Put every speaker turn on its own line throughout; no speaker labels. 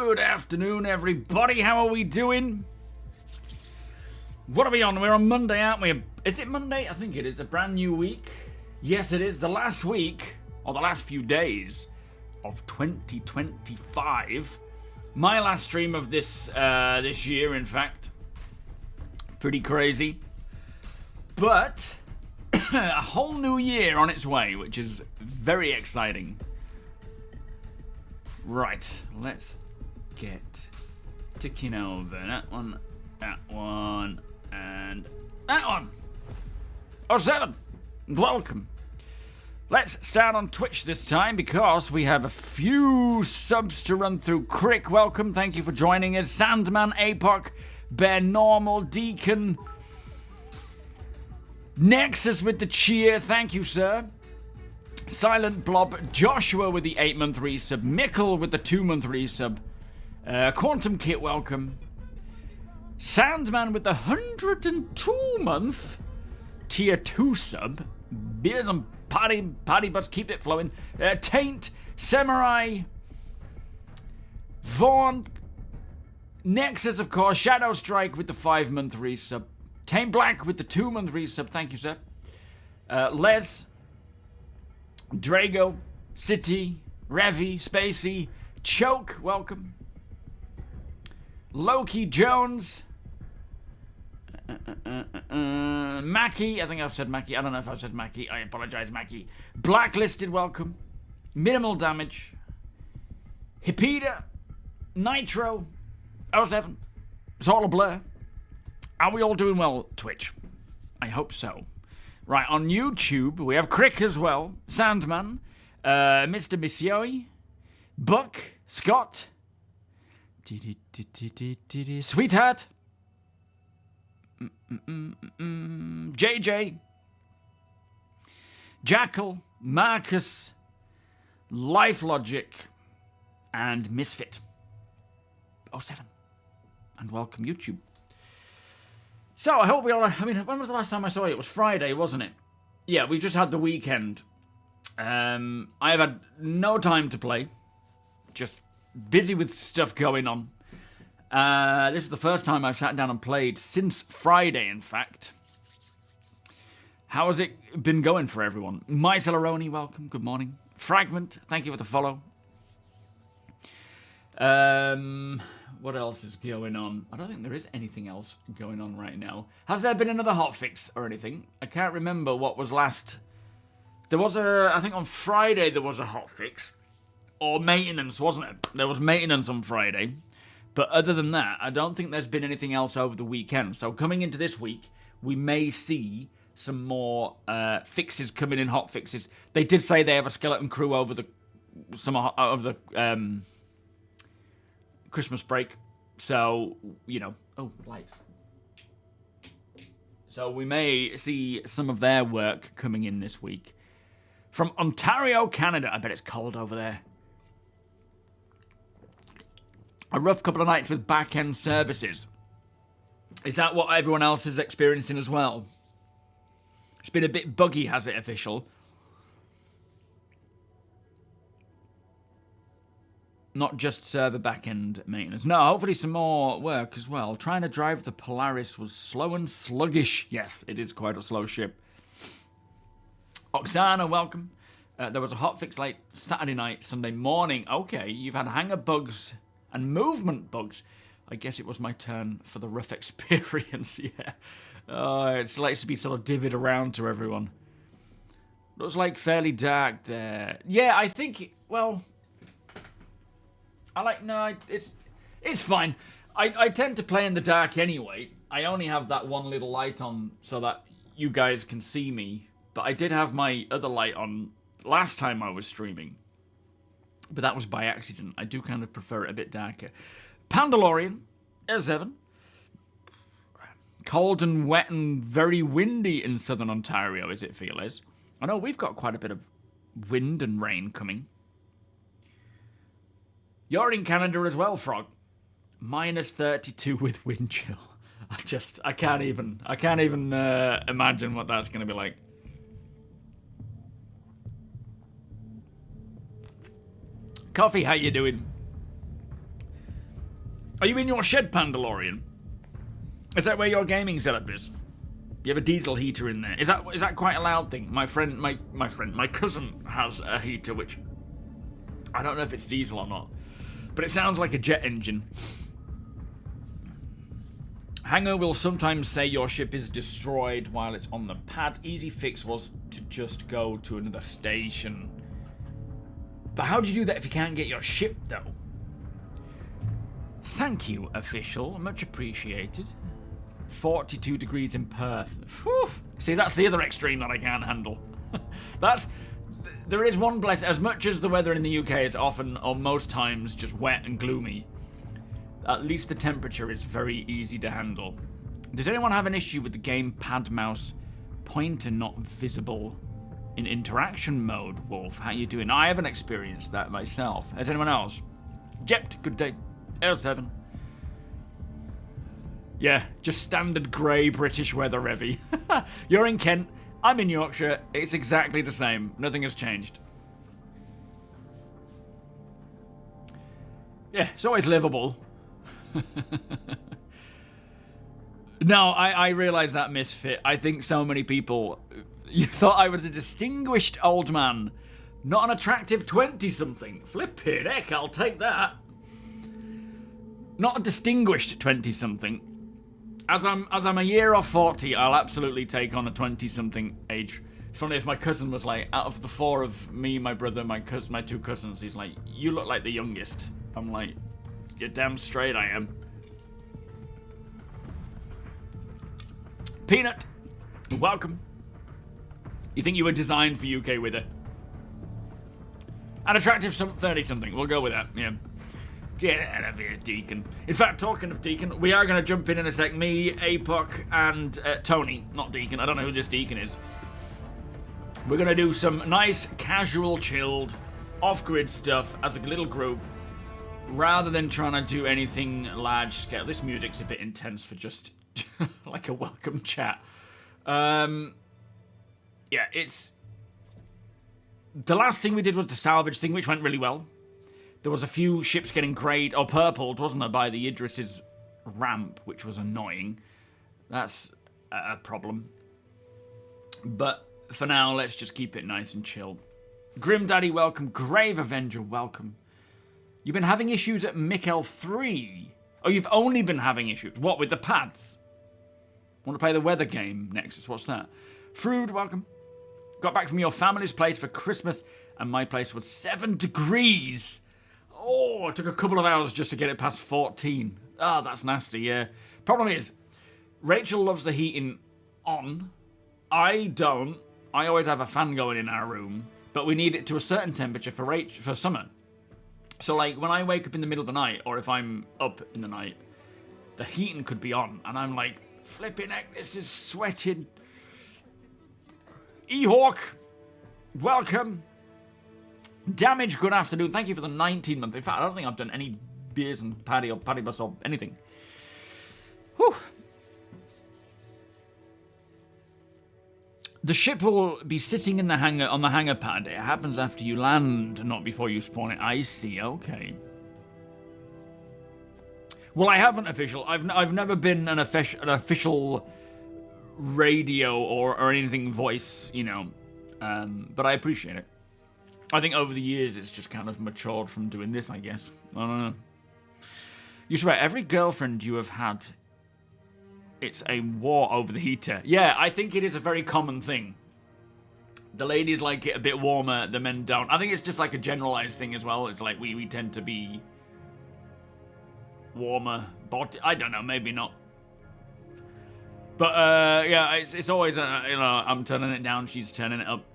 Good afternoon, everybody. How are we doing? What are we on? We're on Monday, aren't we? Is it Monday? I think it is. A brand new week. Yes, it is. The last week, or the last few days of 2025. My last stream of this this year, in fact. Pretty crazy. But a whole new year on its way, which is very exciting. Right, let's get ticking over. That one, and that one. 07, welcome. Let's start on Twitch this time because we have a few subs to run through. Crick, welcome. Thank you for joining us. Sandman, Apoc, Bear Normal, Deacon, Nexus with the cheer. Thank you, sir. Silent Blob, Joshua with the 8-month resub, Mickle with the 2-month resub, Quantum Kit, welcome. Sandman with the 102-month tier 2 sub. Beers and party butts, keep it flowing. Taint, Samurai, Vaughn, Nexus, of course, Shadow Strike with the 5-month resub, Taint Black with the 2-month resub, thank you, sir. Les, Drago, City, Revi, Spacey, Choke, welcome. Loki Jones, Mackie, I think I've said Mackie. I don't know if I've said Mackie. I apologize, Mackie. Blacklisted, welcome. Minimal Damage, Hippida, Nitro, 07. It's all a blur. Are we all doing well, Twitch? I hope so. Right, on YouTube, we have Crick as well, Sandman, Mr. Missioi, Buck, Scott, Sweetheart, JJ, Jackal, Marcus, Life Logic, and Misfit. 07. And welcome, YouTube. So, I hope we all... I mean, when was the last time I saw you? It was Friday, wasn't it? Yeah, we just had the weekend. I have had no time to play. Just busy with stuff going on. This is the first time I've sat down and played since Friday, in fact. How has it been going for everyone? Mycelaroni, welcome. Good morning. Fragment, thank you for the follow. What else is going on? I don't think there is anything else going on right now. Has there been another hotfix or anything? I can't remember what was last. There was I think on Friday there was a hotfix. Or maintenance, wasn't it? There was maintenance on Friday. But other than that, I don't think there's been anything else over the weekend. So coming into this week, we may see some more fixes coming in, hotfixes. They did say they have a skeleton crew over the Christmas break, so, you know, lights. So we may see some of their work coming in this week. From Ontario, Canada. I bet it's cold over there. A rough couple of nights with back-end services. Is that what everyone else is experiencing as well? It's been a bit buggy, has it, official? Not just server back-end maintenance. No, hopefully some more work as well. Trying to drive the Polaris was slow and sluggish. Yes, it is quite a slow ship. Oksana, welcome. There was a hotfix late Saturday night, Sunday morning. Okay, you've had hangar bugs and movement bugs. I guess it was my turn for the rough experience, yeah. It's likes to be sort of divvied around to everyone. Looks like fairly dark there. Yeah, I think, well... it's fine. I tend to play in the dark anyway. I only have that one little light on so that you guys can see me. But I did have my other light on last time I was streaming. But that was by accident. I do kind of prefer it a bit darker. Pandalorian, S7. Cold and wet and very windy in southern Ontario, as it feels. I know we've got quite a bit of wind and rain coming. You're in Canada as well, Frog. Minus 32 with wind chill. I can't even imagine what that's going to be like. Coffee, how you doing? Are you in your shed, Pandalorian? Is that where your gaming setup is? You have a diesel heater in there. Is that quite a loud thing? My cousin has a heater which I don't know if it's diesel or not, but it sounds like a jet engine. Hangar will sometimes say your ship is destroyed while it's on the pad. Easy fix was to just go to another station. But how do you do that if you can't get your ship, though? Thank you, official. Much appreciated. 42 degrees in Perth. Whew. See, that's the other extreme that I can't handle. There is one blessing. As much as the weather in the UK is often, or most times, just wet and gloomy, at least the temperature is very easy to handle. Does anyone have an issue with the game pad mouse pointer not visible in interaction mode, Wolf? How you doing? I haven't experienced that myself. Has anyone else? Jept, good day. L7. Yeah, just standard grey British weather, Revy. You're in Kent, I'm in Yorkshire. It's exactly the same. Nothing has changed. Yeah, it's always livable. No, I realise that, Misfit. I think so many people... You thought I was a distinguished old man, not an attractive 20-something. Flippin' heck, I'll take that. Not a distinguished 20-something. As I'm a year off 40, I'll absolutely take on a 20-something age. Funny if my cousin was like, out of the four of me, my brother, my two cousins, he's like, you look like the youngest. I'm like, you're damn straight I am. Peanut, welcome. You think you were designed for UK weather? An attractive 30-something. We'll go with that, yeah. Get out of here, Deacon. In fact, talking of Deacon, we are going to jump in a sec. Me, APOC, and Tony. Not Deacon. I don't know who this Deacon is. We're going to do some nice, casual, chilled, off-grid stuff as a little group, rather than trying to do anything large-scale. This music's a bit intense for just like a welcome chat. Yeah, it's... The last thing we did was the salvage thing, which went really well. There was a few ships getting grayed, or purpled, wasn't there, by the Idris's ramp, which was annoying. That's a problem. But for now, let's just keep it nice and chill. Grim Daddy, welcome. Grave Avenger, welcome. You've been having issues at Mikkel 3. Oh, you've only been having issues. What, with the pads? Want to play the weather game, Nexus? What's that? Frood, welcome. Got back from your family's place for Christmas, and my place was 7 degrees. Oh, it took a couple of hours just to get it past 14. Ah, oh, that's nasty, yeah. Problem is, Rachel loves the heating on. I don't. I always have a fan going in our room, but we need it to a certain temperature for summer. So, like, when I wake up in the middle of the night, or if I'm up in the night, the heating could be on, and I'm like, flipping heck, this is sweating. E-Hawk, welcome. Damage, good afternoon. Thank you for the 19 month. In fact, I don't think I've done any beers and paddy or paddy bus or anything. Whew. The ship will be sitting in the hangar on the hangar pad. It happens after you land, not before you spawn it. I see. Okay. Well, I haven't official. I've never been an official radio or anything voice, you know, but I appreciate it. I think over the years it's just kind of matured from doing this, I guess. I don't know. You swear, every girlfriend you have had, it's a war over the heater. Yeah, I think it is a very common thing. The ladies like it a bit warmer, the men don't. I think it's just like a generalized thing as well. It's like we tend to be warmer, but I don't know, maybe not. But yeah, it's always, you know, I'm turning it down, she's turning it up.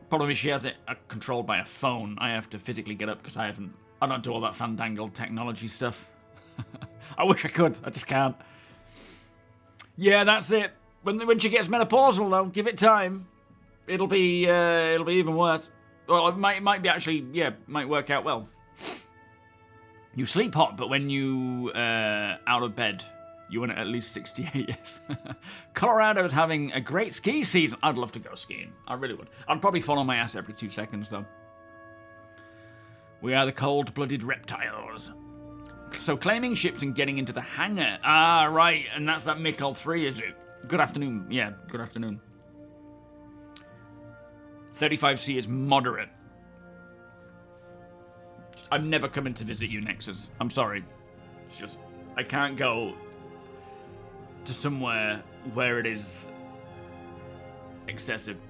Problem is she has it controlled by a phone. I have to physically get up because I don't do all that fandangled technology stuff. I wish I could, I just can't. Yeah, that's it. When she gets menopausal though, give it time. It'll be even worse. Well, it might be actually, yeah, might work out well. You sleep hot, but when you out of bed, you want it at least 68. Colorado is having a great ski season. I'd love to go skiing. I really would. I'd probably fall on my ass every 2 seconds, though. We are the cold-blooded reptiles. So claiming ships and getting into the hangar. Ah, right. And that's that Mikkel 3, is it? Good afternoon. Yeah, good afternoon. 35C is moderate. I'm never coming to visit you, Nexus. I'm sorry. It's just, I can't go to somewhere where it is excessive.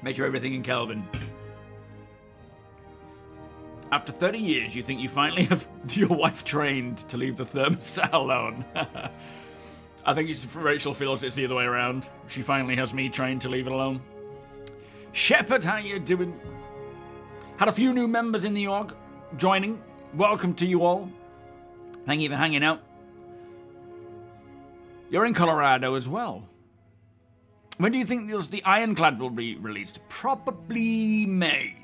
Measure everything in Kelvin. After 30 years, you think you finally have your wife trained to leave the thermostat alone. I think Rachel feels it's the other way around. She finally has me trained to leave it alone. Shepard, how you doing? Had a few new members in the org joining. Welcome to you all. Thank you for hanging out. You're in Colorado as well. When do you think the Ironclad will be released? Probably May.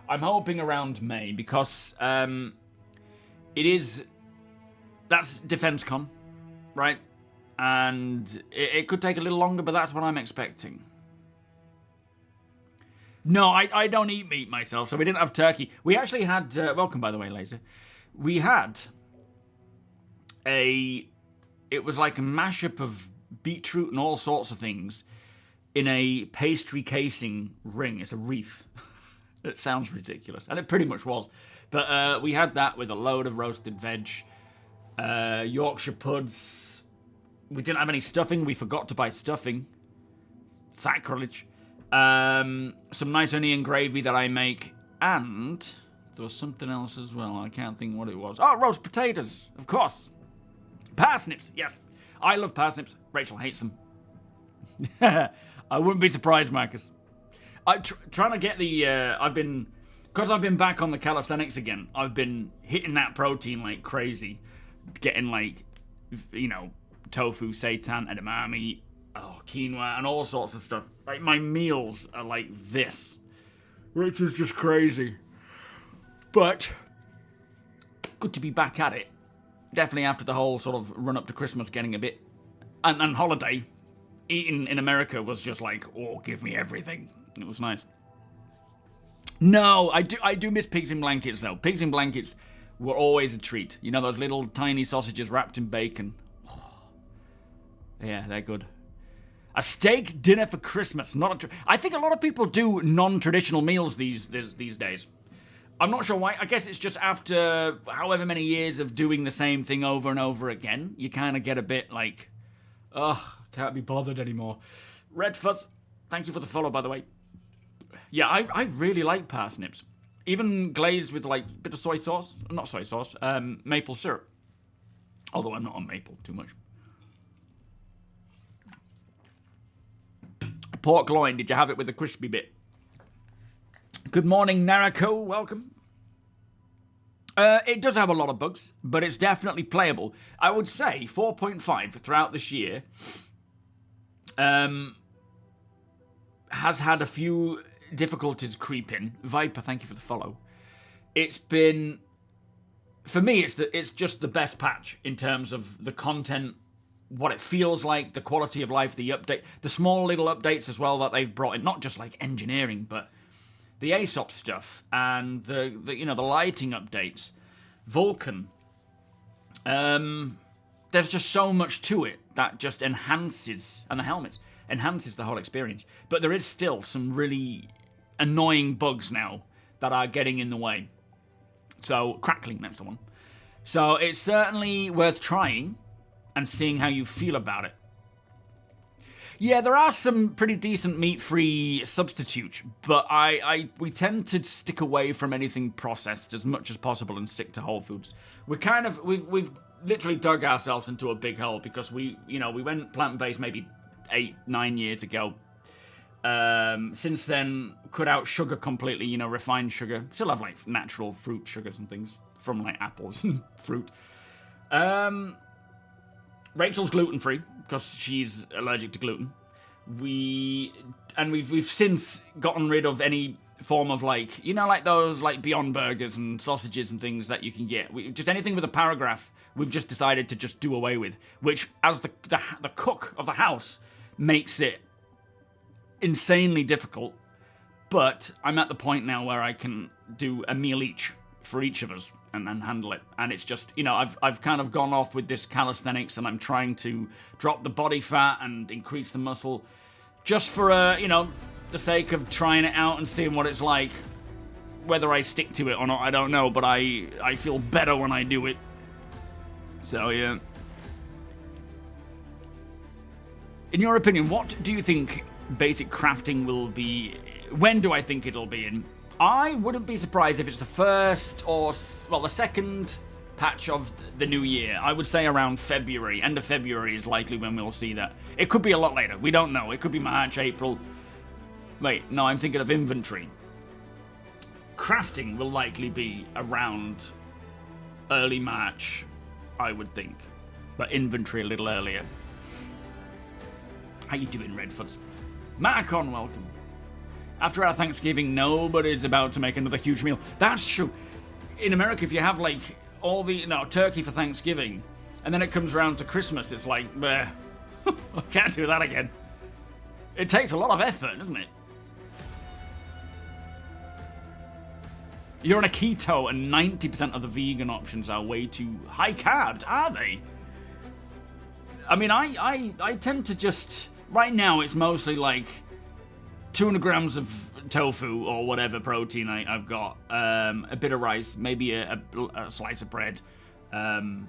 I'm hoping around May because it is... That's DefenseCon, right? And it could take a little longer, but that's what I'm expecting. No, I don't eat meat myself, so we didn't have turkey. We actually had... welcome, by the way, Laser. We had a... It was like a mashup of beetroot and all sorts of things in a pastry casing ring. It's a wreath. It sounds ridiculous, and it pretty much was. But we had that with a load of roasted veg, Yorkshire puds. We didn't have any stuffing. We forgot to buy stuffing. Sacrilege. Some nice onion gravy that I make, and there was something else as well. I can't think what it was. Oh, roast potatoes, of course. Parsnips, yes. I love parsnips. Rachel hates them. I wouldn't be surprised, Marcus. I'm trying to get the... Because I've been back on the calisthenics again, I've been hitting that protein like crazy. Getting like, you know, tofu, seitan, edamame, quinoa, and all sorts of stuff. Like, my meals are like this. Which is just crazy. But, good to be back at it. Definitely after the whole sort of run up to Christmas getting a bit... And holiday. Eating in America was just like, oh, give me everything. It was nice. No, I do miss pigs in blankets, though. Pigs in blankets were always a treat. You know, those little tiny sausages wrapped in bacon. Oh. Yeah, they're good. A steak dinner for Christmas. I think a lot of people do non-traditional meals these days. I'm not sure why. I guess it's just after however many years of doing the same thing over and over again, you kind of get a bit like, ugh, can't be bothered anymore. Red Fuzz, thank you for the follow, by the way. Yeah, I really like parsnips. Even glazed with like a bit of soy sauce. Not soy sauce, maple syrup. Although I'm not on maple too much. Pork loin, did you have it with the crispy bit? Good morning, Narako, welcome. It does have a lot of bugs, but it's definitely playable. I would say 4.5 throughout this year has had a few difficulties creep in. Viper, thank you for the follow. It's been, for me, it's just the best patch in terms of the content, what it feels like, the quality of life, the update, the small little updates as well that they've brought in, not just like engineering, but the ASOP stuff and the you know, the lighting updates, Vulcan. There's just so much to it that just enhances, and the helmets enhances the whole experience. But there is still some really annoying bugs now that are getting in the way. So crackling, that's the one. So it's certainly worth trying and seeing how you feel about it. Yeah, there are some pretty decent meat-free substitutes, but we tend to stick away from anything processed as much as possible and stick to whole foods. We've literally dug ourselves into a big hole because we went plant-based maybe 8-9 years ago. Since then, cut out sugar completely, refined sugar. Still have like natural fruit sugars and things from like apples and fruit. Rachel's gluten-free because she's allergic to gluten. We've since gotten rid of any form of like those like Beyond Burgers and sausages and things that you can get. Just anything with a paragraph, we've just decided to just do away with, which as the cook of the house makes it insanely difficult. But I'm at the point now where I can do a meal each for each of us and handle it. And it's just, you know, I've kind of gone off with this calisthenics, and I'm trying to drop the body fat and increase the muscle just for, you know, the sake of trying it out and seeing what it's like. Whether I stick to it or not, I don't know, but I feel better when I do it. So, yeah. In your opinion, what do you think basic crafting will be? When do I think it'll be in? I wouldn't be surprised if it's the first or, well, the second patch of the new year. I would say around February. End of February is likely when we'll see that. It could be a lot later. We don't know. It could be March, April. Wait, no, I'm thinking of inventory. Crafting will likely be around early March, I would think. But inventory a little earlier. How you doing, Redfoot? Marcon, welcome. After our Thanksgiving, nobody's about to make another huge meal. That's true. In America, if you have, like, all the, turkey for Thanksgiving, and then it comes around to Christmas, it's like, bleh. I can't do that again. It takes a lot of effort, doesn't it? You're on a keto, and 90% of the vegan options are way too high carb, are they? I mean, I tend to just... Right now, it's mostly, like, 200 grams of tofu or whatever protein I've got, a bit of rice, maybe a slice of bread. On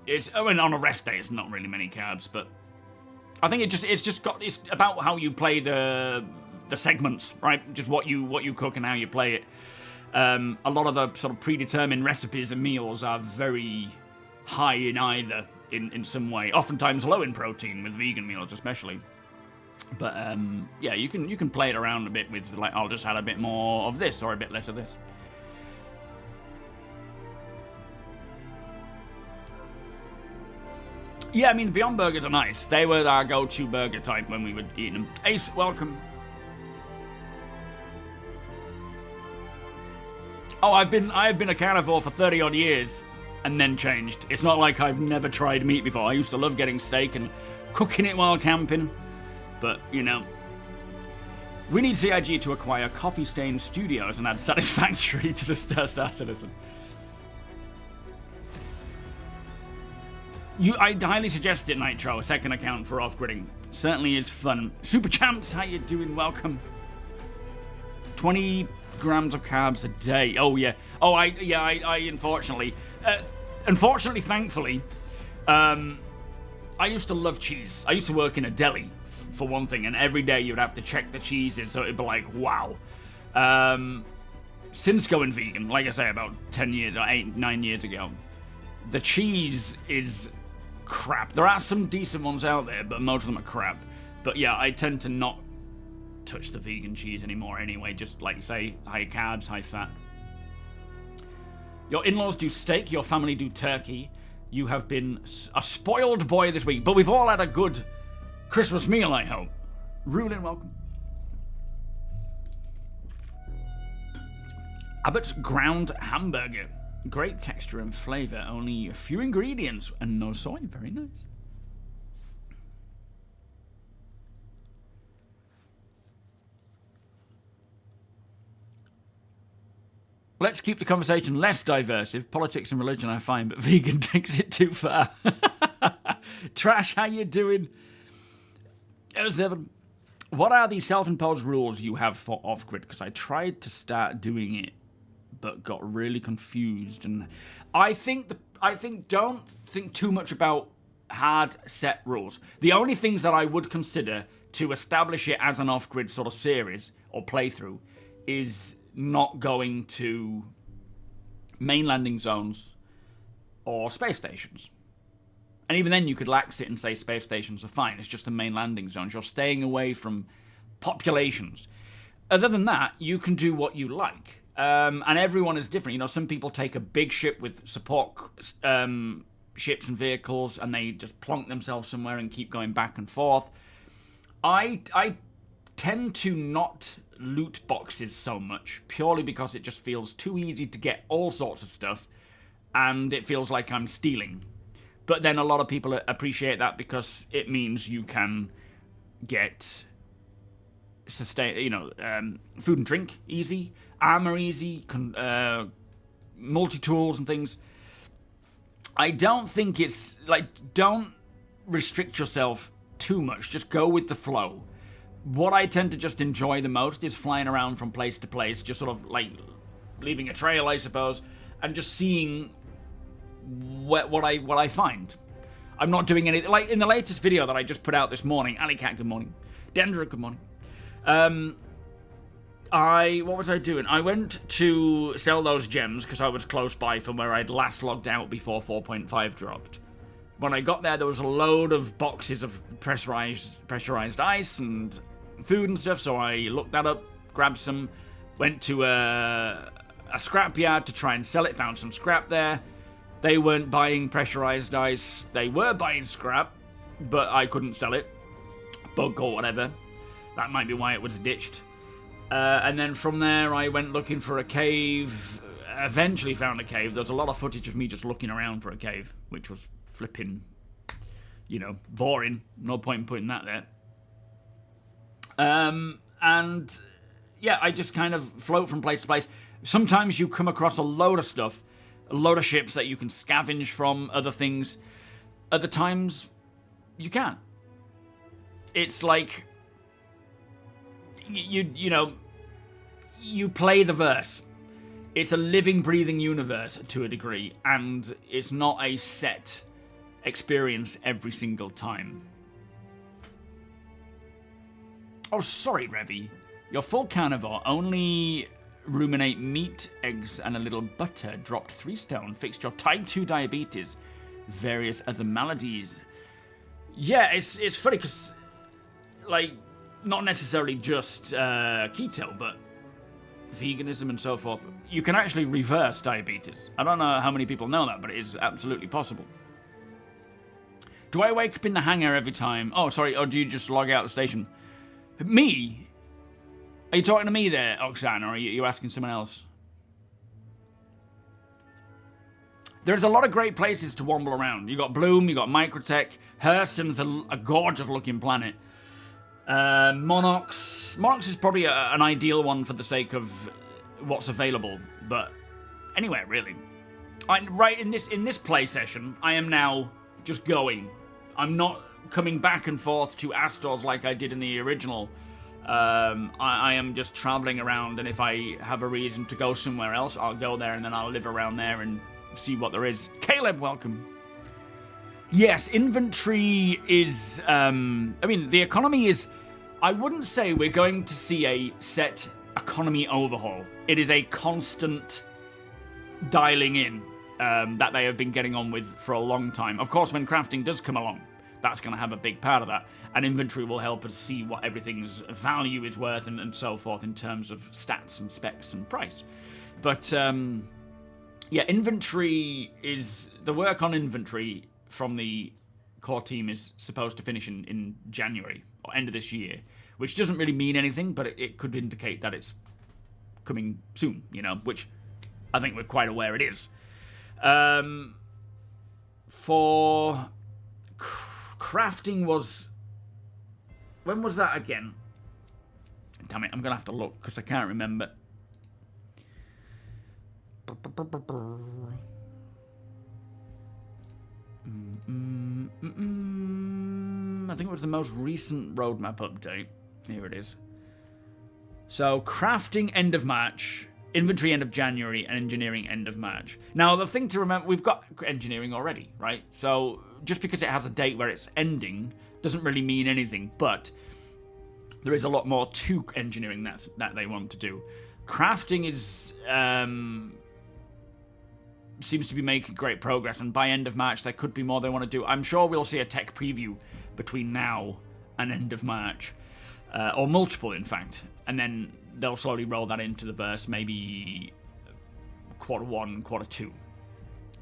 a rest day, it's not really many carbs, but I think it's about how you play the segments, right? Just what you cook and how you play it. A lot of the sort of predetermined recipes and meals are very high in either in some way. Oftentimes low in protein with vegan meals, especially. But yeah, you can play it around a bit with, like, I'll just add a bit more of this or a bit less of this. Yeah, I mean, Beyond Burgers are nice. They were our go-to burger type when we were eating them. Ace, welcome. Oh, I've been a carnivore for 30 odd years and then changed. It's not like I've never tried meat before. I used to love getting steak and cooking it while camping. But, you know, we need CIG to acquire Coffee Stain Studios and add Satisfactory to the Star Citizen. I highly suggest it, Nitro, a second account for off-gridding. Certainly is fun. Super Champs, how you doing? Welcome. 20 grams of carbs a day. Oh, yeah. Oh, I unfortunately... thankfully, I used to love cheese. I used to work in a deli, for one thing, and every day you'd have to check the cheeses, so it'd be like, wow. Since going vegan, like I say, about 10 years, or 9 years ago, the cheese is crap. There are some decent ones out there, but most of them are crap. But yeah, I tend to not touch the vegan cheese anymore anyway, just like you say, high carbs, high fat. Your in-laws do steak, your family do turkey. You have been a spoiled boy this week, but we've all had a good Christmas meal, I hope. Rulin, welcome. Abbott's ground hamburger. Great texture and flavour, only a few ingredients and no soy. Very nice. Let's keep the conversation less diversive. Politics and religion are fine, but vegan takes it too far. Trash, how you doing? 07. What are the self-imposed rules you have for off-grid? Because I tried to start doing it, but got really confused. And I think don't think too much about hard set rules. The only things that I would consider to establish it as an off-grid sort of series or playthrough is not going to main landing zones or space stations. And even then you could lax it and say space stations are fine. It's just the main landing zones. You're staying away from populations. Other than that, you can do what you like. And everyone is different. You know, some people take a big ship with support ships and vehicles and they just plonk themselves somewhere and keep going back and forth. I tend to not loot boxes so much, purely because it just feels too easy to get all sorts of stuff, and it feels like I'm stealing. But then a lot of people appreciate that because it means you can get sustain, food and drink easy, armor easy, multi-tools and things. I don't think it's like, don't restrict yourself too much. Just go with the flow. What I tend to just enjoy the most is flying around from place to place, just sort of like leaving a trail, I suppose, and just seeing what I find. I'm not doing anything like in the latest video that I just put out this morning. Alicat, good morning. Dendra, good morning. What was I doing? I went to sell those gems because I was close by from where I'd last logged out before 4.5 dropped. When I got there was a load of boxes of pressurized ice and food and stuff, so I looked that up, grabbed some, went to a scrapyard to try and sell it, found some scrap there. They weren't buying pressurized ice, they were buying scrap, but I couldn't sell it. Bug or whatever. That might be why it was ditched. And then from there I went looking for a cave, eventually found a cave. There's a lot of footage of me just looking around for a cave, which was flipping, boring. No point in putting that there. And yeah, I just kind of float from place to place. Sometimes you come across a load of stuff, a load of ships that you can scavenge from, other things. Other times, you can't. It's like, you play the verse. It's a living, breathing universe to a degree, and it's not a set experience every single time. Oh, sorry, Revy. You're full carnivore. Only ruminate meat, eggs, and a little butter. Dropped 3 stone. Fixed your type 2 diabetes. Various other maladies. Yeah, it's funny because, like, not necessarily just keto, but veganism and so forth. You can actually reverse diabetes. I don't know how many people know that, but it is absolutely possible. Do I wake up in the hangar every time? Oh, sorry, or do you just log out the station? Me? Are you talking to me there, Oksana, or are you asking someone else? There's a lot of great places to womble around. You got Bloom, you got Microtech, Hurston's a gorgeous-looking planet. Monarchs is probably an ideal one for the sake of what's available, but anywhere really. Right in this play session, I am now just going. I'm not coming back and forth to Astors like I did in the original. I am just traveling around, and if I have a reason to go somewhere else, I'll go there, and then I'll live around there and see what there is. Caleb, welcome. Yes, inventory is... the economy is... I wouldn't say we're going to see a set economy overhaul. It is a constant dialing in that they have been getting on with for a long time. Of course, when crafting does come along, that's going to have a big part of that. And inventory will help us see what everything's value is worth and so forth in terms of stats and specs and price. But, yeah, inventory is... The work on inventory from the core team is supposed to finish in January, or end of this year, which doesn't really mean anything, but it could indicate that it's coming soon, which I think we're quite aware it is. For crafting was... When was that again? Damn it, I'm going to have to look, because I can't remember. I think it was the most recent roadmap update. Here it is. So, crafting end of March, inventory end of January, and engineering end of March. Now, the thing to remember, we've got engineering already, right? So, just because it has a date where it's ending doesn't really mean anything, but there is a lot more to engineering that they want to do. Crafting is... seems to be making great progress, and by end of March there could be more they want to do. I'm sure we'll see a tech preview between now and end of March, or multiple in fact, and then they'll slowly roll that into the verse, maybe Q1, Q2.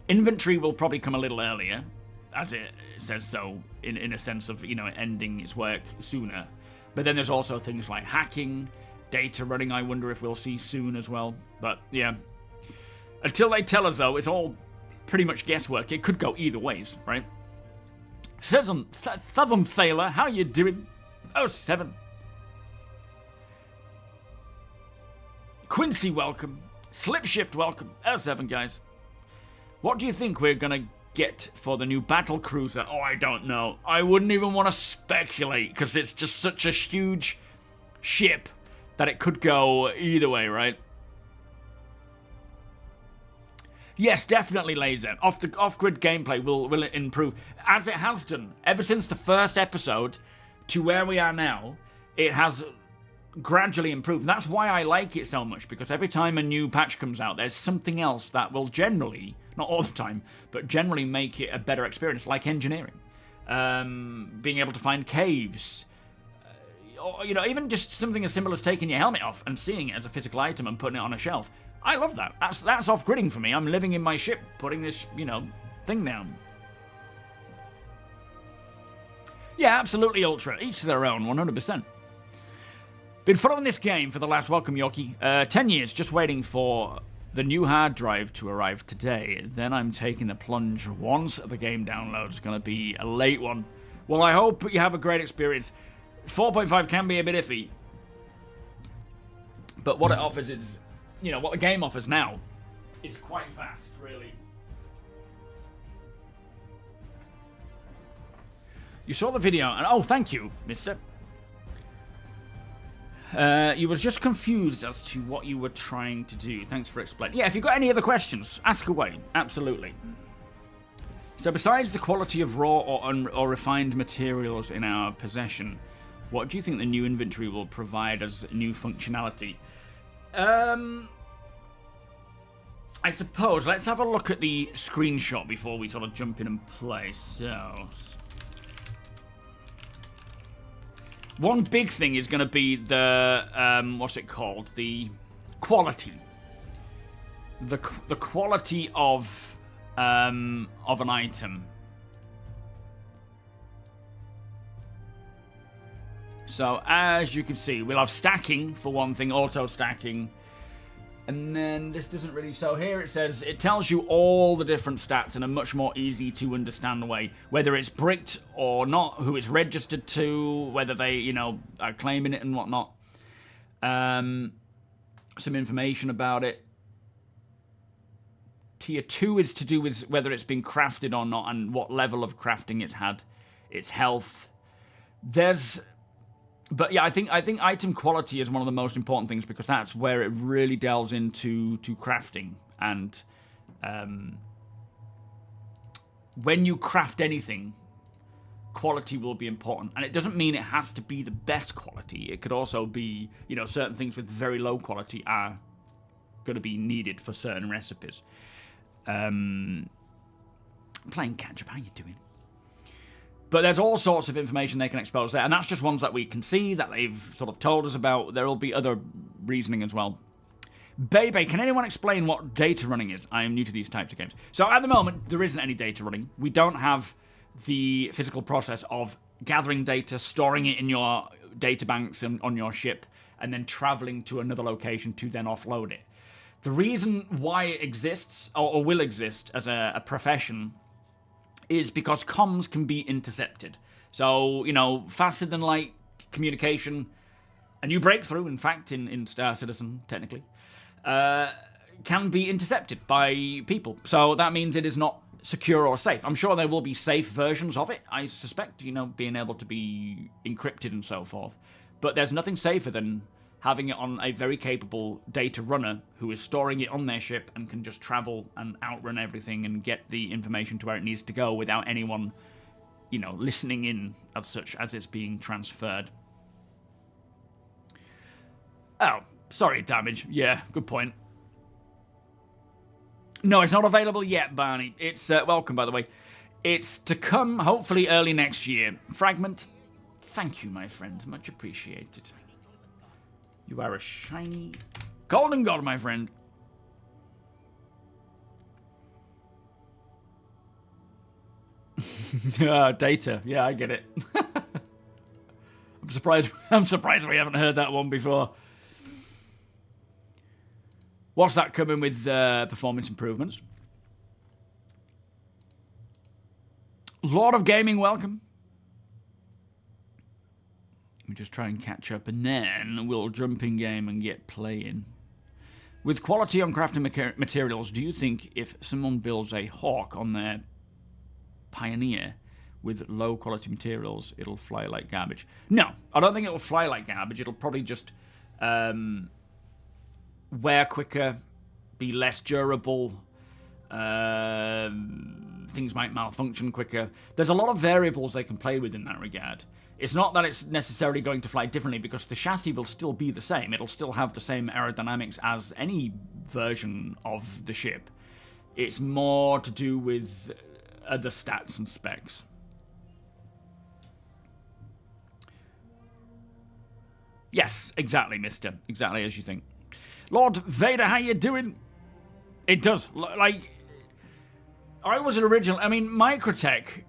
Inventory will probably come a little earlier, as it says so, in a sense of, ending its work sooner. But then there's also things like hacking, data running, I wonder if we'll see soon as well. But yeah, until they tell us, though, it's all pretty much guesswork. It could go either ways, right? Southern Thaler, how you doing? 07. Quincy, welcome. Slipshift, welcome. L7, guys. What do you think we're going to get for the new battle cruiser? Oh, I don't know. I wouldn't even want to speculate, because it's just such a huge ship that it could go either way, right? Yes, definitely, Laser. Off-grid gameplay will improve, as it has done. Ever since the first episode to where we are now, it has gradually improved. And that's why I like it so much, because every time a new patch comes out, there's something else that will generally, not all the time, but generally make it a better experience, like engineering. Being able to find caves, or, you know, even just something as simple as taking your helmet off and seeing it as a physical item and putting it on a shelf. I love that. That's off-gridding for me. I'm living in my ship, putting this, you know, thing down. Yeah, absolutely, Ultra. Each to their own, 100%. Been following this game for the last, welcome, Yorkie, 10 years, just waiting for the new hard drive to arrive today. Then I'm taking the plunge once the game downloads. Going to be a late one. Well, I hope you have a great experience. 4.5 can be a bit iffy, but what it offers is, you know, what the game offers now is quite fast, really. You saw the video, and oh, thank you, mister. You was just confused as to what you were trying to do. Thanks for explaining. Yeah, if you've got any other questions, ask away. Absolutely. So besides the quality of raw or refined materials in our possession, what do you think the new inventory will provide as new functionality? I suppose, let's have a look at the screenshot before we sort of jump in and play. So, one big thing is going to be the, what's it called? The quality. The quality of an item. So, as you can see, we'll have stacking, for one thing, auto-stacking. And then this doesn't really... So here it says, it tells you all the different stats in a much more easy to understand way. Whether it's bricked or not, who it's registered to, whether they, you know, are claiming it and whatnot. Some information about it. Tier 2 is to do with whether it's been crafted or not and what level of crafting it's had. Its health. There's... But yeah, I think item quality is one of the most important things, because that's where it really delves into crafting. And when you craft anything, quality will be important. And it doesn't mean it has to be the best quality. It could also be, you know, certain things with very low quality are going to be needed for certain recipes. Playing catch-up, how you doing? But there's all sorts of information they can expose there, and that's just ones that we can see, that they've sort of told us about. There will be other reasoning as well. Bebe, can anyone explain what data running is? I am new to these types of games. So at the moment, there isn't any data running. We don't have the physical process of gathering data, storing it in your data banks and on your ship, and then traveling to another location to then offload it. The reason why it exists, or will exist as a profession, is because comms can be intercepted. So, you know, faster than light communication, a new breakthrough, in fact, in Star Citizen, technically, can be intercepted by people. So that means it is not secure or safe. I'm sure there will be safe versions of it, I suspect, you know, being able to be encrypted and so forth. But there's nothing safer than having it on a very capable data runner who is storing it on their ship and can just travel and outrun everything and get the information to where it needs to go without anyone, you know, listening in as such as it's being transferred. Oh, sorry, damage. Yeah, good point. No, it's not available yet, Barney. It's, welcome, by the way. It's to come, hopefully, early next year. Fragment, thank you, my friend. Much appreciated. You are a shiny golden god, my friend. Data. Yeah, I get it. I'm surprised we haven't heard that one before. What's that coming with performance improvements? Lord of Gaming, welcome. Let me just try and catch up, and then we'll jump in game and get playing. With quality on crafting materials, do you think if someone builds a Hawk on their Pioneer with low quality materials, it'll fly like garbage? No, I don't think it'll fly like garbage. It'll probably just wear quicker, be less durable. Things might malfunction quicker. There's a lot of variables they can play with in that regard. It's not that it's necessarily going to fly differently, because the chassis will still be the same. It'll still have the same aerodynamics as any version of the ship. It's more to do with other stats and specs. Yes, exactly, mister. Exactly as you think. Lord Vader, how you doing? It does. Like, I was an original... I mean, Microtech...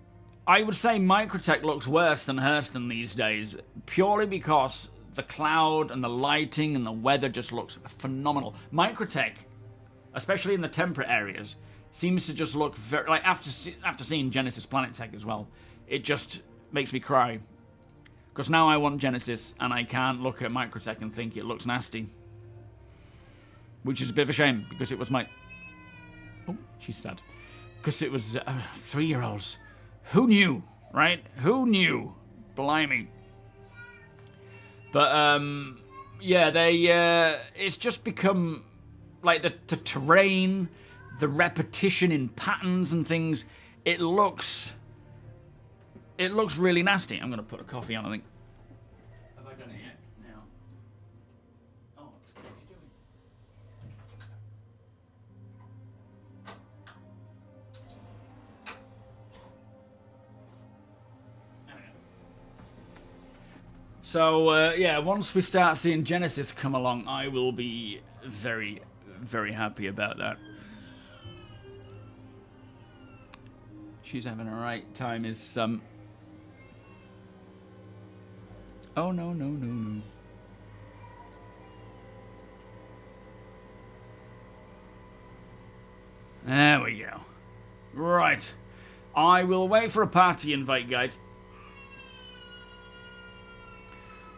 I would say Microtech looks worse than Hurston these days, purely because the cloud and the lighting and the weather just looks phenomenal. Microtech, especially in the temperate areas, seems to just look very... Like, after seeing Genesis Planet Tech as well, it just makes me cry. Because now I want Genesis, and I can't look at Microtech and think it looks nasty. Which is a bit of a shame, because it was my... Oh, she's sad. Because it was 3-year-olds. Who knew, right? Who knew? Blimey. But, yeah, they, it's just become, like, the terrain, the repetition in patterns and things, it looks really nasty. I'm going to put a coffee on, I think. Have I done it yet? No. Oh, what are you doing? So, yeah, once we start seeing Genesis come along, I will be very, very happy about that. She's having a right time is some... Oh, no, no, no, no. There we go. Right. I will wait for a party invite, guys.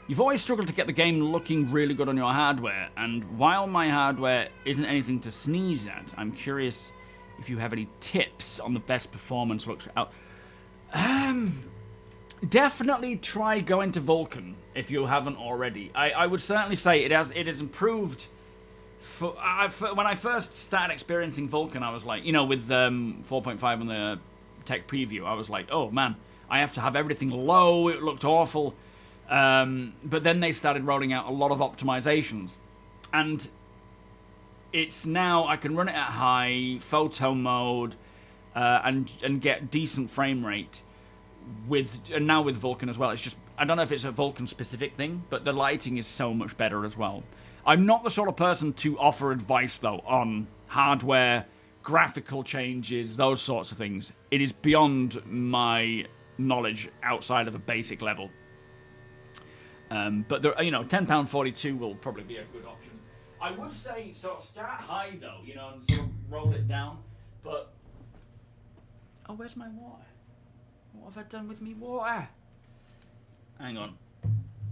You've always struggled to get the game looking really good on your hardware, and while my hardware isn't anything to sneeze at, I'm curious if you have any tips on the best performance looks out. Definitely try going to Vulkan if you haven't already. I would certainly say it has improved. When I first started experiencing Vulkan, I was like, you know, with 4.5 on the tech preview, I was like, oh man, I have to have everything low. It looked awful. But then they started rolling out a lot of optimizations, and it's now I can run it at high photo mode and get decent frame rate and now with Vulkan as well. It's just, I don't know if it's a Vulkan specific thing, but the lighting is so much better as well. I'm not the sort of person to offer advice though on hardware, graphical changes, those sorts of things. It is beyond my knowledge outside of a basic level. But there, you know, £10.42 will probably be a good option. I would say sort of start high though, you know, and sort of roll it down. But oh, where's my water? What have I done with me water? Hang on,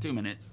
2 minutes.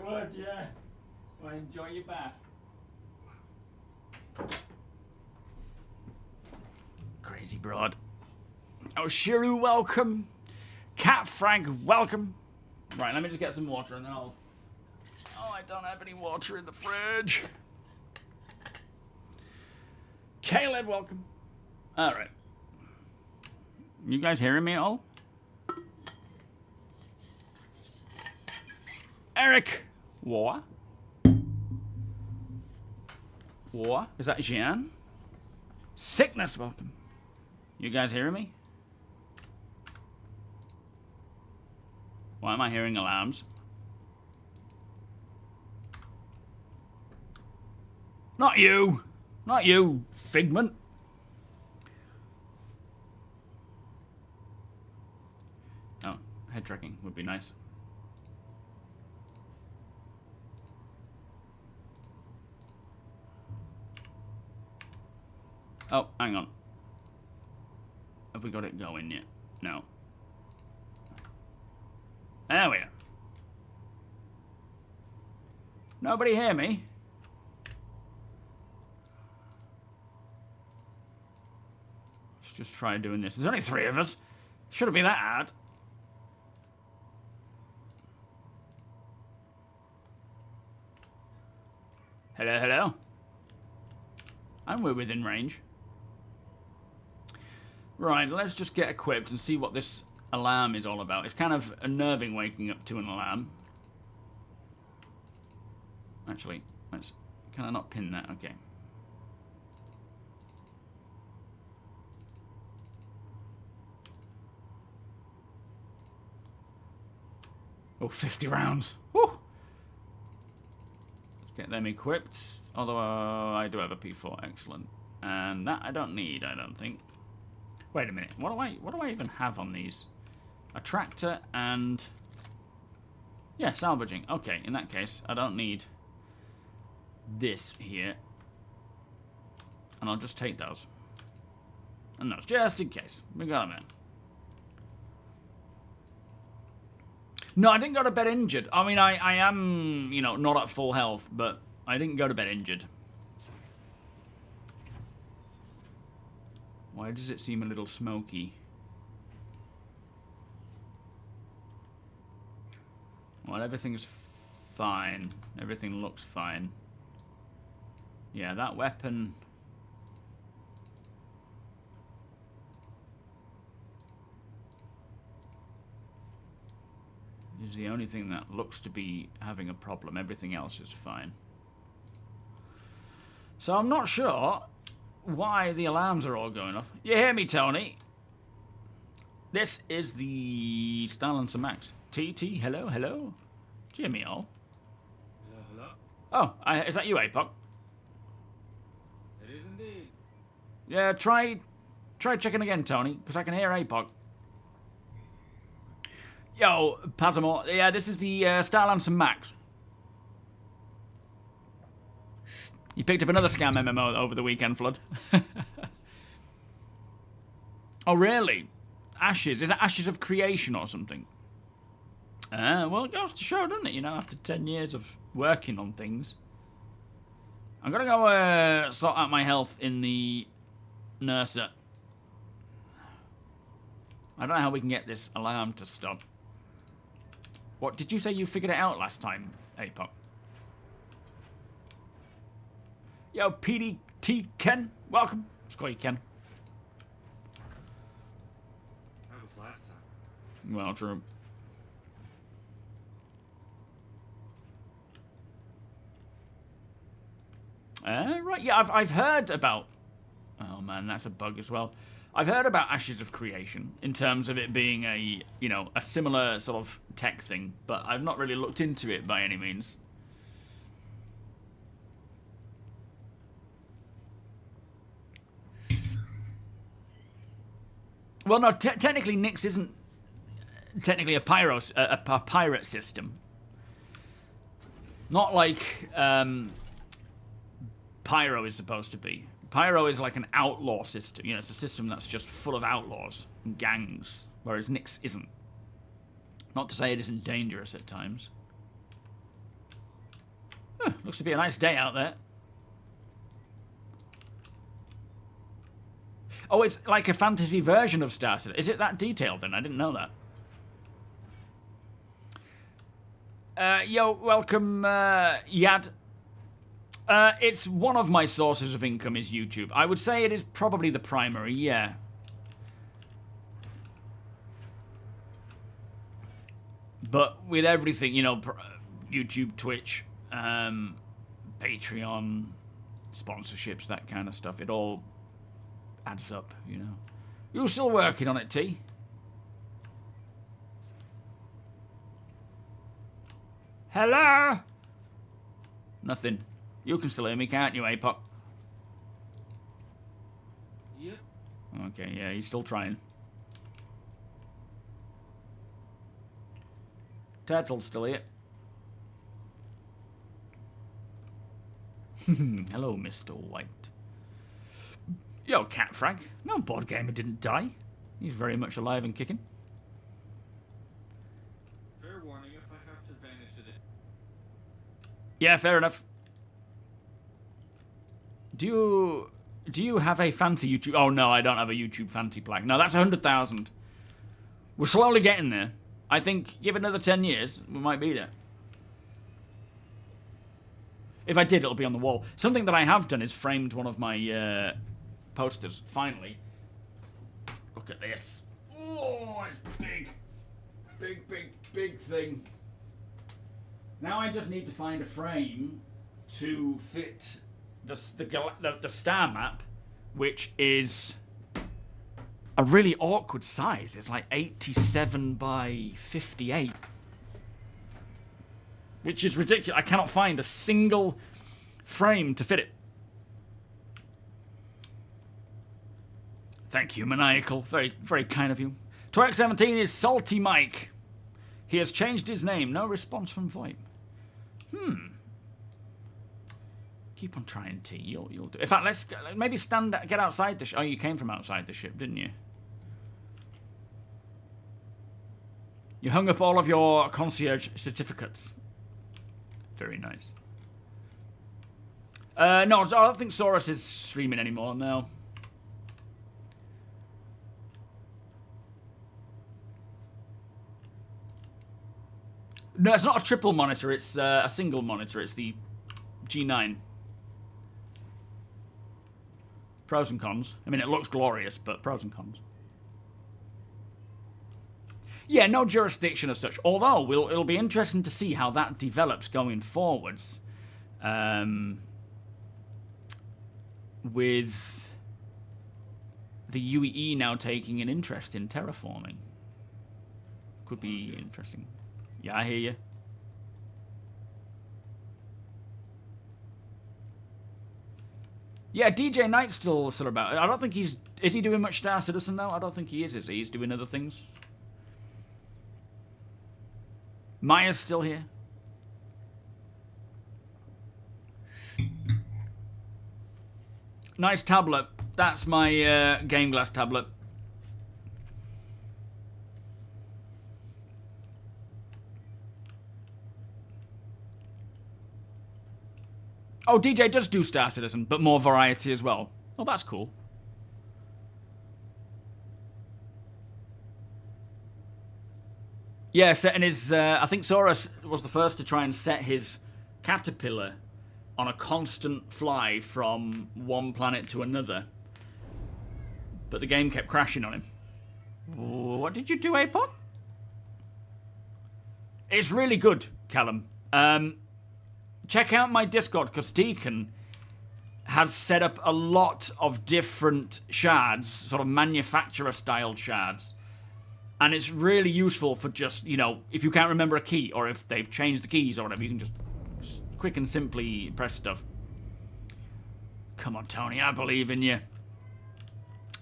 Good, yeah. Well, enjoy your bath. Crazy broad. Oh, Shiru, welcome. Cat Frank, welcome. Right, let me just get some water and then I'll... Oh, I don't have any water in the fridge. Caleb, welcome. Alright. You guys hearing me at all? Eric! What? What? Is that Jean? Sickness, welcome. You guys hearing me? Why am I hearing alarms? Not you! Not you, Figment. Oh, head tracking would be nice. Oh, hang on. Have we got it going yet? No. There we are. Nobody hear me? Let's just try doing this. There's only 3 of us. Shouldn't be that hard. Hello, hello. And we're within range. Right, let's just get equipped and see what this alarm is all about. It's kind of unnerving waking up to an alarm. Actually, can I not pin that? Okay. Oh, 50 rounds. Woo! Let's get them equipped. Although I do have a P4, excellent. And that I don't need, I don't think. Wait a minute. What do I even have on these? A tractor and... Yeah, salvaging. Okay, in that case, I don't need this here. And I'll just take those. And those, just in case. We got them in. No, I didn't go to bed injured. I mean, I am, you know, not at full health, but I didn't go to bed injured. Why does it seem a little smoky? Well, everything's fine. Everything looks fine. Yeah, that weapon... is the only thing that looks to be having a problem. Everything else is fine. So I'm not sure why the alarms are all going off. You hear me, Tony? This is the Silencer Max. TT, hello, hello. Do you hear me all?
Hello, hello.
Oh, is that you, APOC?
It is indeed.
Yeah, try checking again, Tony, because I can hear APOC. Yo, Pazamore. Yeah, this is the Starlancer Max. You picked up another scam MMO over the weekend, Flood. Oh, really? Ashes? Is that Ashes of Creation or something? Well, it goes to show, doesn't it? You know, after 10 years of working on things. I'm going to go sort out my health in the nurser. I don't know how we can get this alarm to stop. What, did you say you figured it out last time, APOC? Yo, PDT Ken, welcome. Let's call you Ken.
That was last time.
Well, true. Right, yeah, I've heard about... Oh, man, that's a bug as well. I've heard about Ashes of Creation in terms of it being a, you know, a similar sort of tech thing, but I've not really looked into it by any means. Well, no, technically Nyx isn't technically a pirate system. Not like Pyro is supposed to be. Pyro is like an outlaw system. You know, it's a system that's just full of outlaws and gangs, whereas Nyx isn't. Not to say it isn't dangerous at times. Huh, looks to be a nice day out there. Oh, it's like a fantasy version of Star Citizen. Is it that detailed then? I didn't know that. Yo, welcome, Yad. It's one of my sources of income is YouTube. I would say it is probably the primary, yeah. But with everything, you know, YouTube, Twitch, Patreon, sponsorships, that kind of stuff, it all adds up, you know. You're still working on it, T? Hello? Nothing. You can still hear me, can't you, APOC?
Yep.
Okay, yeah, he's still trying. Turtle's still here. Hello, Mr. White. Yo, Catfrag. No, Board Gamer didn't die. He's very much alive and kicking.
Fair warning if I have to vanish today.
Yeah, fair enough. Do you have a fancy YouTube? Oh no, I don't have a YouTube fancy plaque. No, that's 100,000. We're slowly getting there. I think give it another 10 years, we might be there. If I did, it'll be on the wall. Something that I have done is framed one of my posters. Finally, look at this. Oh, it's big, big, big, big thing. Now I just need to find a frame to fit the star map, which is a really awkward size. It's like 87 by 58. Which is ridiculous. I cannot find a single frame to fit it. Thank you, Maniacal. Very, very kind of you. Twerk17 is Salty Mike. He has changed his name. No response from VoIP. Keep on trying, T. You'll do. In fact, let's maybe get outside the ship. Oh, you came from outside the ship, didn't you? You hung up all of your concierge certificates. Very nice. No, I don't think Saurus is streaming anymore, no. No, it's not a triple monitor, it's a single monitor. It's the G9. Pros and cons. I mean, it looks glorious, but pros and cons. Yeah, no jurisdiction as such. Although, it'll be interesting to see how that develops going forwards. With the UEE now taking an interest in terraforming. Could be interesting. Yeah, I hear you. Yeah, DJ Knight's still about it. I don't think he's... Is he doing much Star Citizen now? I don't think he is he? He's doing other things. Maya's still here. Nice tablet. That's my GameGlass tablet. Oh, DJ does do Star Citizen, but more variety as well. Oh, that's cool. Yeah, setting his... I think Saurus was the first to try and set his caterpillar on a constant fly from one planet to another. But the game kept crashing on him. What did you do, APOD? It's really good, Callum. Check out my Discord, because Deacon has set up a lot of different shards, sort of manufacturer-styled shards. And it's really useful for just, you know, if you can't remember a key, or if they've changed the keys or whatever, you can just quick and simply press stuff. Come on, Tony, I believe in you.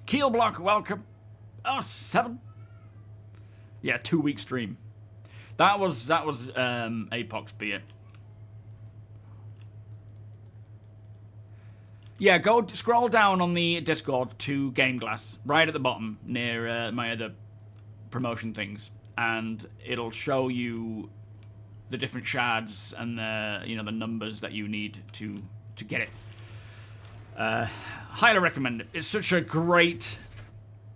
Keelblock, welcome. Oh, 7. Yeah, 2-week stream. That was Apoc's beer. Yeah, go scroll down on the Discord to GameGlass, right at the bottom, near my other promotion things, and it'll show you the different shards and the the numbers that you need to get it. Highly recommend it. It's such a great,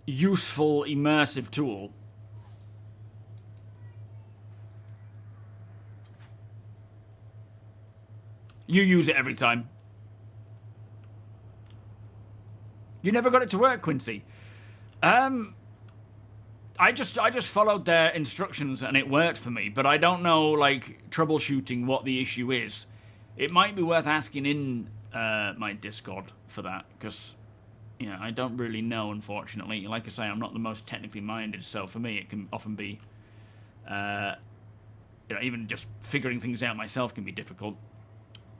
useful, immersive tool. You use it every time. You never got it to work, Quincy. I just followed their instructions and it worked for me, but I don't know, like, troubleshooting what the issue is. It might be worth asking in my Discord for that, because, I don't really know, unfortunately. Like I say, I'm not the most technically minded, so for me it can often be, even just figuring things out myself can be difficult.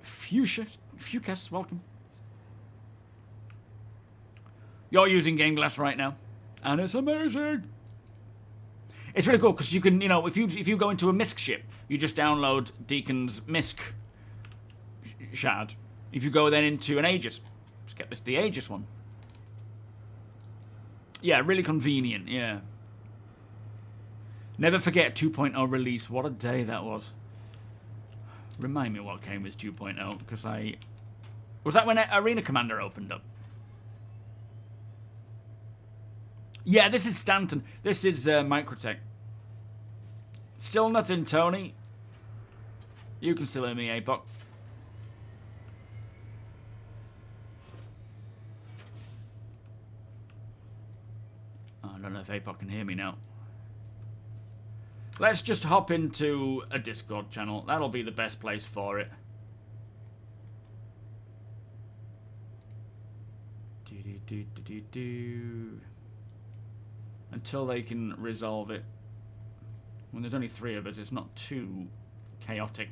Fucus, welcome. You're using GameGlass right now, and it's amazing. It's really cool because you can, if you go into a MISC ship, you just download Deacon's MISC shard. If you go then into an Aegis, let's get the Aegis one. Yeah, really convenient. Yeah. Never forget 2.0 release. What a day that was. Remind me what came with 2.0, because was that when Arena Commander opened up? Yeah, this is Stanton. This is Microtech. Still nothing, Tony. You can still hear me, APOC. I don't know if APOC can hear me now. Let's just hop into a Discord channel. That'll be the best place for it. Until they can resolve it. When there's only 3 of us, it's not too chaotic.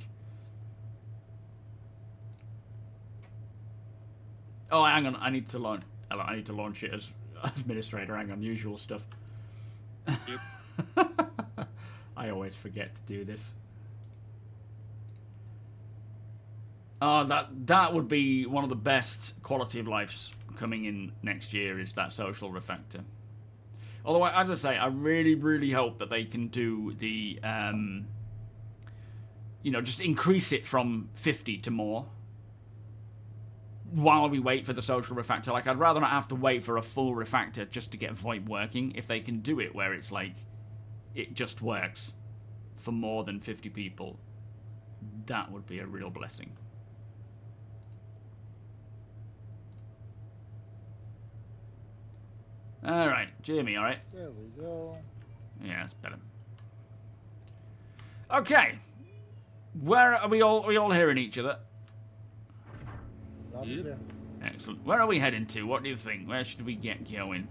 Oh, hang on. I need to launch it as administrator. Hang on, usual stuff. Yep. I always forget to do this. Oh, that would be one of the best quality of lives coming in next year, is that social refactor. Although, as I say, I really, really hope that they can do the, just increase it from 50 to more while we wait for the social refactor. Like, I'd rather not have to wait for a full refactor just to get VoIP working. If they can do it where it's like, it just works for more than 50 people, that would be a real blessing. Alright, Jamie, alright?
There we go.
Yeah, that's better. Okay. Where are we all hearing each other?
Yep.
Excellent. Where are we heading to? What do you think? Where should we get going?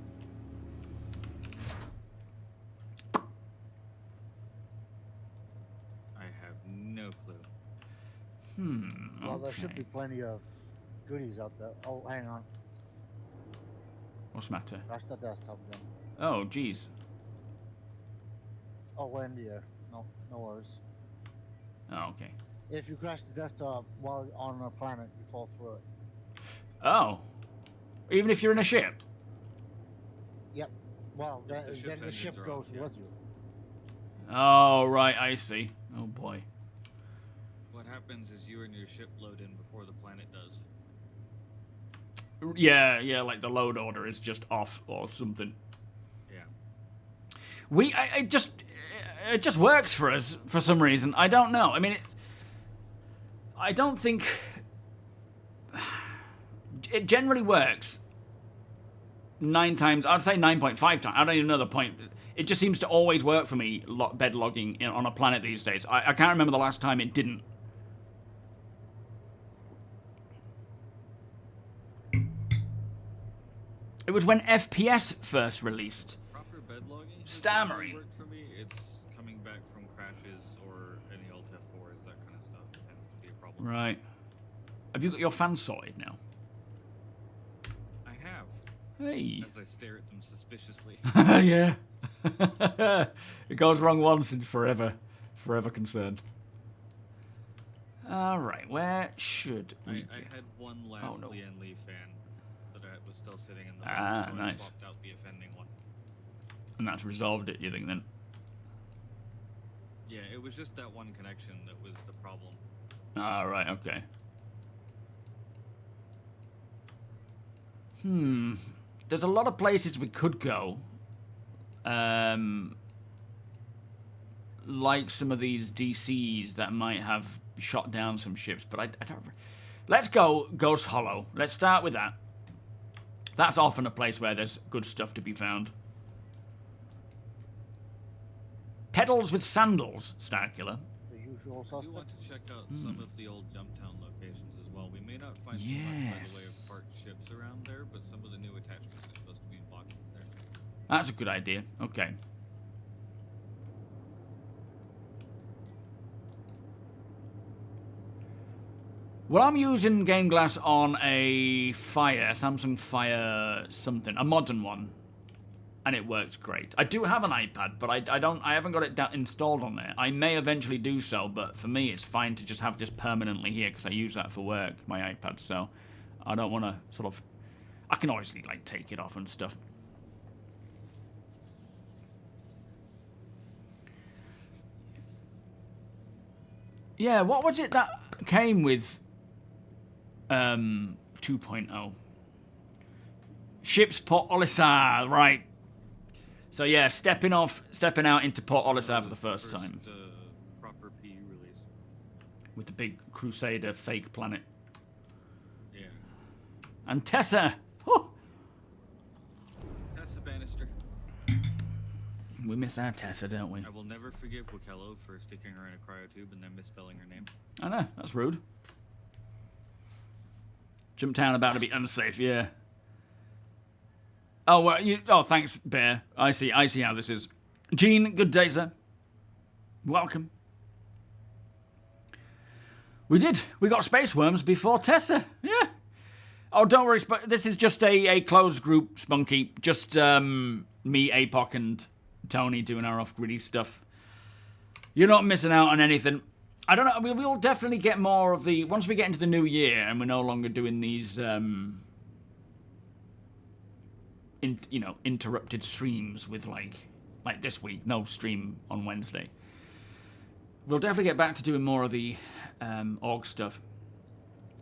I have no clue.
Well, there
Okay.
should be plenty of goodies out there. Oh, hang on.
What's the matter?
Crash the desktop again.
Oh, jeez.
Oh, we're in the air. No worries.
Oh, okay.
If you crash the desktop while on a planet, you fall through it.
Oh. Even if you're in a ship?
Yep. Well,
If the
then
ship's
the ship
engines are
goes
off, yeah.
with you.
Oh, right, I see. Oh, boy.
What happens is you and your ship load in before the planet does.
Yeah, like the load order is just off or something.
Yeah.
It just works for us for some reason. I don't know. I mean, I don't think it generally works 9 times. I'd say 9.5 times. I don't even know the point. It just seems to always work for me, bed logging on a planet these days. I can't remember the last time it didn't. It was when FPS first released.
Proper bed logging
Stammering.
worked for me. It's coming back from crashes or any Alt F4s, that kind of stuff. It tends to be a problem.
Right. Have you got your fans sorted now?
I have.
Hey.
As I stare at them suspiciously.
Yeah. It goes wrong once and forever concerned. All right, where should we
I had one last
Oh, no.
Lian Lee fan that I was still sitting in the
Ah,
so I
nice.
swapped out the offending one.
And that's resolved it, you think, then?
Yeah, it was just that one connection that was the problem.
Ah, right, okay. There's a lot of places we could go. Like some of these DCs that might have shot down some ships, but I don't... Let's go Ghost Hollow. Let's start with that. That's often a place where there's good stuff to be found. Pedals with sandals, Starkiller.
The usual
I do want
suspects.
to check out some of the old Jumptown locations as well. We may not find too much by the way of parked ships around there, but some of the new attachments are supposed to be in boxes there.
That's a good idea. Okay. Well, I'm using GameGlass on a Fire, Samsung Fire something, a modern one, and it works great. I do have an iPad, but I haven't got it installed on there. I may eventually do so, but for me, it's fine to just have this permanently here because I use that for work, my iPad. So I don't want to sort of. I can obviously like take it off and stuff. Yeah, what was it that came with 2.0? Ships Port Olisar, right. So yeah, stepping out into Port Olisar for the first time.
Proper PU release.
With the big Crusader fake planet.
Yeah.
And Tessa! Oh.
Tessa Bannister.
We miss our Tessa, don't we?
I will never forgive Wakello for sticking her in a cryotube and then misspelling her name.
I know, that's rude. Jumptown about to be unsafe, yeah. Oh, well, oh, thanks, Bear. I see how this is. Gene, good day, sir. Welcome. We did. We got space worms before Tessa. Yeah. Oh, don't worry. This is just a closed group, Spunky. Just me, APOC, and Tony doing our off-griddy stuff. You're not missing out on anything. I don't know. We'll definitely get more of the... Once we get into the new year and we're no longer doing these... interrupted streams with like this week, no stream on Wednesday. We'll definitely get back to doing more of the org stuff.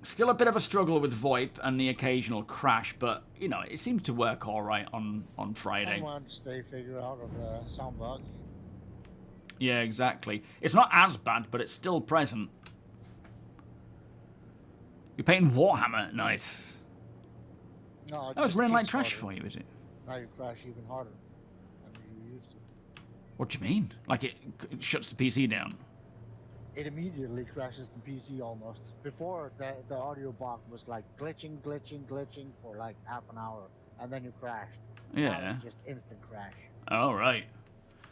Still a bit of a struggle with VoIP and the occasional crash, but it seems to work all right on Friday.
And once they figure out of the sound bug.
Yeah, exactly. It's not as bad, but it's still present. You're painting Warhammer, nice.
No,
Oh, it's running like trash for you, is it?
Now you crash even harder than you used to.
What do you mean? Like it shuts the PC down?
It immediately crashes the PC almost. Before, the audio box was like glitching for like half an hour, and then you crashed.
Yeah.
Now it's just instant crash.
Oh, right.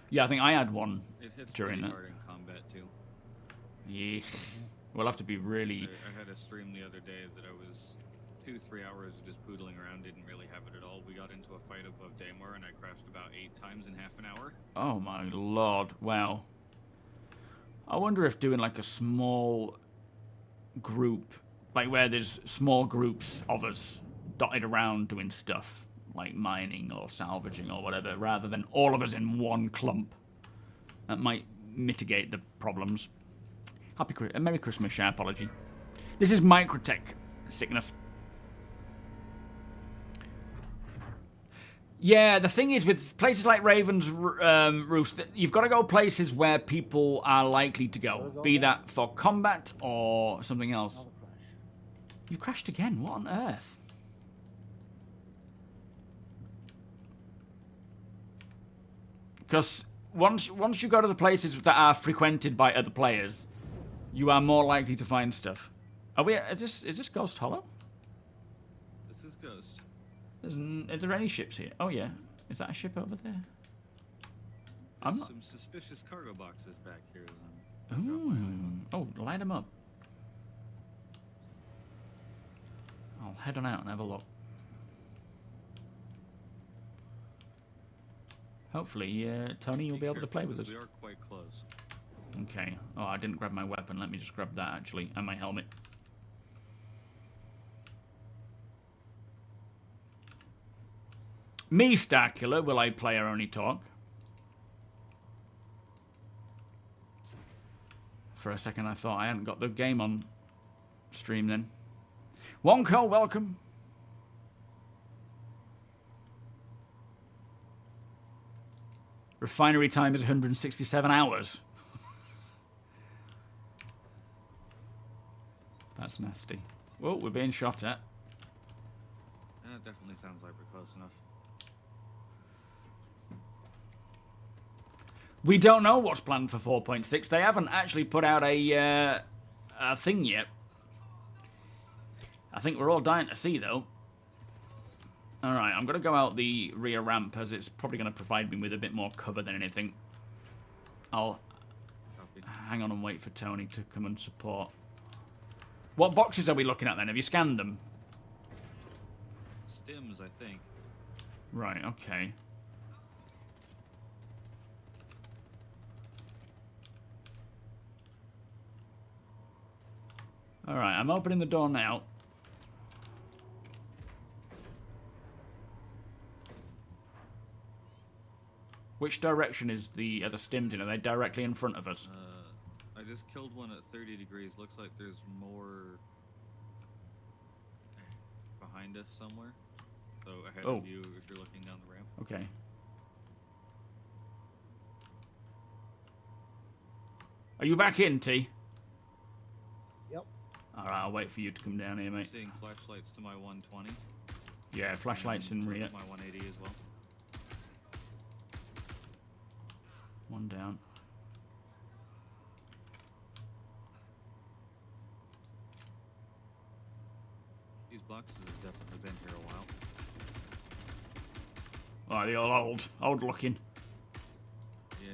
Yeah, I think I had one
It hits
during
pretty
that.
hard in combat too.
Yeah. We'll have to be really...
I had a stream the other day that I was 2-3 hours just poodling around, didn't really have it at all. We got into a fight above Daymar and I crashed about 8 times in half an hour.
Oh my lord, wow. I wonder if doing like a small group, like where there's small groups of us dotted around doing stuff, like mining or salvaging or whatever, rather than all of us in one clump. That might mitigate the problems. Merry Christmas, Shy Apology. This is Microtech sickness. Yeah, the thing is, with places like Raven's Roost, you've got to go places where people are likely to go, be that for combat or something else.
Another crash.
You've crashed again. What on earth? Because once you go to the places that are frequented by other players, you are more likely to find stuff. Is this Ghost Hollow?
This is Ghost.
Is there any ships here? Oh yeah. Is that a ship over there? I'm not...
Some suspicious cargo boxes back here.
Ooh. Oh, light them up. I'll head on out and have a look. Hopefully, Tony, you'll be able to play with us.
We are quite close.
Okay. Oh, I didn't grab my weapon. Let me just grab that, actually, and my helmet. Me, Starkiller, will I player only talk? for a second. I thought I hadn't got the game on stream then. Wonko, welcome. Refinery time is 167 hours. That's nasty. Whoa, we're being shot at.
That definitely sounds like we're close enough.
We don't know what's planned for 4.6. They haven't actually put out a thing yet. I think we're all dying to see, though. Alright, I'm going to go out the rear ramp, as it's probably going to provide me with a bit more cover than anything. I'll hang on and wait for Tony to come and support. What boxes are we looking at, then? Have you scanned them?
Stims, I think.
Right, okay. Alright, I'm opening the door now. Which direction is the other stims in? Are they directly in front of us?
I just killed one at 30 degrees. Looks like there's more behind us somewhere. So ahead of you if you're looking down the ramp.
Okay. Are you back in, T?
Yep.
Alright, I'll wait for you to come down here, mate.
I'm seeing flashlights to my 120.
Yeah, flashlights in rear.
My 180 as well.
One down.
These boxes have definitely been here a while.
Oh, they're all old looking.
Yeah.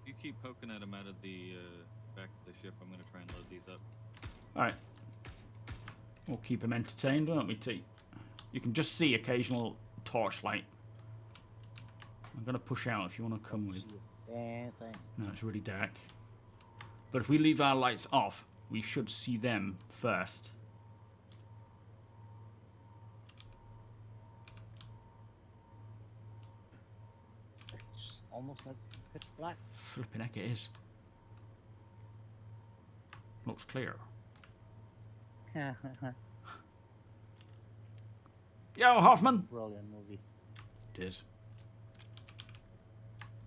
You keep poking at them out of the back of the ship. I'm going to try and load these up.
Alright. We'll keep them entertained, won't we, T? You can just see occasional torchlight. I'm going to push out if you want to come with.
Damn thing.
No, it's really dark. But if we leave our lights off, we should see them first.
It's almost like pitch black.
Flipping heck it is. Looks clear. Yo, Hoffman!
Brilliant movie.
It is.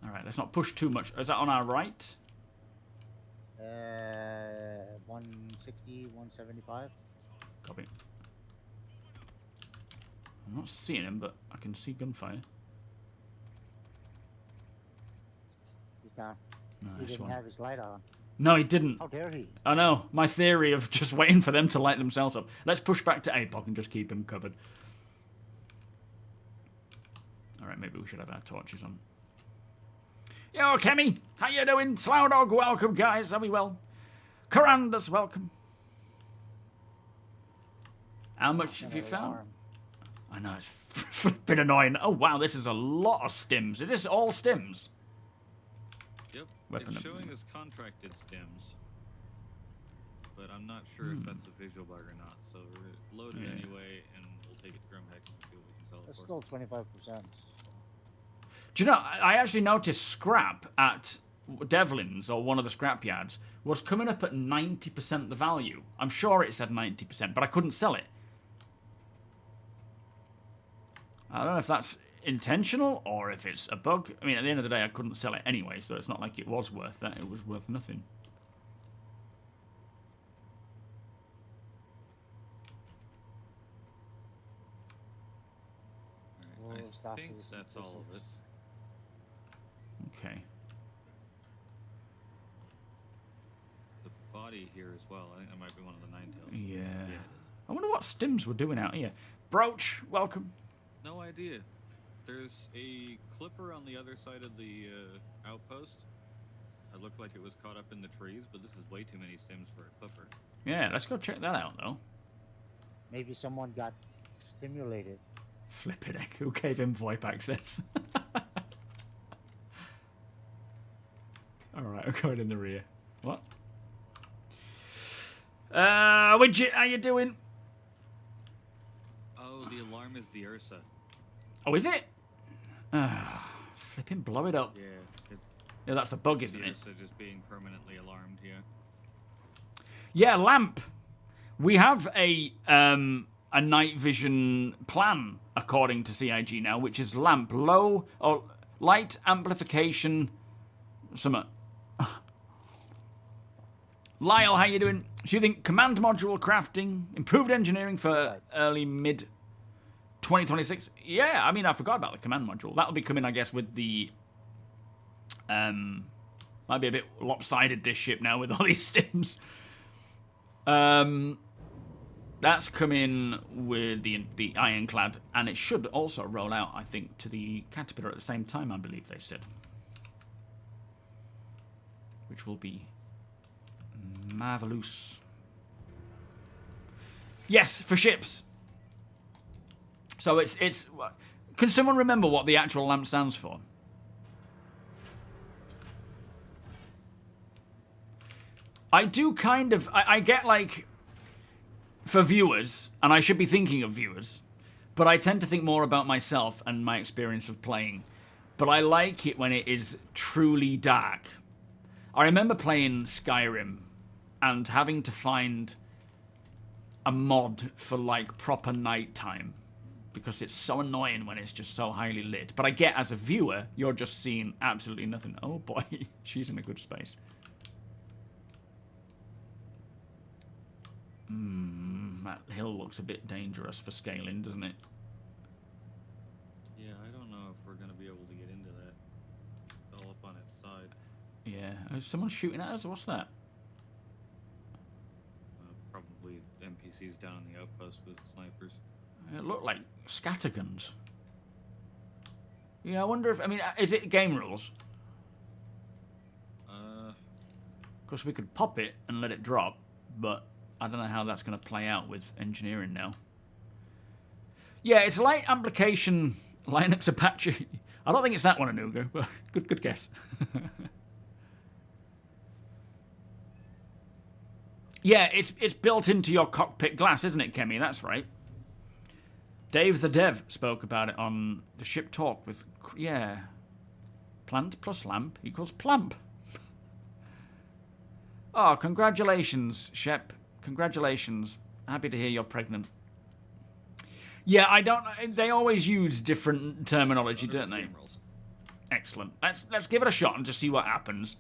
Alright, let's not push too much. Is that on our right?
160, 175.
Copy. I'm not seeing him, but I can see gunfire.
He's down. He
Nice
didn't
one.
have his light on.
No, he didn't.
How dare he?
I know. My theory of just waiting for them to light themselves up. Let's push back to APOC and just keep him covered. Alright, maybe we should have our torches on. Yo, Kemi! How you doing? Slowdog, welcome, guys. Are we well? Corandus, welcome. How much have you found? I know, it's flipping annoying. Oh, wow, this is a lot of stims. Is this all stims?
Yep.
Weapon
it's showing as contracted stims. But I'm not sure if that's a visual bug or not. So we're loaded anyway, and we'll take it to Grimhex and see what we can sell it
It's
for.
still 25%.
Do you know, I actually noticed scrap at Devlin's, or one of the scrap yards, was coming up at 90% the value. I'm sure it said 90%, but I couldn't sell it. I don't know if that's intentional or if it's a bug. I mean, at the end of the day, I couldn't sell it anyway, so it's not like it was worth that. It was worth nothing.
I think that's all of it.
Okay.
The body here as well. I think that might be one of the nine tails.
Yeah.
Yeah, it is.
I wonder what stims were doing out here. Broach, welcome.
No idea. There's a clipper on the other side of the outpost. It looked like it was caught up in the trees, but this is way too many stims for a clipper.
Yeah, let's go check that out, though.
Maybe someone got stimulated.
Flippin' heck, who gave him VoIP access? Alright, I'm going in the rear. What? Widget, how you doing?
The alarm is the Ursa.
Oh, is it? Flipping blow it up.
Yeah.
Yeah, that's the bug,
It's
isn't
the
it?
Ursa just being permanently alarmed, yeah.
Yeah, lamp. We have a night vision plan according to CIG now, which is lamp low or light amplification. Summer. Lyle, how you doing? Do you think command module crafting, improved engineering for early mid 2026? Yeah, I mean I forgot about the command module. That'll be coming, I guess, with the might be a bit lopsided this ship now with all these stims. That's coming with the Ironclad, and it should also roll out, I think, to the Caterpillar at the same time, I believe they said. Which will be marvelous. Yes, for ships. So it's. Can someone remember what the actual lamp stands for? I do kind of. I get like. For viewers, and I should be thinking of viewers, but I tend to think more about myself and my experience of playing. But I like it when it is truly dark. I remember playing Skyrim and having to find a mod for like proper nighttime because it's so annoying when it's just so highly lit. But I get as a viewer, you're just seeing absolutely nothing. Oh boy, she's in a good space. That hill looks a bit dangerous for scaling, doesn't it?
Yeah, I don't know if we're going to be able to get into that. It's all up on its side.
Yeah. Is someone shooting at us? What's that?
Probably NPCs down in the outpost with snipers.
It looked like scatterguns. Yeah, I wonder if... I mean, is it game rules? Because we could pop it and let it drop, but... I don't know how that's going to play out with engineering now. Yeah, it's light application Linux Apache. I don't think it's that one, Anuga, but good guess. Yeah, it's built into your cockpit glass, isn't it, Kemi? That's right. Dave the Dev spoke about it on the Ship Talk with... Yeah. Plant plus lamp equals plamp. Oh, congratulations, Shep. Congratulations. Happy to hear you're pregnant. Yeah, I don't... They always use different terminology, don't they? Excellent. Let's give it a shot and just see what happens.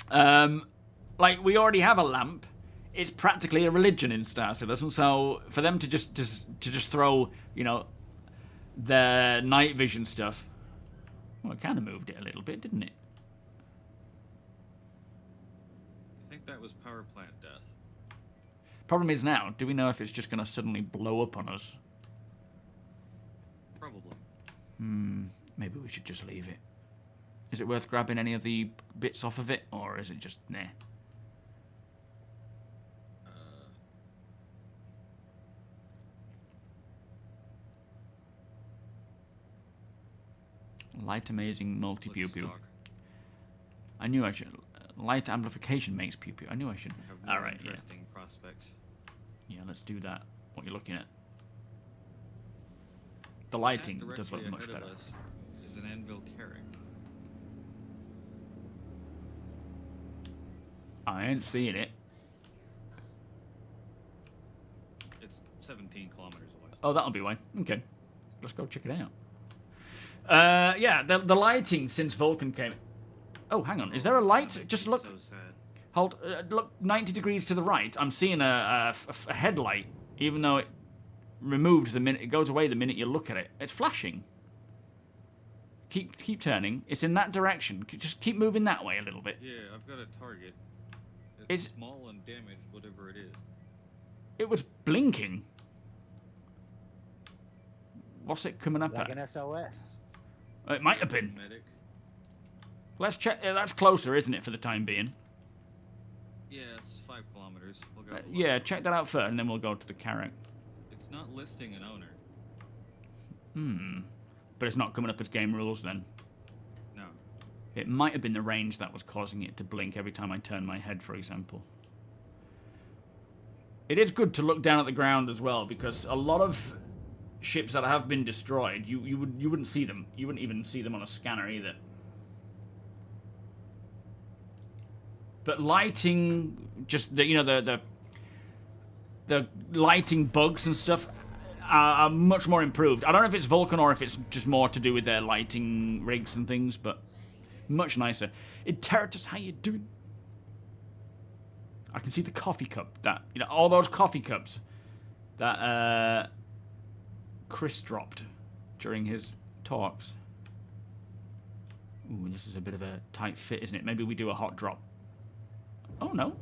Like, we already have a lamp. It's practically a religion in Star Citizen, so for them to just throw, you know, the night vision stuff... Well, it kind of moved it a little bit, didn't it?
I think that was power plant death.
Problem is now, do we know if it's just going to suddenly blow up on us?
Probably.
Maybe we should just leave it. Is it worth grabbing any of the bits off of it, or is it just, nah? Light amazing multi-pew pew. I knew I should. Light amplification makes pew pew. I knew I should. All right, yeah.
Interesting prospects.
Yeah, let's do that. What you're looking at. The lighting does look much better.
Is an anvil carrying?
I ain't seeing it.
It's 17 kilometers away.
Oh, that'll be why. Okay, let's go check it out. Yeah, the lighting since Vulcan came. Oh, hang on. Is there a light? Just look.
So sad.
Hold. Look 90 degrees to the right. I'm seeing a headlight, even though it removes the minute it goes away. The minute you look at it, it's flashing. Keep turning. It's in that direction. Just keep moving that way a little bit.
Yeah, I've got a target. It's small and damaged, whatever it is.
It was blinking. What's it coming up
like
at?
an SOS.
It might have been.
Medic.
Let's check. That's closer, isn't it, for the time being?
Yeah, it's 5 kilometers. We'll go
yeah, check that out first, and then we'll go to the carrot.
It's not listing an owner.
But it's not coming up as game rules then.
No.
It might have been the range that was causing it to blink every time I turn my head, for example. It is good to look down at the ground as well, because a lot of ships that have been destroyed, you wouldn't see them. You wouldn't even see them on a scanner either. But lighting, just the lighting bugs and stuff are much more improved. I don't know if it's Vulcan or if it's just more to do with their lighting rigs and things, but much nicer. Interitus, how you doing? I can see the coffee cup that all those coffee cups that Chris dropped during his talks. Ooh, this is a bit of a tight fit, isn't it? Maybe we do a hot drop. Oh no!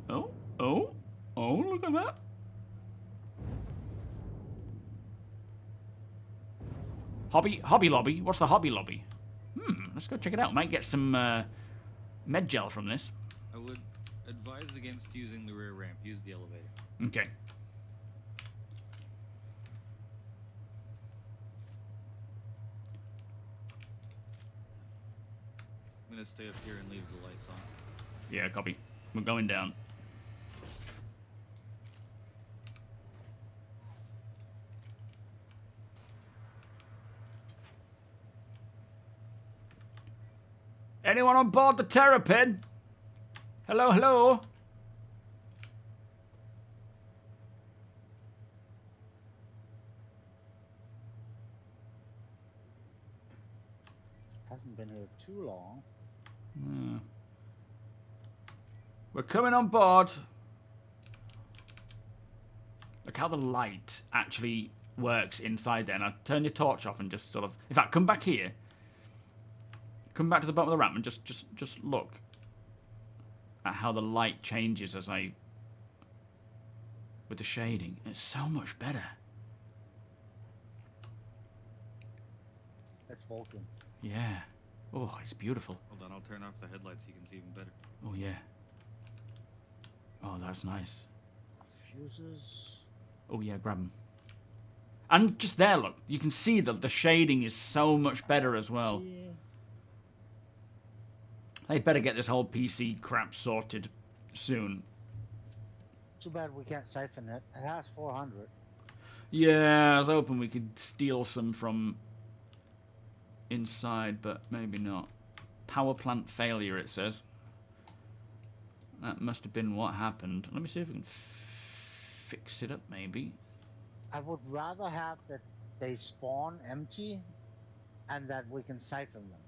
Oh! Look at that! Hobby Lobby. What's the Hobby Lobby? Let's go check it out. Might get some med gel from this.
I would advise against using the rear ramp. Use the elevator.
Okay.
I'm gonna stay up here and leave the lights on.
Yeah, copy. We're going down. Anyone on board the Terrapin? Hello?
Hasn't been here too long.
Yeah. We're coming on board. Look how the light actually works inside there. Now turn your torch off and just sort of... In fact, come back here. Come back to the bottom of the ramp and just look at how the light changes as I... with the shading. It's so much better.
It's Vulcan.
Yeah. Oh, it's beautiful.
Hold on, I'll turn off the headlights so you can see even better.
Oh, yeah. Oh, that's nice.
Fuses.
Oh, yeah, grab them. And just there, look. You can see that the shading is so much better as well.
Yeah.
They better get this whole PC crap sorted soon.
Too bad we can't siphon it. It has 400.
Yeah, I was hoping we could steal some from inside, but maybe not. Power plant failure, it says. That must have been what happened. Let me see if we can fix it up, maybe.
I would rather have that they spawn empty and that we can siphon them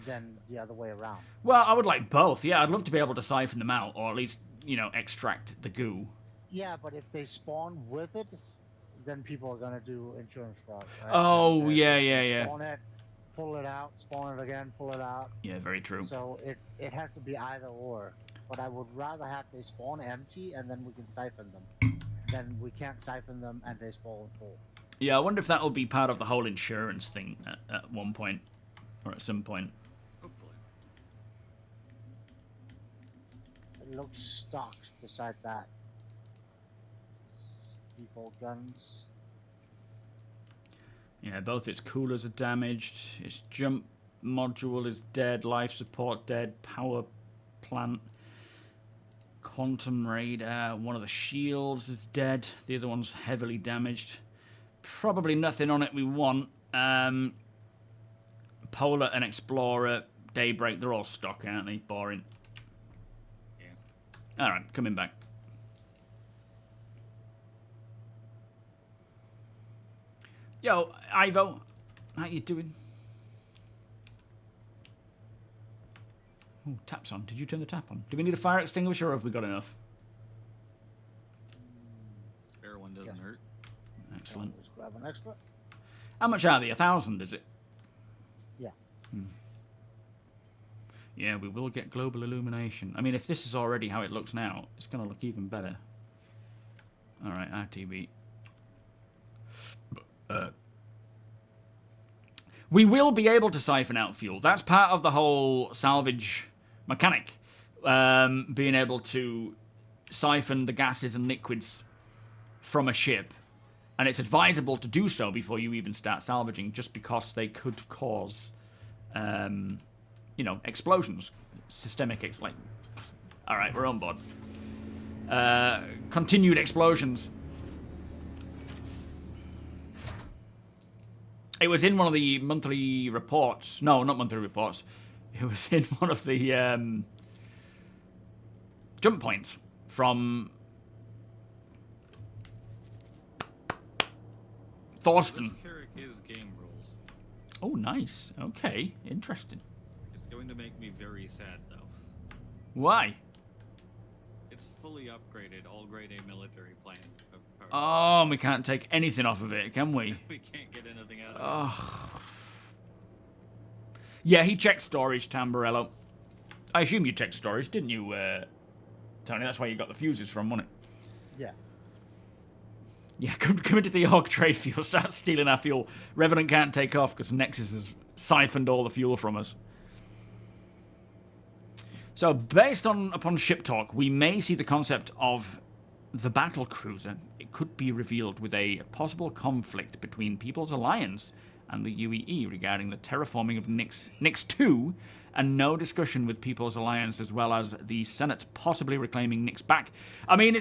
than the other way around.
Well, I would like both. Yeah, I'd love to be able to siphon them out, or at least, extract the goo.
Yeah, but if they spawn with it, then people are gonna do insurance fraud, right?
Oh,
And,
yeah.
Spawn it, pull it out, spawn it again, pull it out.
Yeah, very true.
So it has to be either or. But I would rather have they spawn empty and then we can siphon them. Then we can't siphon them and they spawn full.
Yeah, I wonder if that will be part of the whole insurance thing at one point, or at some point.
Hopefully.
It looks stock beside that. Default guns.
Yeah, both its coolers are damaged, its jump module is dead, life support dead, power plant, quantum radar, one of the shields is dead, the other one's heavily damaged. Probably nothing on it we want. Polar and Explorer, Daybreak, they're all stock, aren't they? Boring.
Yeah.
Alright, coming back. Yo, Ivo, how you doing? Oh, tap's on. Did you turn the tap on? Do we need a fire extinguisher or have we got enough?
Spare one doesn't hurt.
Excellent.
Just grab an extra.
How much are they? 1,000, is it?
Yeah.
Yeah, we will get global illumination. I mean, if this is already how it looks now, it's going to look even better. Alright, RTB. We will be able to siphon out fuel. That's part of the whole salvage mechanic. Being able to siphon the gases and liquids from a ship. And it's advisable to do so before you even start salvaging, just because they could cause, explosions. Systemic, Alright, we're on board. Continued explosions. It was in one of the monthly reports. No, not monthly reports. It was in one of the jump points from Thorsten.
This Carrick is game rules.
Oh, nice. Okay, interesting.
It's going to make me very sad, though.
Why?
It's fully upgraded, all grade A military plane.
Oh, we can't take anything off of it, can we?
We can't get anything out of it.
Oh. Yeah, he checked storage, Tamburello. I assume you checked storage, didn't you, Tony? That's where you got the fuses from, wasn't it?
Yeah.
Yeah, come into the Orc trade fuel, start stealing our fuel. Revenant can't take off because Nexus has siphoned all the fuel from us. So, based upon ship talk, we may see the concept of the battle cruiser. It could be revealed with a possible conflict between People's Alliance and the UEE regarding the terraforming of Nix 2, and no discussion with People's Alliance, as well as the Senate possibly reclaiming Nix back. I mean,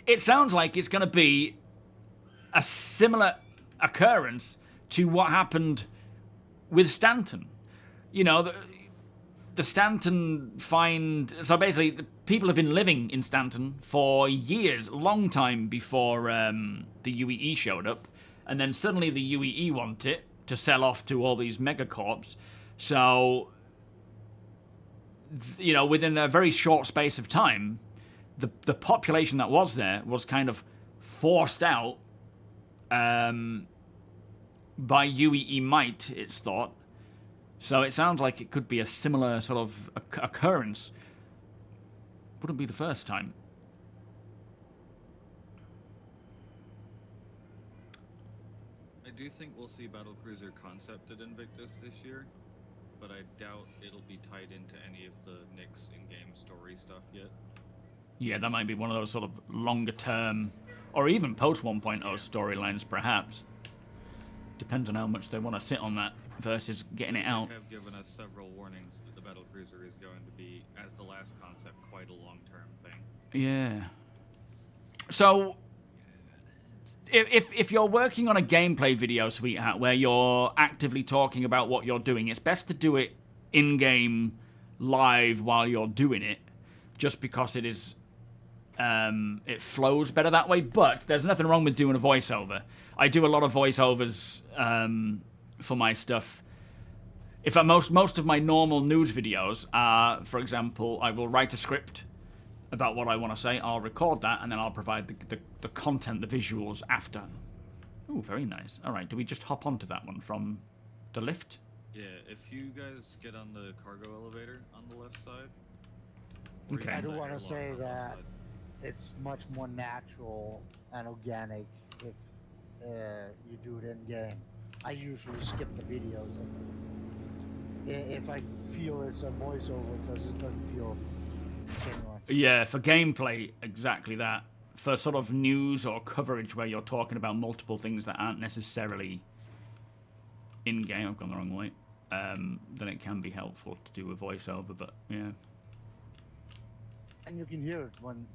it sounds like it's going to be a similar occurrence to what happened with Stanton. You know, the Stanton find... So basically, the people have been living in Stanton for years, long time before the UEE showed up. And then suddenly the UEE want it to sell off to all these megacorps. So, you know, within a very short space of time, the population that was there was kind of forced out by UEE might, it's thought. So it sounds like it could be a similar sort of occurrence. Wouldn't be the first time.
I do think we'll see battlecruiser concept at Invictus this year, but I doubt it'll be tied into any of the Nix in-game story stuff yet.
Yeah, that might be one of those sort of longer term, or even post 1.0 storylines, perhaps. Depends on how much they want to sit on that versus getting it out.
They have given us several warnings that the battlecruiser is going to be, as the last concept, quite a long-term thing.
Yeah. So, if you're working on a gameplay video, Sweetheart, where you're actively talking about what you're doing, it's best to do it in-game live while you're doing it, just because it is... it flows better that way, but there's nothing wrong with doing a voiceover. I do a lot of voiceovers for my stuff. In fact, most of my normal news videos are, for example, I will write a script about what I want to say, I'll record that, and then I'll provide the content, the visuals after. Ooh, very nice. All right, do we just hop onto that one from the lift?
Yeah, if you guys get on the cargo elevator on the left side.
Okay.
I do want to say that it's much more natural and organic if you do it in game. I usually skip the videos if I feel it's a voiceover because it doesn't feel genuine.
Yeah, for gameplay, exactly that. For sort of news or coverage where you're talking about multiple things that aren't necessarily in game, I've gone the wrong way. Then it can be helpful to do a voiceover, but yeah.
And you can hear it when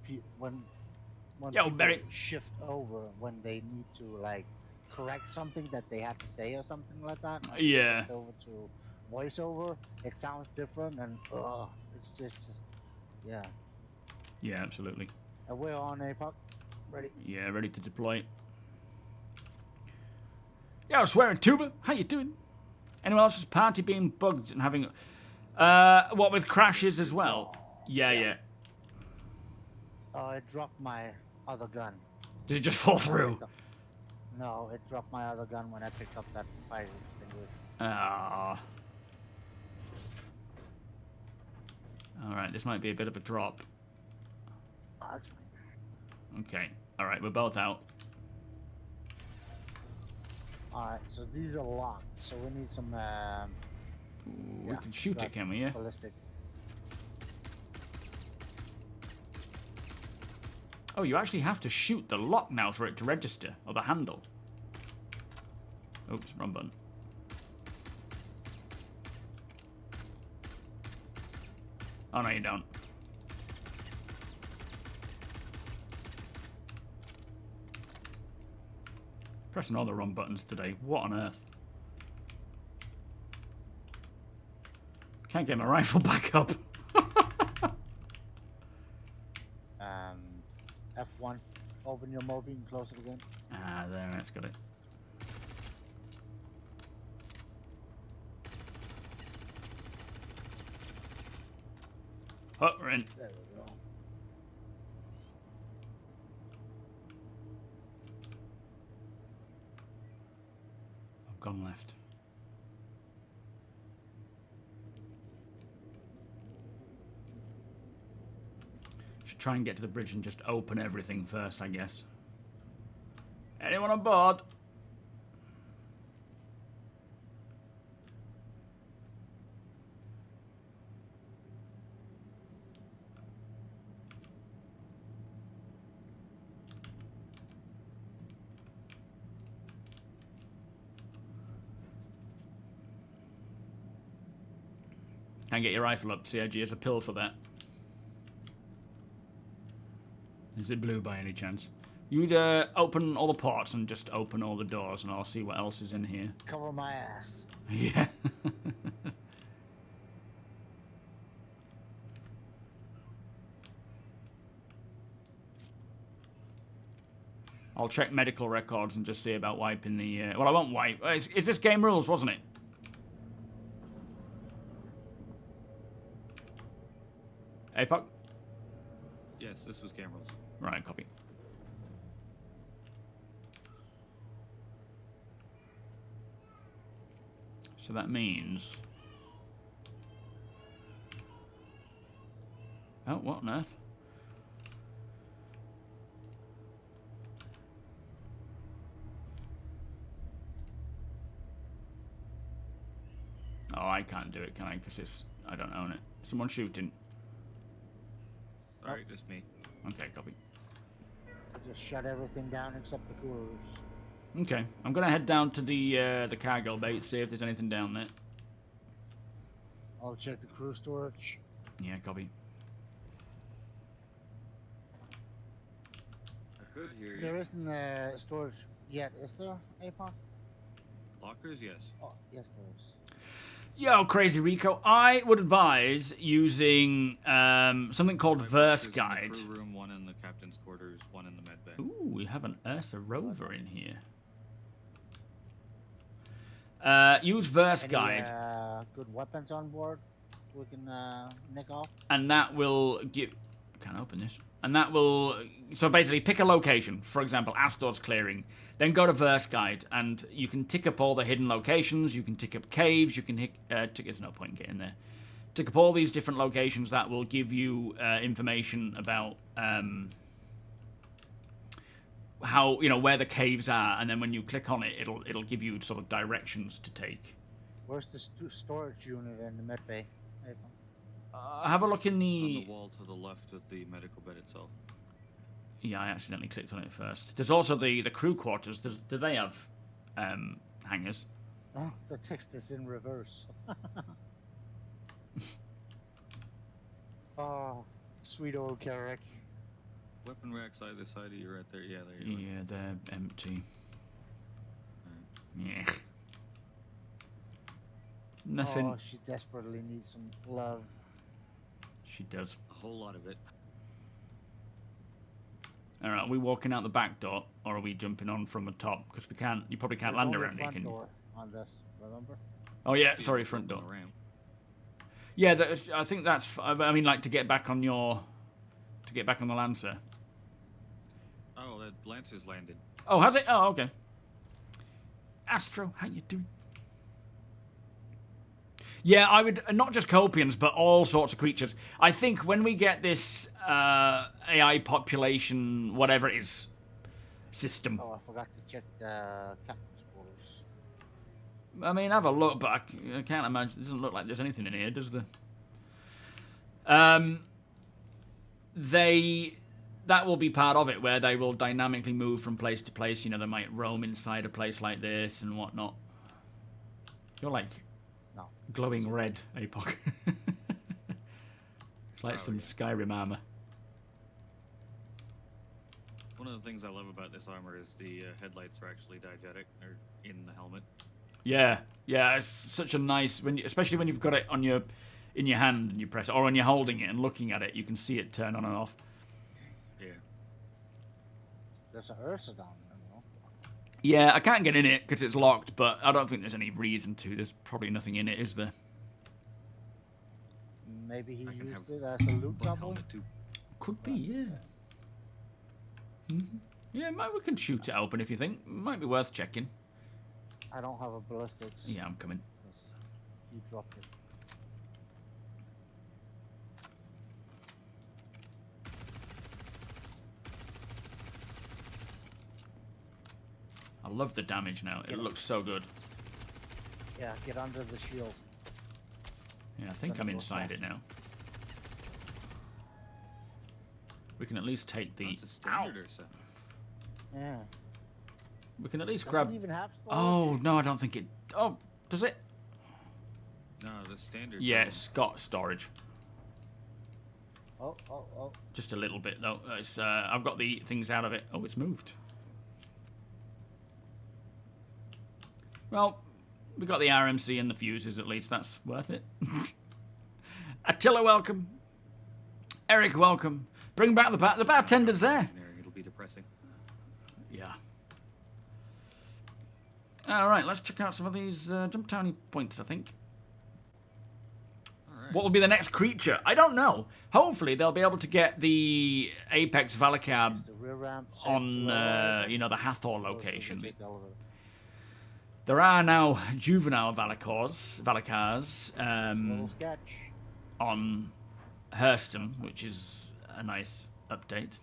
Yo,
people
Barry.
shift over when they need to like correct something that they have to say or something like that.
Yeah.
Shift over to voiceover, it sounds different, and it's just yeah.
Yeah, absolutely.
And we're on a puck, ready.
Yeah, ready to deploy. Yo, swearing tuba, how you doing? Anyone else's party being bugged and having what with crashes as well? Yeah.
It dropped my other gun.
Did it just fall through?
No, it dropped my other gun when I picked up that fire extinguisher.
Ah. Alright, this might be a bit of a drop.
Oh, that's fine.
Okay. Alright, we're both out.
Alright, so these are locked, so we need some
We can shoot it, can we, yeah?
ballistic.
Oh, you actually have to shoot the lock now for it to register, or the handle. Oops, wrong button. Oh, no, you don't. Pressing all the wrong buttons today. What on earth? Can't get my rifle back up.
F1. Open your Moby and close it again.
Ah, there, that's got it. Oh, we're in.
There we go.
I've gone left. Should try and get to the bridge and just open everything first, I guess. Anyone on board? Can't get your rifle up, CIG. There's a pill for that. Is it blue by any chance? You'd open all the ports and just open all the doors and I'll see what else is in here.
Cover my ass.
Yeah. I'll check medical records and just see about wiping the... well, I won't wipe. Is this game rules, wasn't it? APOC?
Yes, this was cameras.
Right, copy. So that means... Oh, what on earth? Oh, I can't do it, can I? Because it's... I don't own it. Someone shooting.
Alright, just me.
Okay, copy.
I just shut everything down except the coolers.
Okay, I'm gonna head down to the cargo bay, see if there's anything down there.
I'll check the crew storage.
Yeah, copy.
I could hear you.
There isn't storage yet, is there, APOC?
Lockers, yes.
Oh, yes there is.
Yo, Crazy Rico, I would advise using something called Verse
There's
Guide.
in the crew room, one in the captain's quarters, one in the med bay.
Ooh, we have an Ursa rover in here. Use Verse
Any,
Guide,
good weapons on board we can nick off?
and that will give... I can't open this. And that will... So basically, pick a location. For example, Astor's clearing. Then go to Verse Guide, and you can tick up all the hidden locations. You can tick up caves. You can tick... There's no point in getting there. Tick up all these different locations. That will give you information about... how, you know, where the caves are, and then when you click on it, it'll give you sort of directions to take.
Where's the storage unit in the med bay?
Have a look in
On
the...
the wall to the left of the medical bed itself.
Yeah, I accidentally clicked on it first. There's also the crew quarters. Do they have hangars?
Oh, the text is in reverse. Oh, sweet old Carrick.
Weapon racks either side of you right there. Yeah, there you
Yeah, they're empty. Yeah. Nothing.
Oh, she desperately needs some love.
She does.
A whole lot of it.
All right, are we walking out the back door, or are we jumping on from the top? Because we can't. You probably can't
There's
land
only
around here,
front
can you?
door on this, remember?
Oh yeah,
Yeah,
sorry,
just
front door.
open the ramp.
Yeah, I think that's. I mean, like to get back on your, to get back on the Lancer.
Oh, that Lancer's landed.
Oh, has it? Oh, okay. Astro, how you doing? Yeah, I would not just Copians, but all sorts of creatures. I think when we get this AI population, whatever it is, system.
Oh, I forgot to check the captain's quarters.
I mean, have a look, but I can't imagine. It doesn't look like there's anything in here, does there? That will be part of it, where they will dynamically move from place to place. You know, they might roam inside a place like this and whatnot. You're like glowing red, APOC. It's like some Skyrim armor.
One of the things I love about this armor is the headlights are actually diegetic. They're in the helmet.
Yeah, yeah, it's such a nice, especially when you've got it on in your hand and you press it, or when you're holding it and looking at it, you can see it turn on and off.
Yeah.
There's an Ursa down there, no?
Yeah, I can't get in it because it's locked, but I don't think there's any reason to. There's probably nothing in it, is there?
Maybe he
I can
used
have
it as a loot
black
double?
helmet too.
Could be, yeah. Yeah, we can shoot it open if you think. Might be worth checking.
I don't have a ballistics.
Yeah, I'm coming.
He dropped it.
I love the damage now. It looks so good.
Yeah, get under the shield.
Yeah, I think I'm inside it now. We can at least take the...
It's a standard or so.
Yeah.
We can at least
Doesn't
grab...
even have storage?
Oh, no, I don't think it... Oh, does it?
No, the standard.
Yeah, it's got storage.
Oh.
Just a little bit, though. It's, I've got the things out of it. Oh, it's moved. Well, we got the RMC and the fuses, at least. That's worth it. Attila, welcome. Eric, welcome. Bring back the bar. The bartender's there.
It'll be depressing.
Yeah. All right, let's check out some of these Jumptowny points, I think.
All right.
What will be the next creature? I don't know. Hopefully, they'll be able to get the Apex Valakab
The rear ramp,
on,
safety
you know, the Hathor
level,
location.
take the elevator.
There are now juvenile Valakars
Little sketch.
on Hurston, which is a nice update.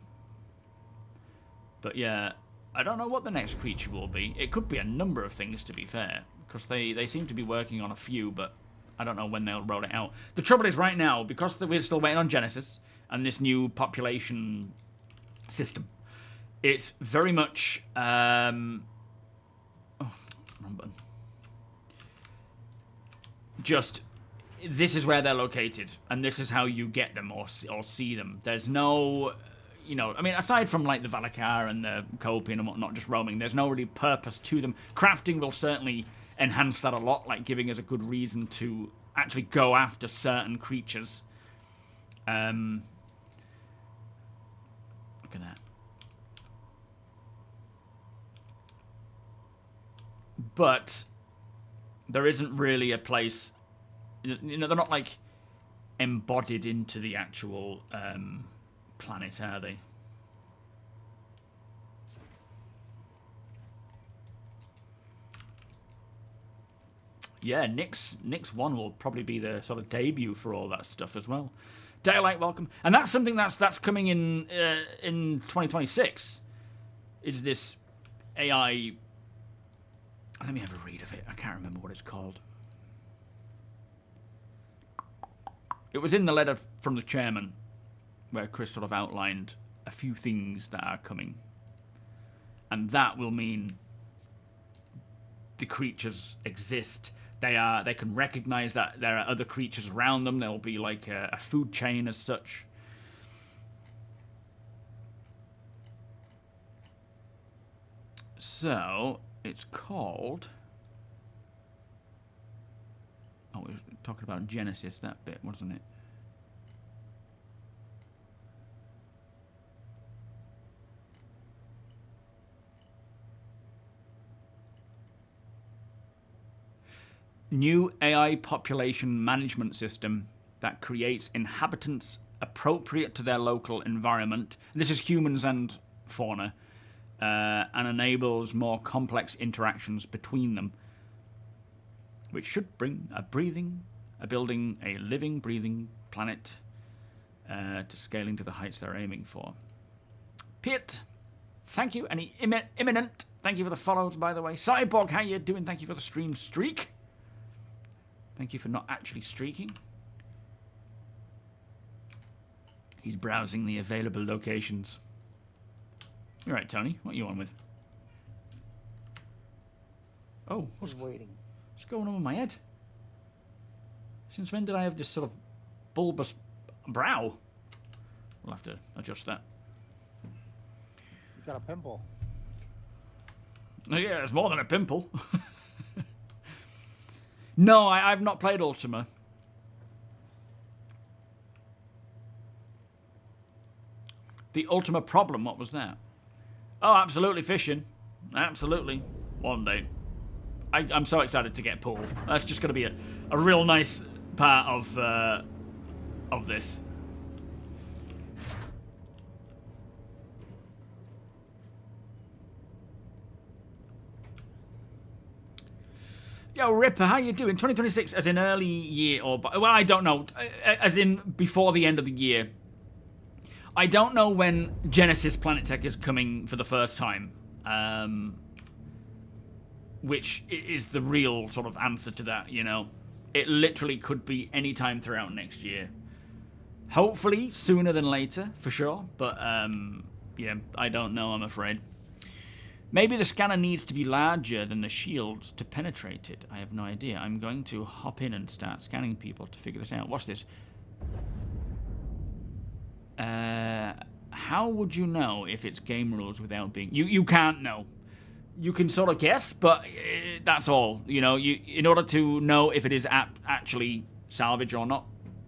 But yeah, I don't know what the next creature will be. It could be a number of things, to be fair, because they seem to be working on a few, but I don't know when they'll roll it out. The trouble is right now, because we're still waiting on Genesis and this new population system, it's very much... just this is where they're located and this is how you get them or see them. There's no, you know, I mean, aside from like the Valakar and the Copian and whatnot just roaming, there's no really purpose to them. Crafting will certainly enhance that a lot, like giving us a good reason to actually go after certain creatures. Look at that. But there isn't really a place, you know, they're not like embodied into the actual planet, are they? Yeah, Nyx 1 will probably be the sort of debut for all that stuff as well. Daylight, welcome. And that's something that's coming in 2026. Is this AI... Let me have a read of it. I can't remember what it's called. It was in the letter from the chairman, where Chris sort of outlined a few things that are coming. And that will mean the creatures exist. They can recognize that there are other creatures around them. There'll be like a food chain as such. So... it's called... Oh, we were talking about Genesis, that bit, wasn't it? New AI population management system that creates inhabitants appropriate to their local environment. This is humans and fauna. And enables more complex interactions between them, which should bring a living, breathing planet to scaling to the heights they're aiming for. Piet, thank you. Any imminent? Thank you for the follows, by the way. Cyborg, how you doing? Thank you for the stream streak. Thank you for not actually streaking. He's browsing the available locations. You're right, Tony. What are you on with? Oh, what's
waiting?
What's going on with my head? Since when did I have this sort of bulbous brow? We'll have to adjust that.
You got a pimple.
Oh, yeah, it's more than a pimple. No, I've not played Ultima. The Ultima problem, what was that? Oh, absolutely fishing. Absolutely. One day. I'm so excited to get Pool. That's just going to be a real nice part of this. Yo, Ripper, how you doing? 2026 as in early year or... Well, I don't know. As in before the end of the year. I don't know when Genesis Planet Tech is coming for the first time. Which is the real sort of answer to that, you know. It literally could be any time throughout next year. Hopefully sooner than later, for sure. But, yeah, I don't know, I'm afraid. Maybe the scanner needs to be larger than the shield to penetrate it. I have no idea. I'm going to hop in and start scanning people to figure this out. What's this? How would you know if it's game rules without being... You can't know. You can sort of guess, but that's all. You know, in order to know if it is actually salvage or not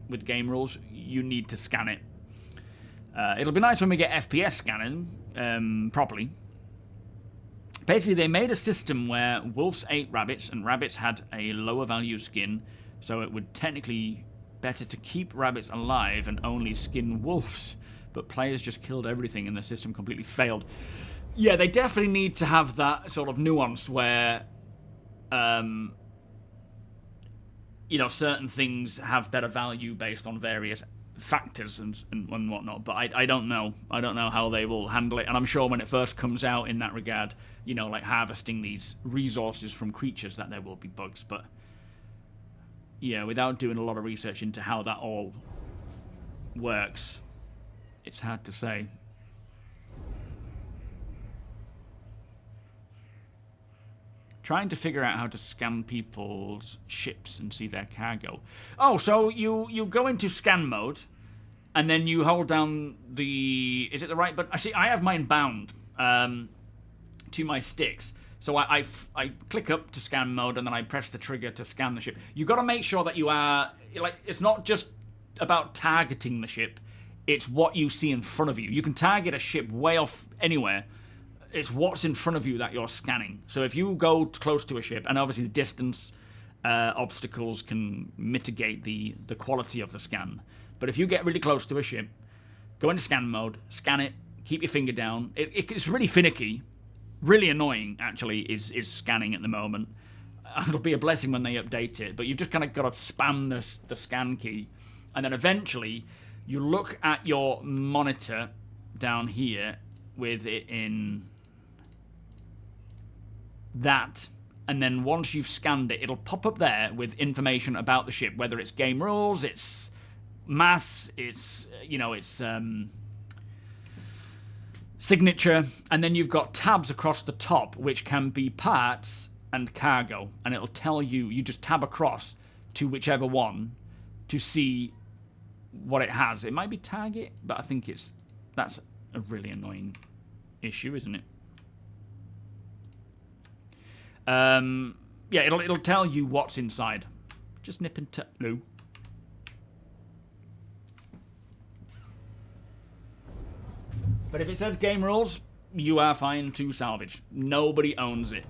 with game rules, you need to scan it. It'll be nice when we get FPS scanning properly. Basically, they made a system where wolves ate rabbits, and rabbits had a lower value skin, so it would technically better to keep rabbits alive and only skin wolves. But players just killed everything, and the system completely failed. Yeah, they definitely need to have that sort of nuance where, you know, certain things have better value based on various factors and whatnot, but I don't know. I don't know how they will handle it, and I'm sure when it first comes out in that regard, you know, like harvesting these resources from creatures, that there will be bugs, but yeah, without doing a lot of research into how that all works, it's hard to say. Trying to figure out how to scan people's ships and see their cargo. Oh, so you go into scan mode, and then you hold down the... Is it the right button? I see, I have mine bound to my sticks. So I click up to scan mode, and then I press the trigger to scan the ship. You've got to make sure that you are... Like, it's not just about targeting the ship. It's what you see in front of you. You can target a ship way off anywhere. It's what's in front of you that you're scanning. So if you go close to a ship, and obviously the distance obstacles can mitigate the quality of the scan. But if you get really close to a ship, go into scan mode, scan it, keep your finger down. It's really finicky, really annoying, actually, is scanning at the moment. It'll be a blessing when they update it, but you've just kind of got to spam the scan key. And then eventually, you look at your monitor down here with it in... that, and then once you've scanned it, it'll pop up there with information about the ship, whether it's game rules, it's mass, it's, you know, it's signature, and then you've got tabs across the top, which can be parts and cargo, and it'll tell you, you just tab across to whichever one to see what it has. It might be target, but I think that's a really annoying issue, isn't it? Yeah, it'll tell you what's inside. Just nip and tuck. No. But if it says game rules, you are fine to salvage. Nobody owns it.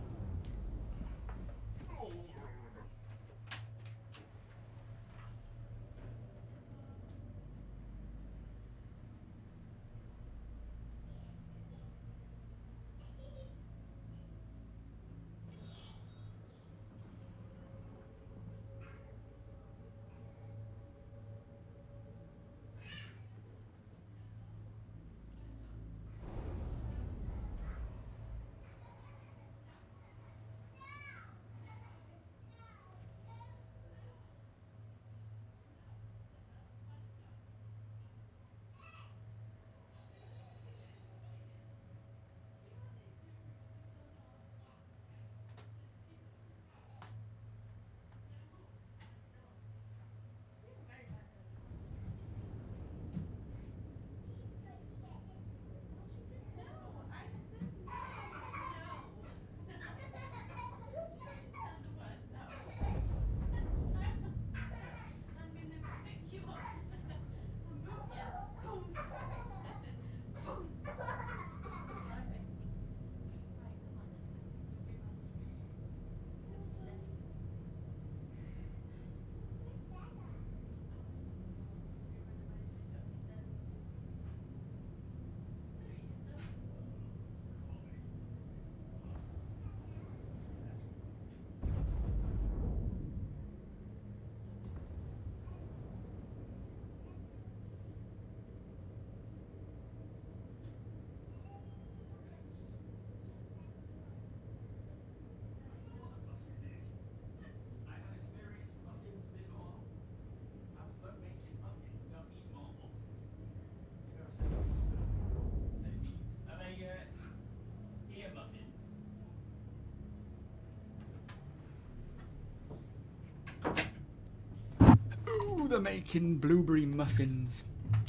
Ooh, they're making blueberry muffins.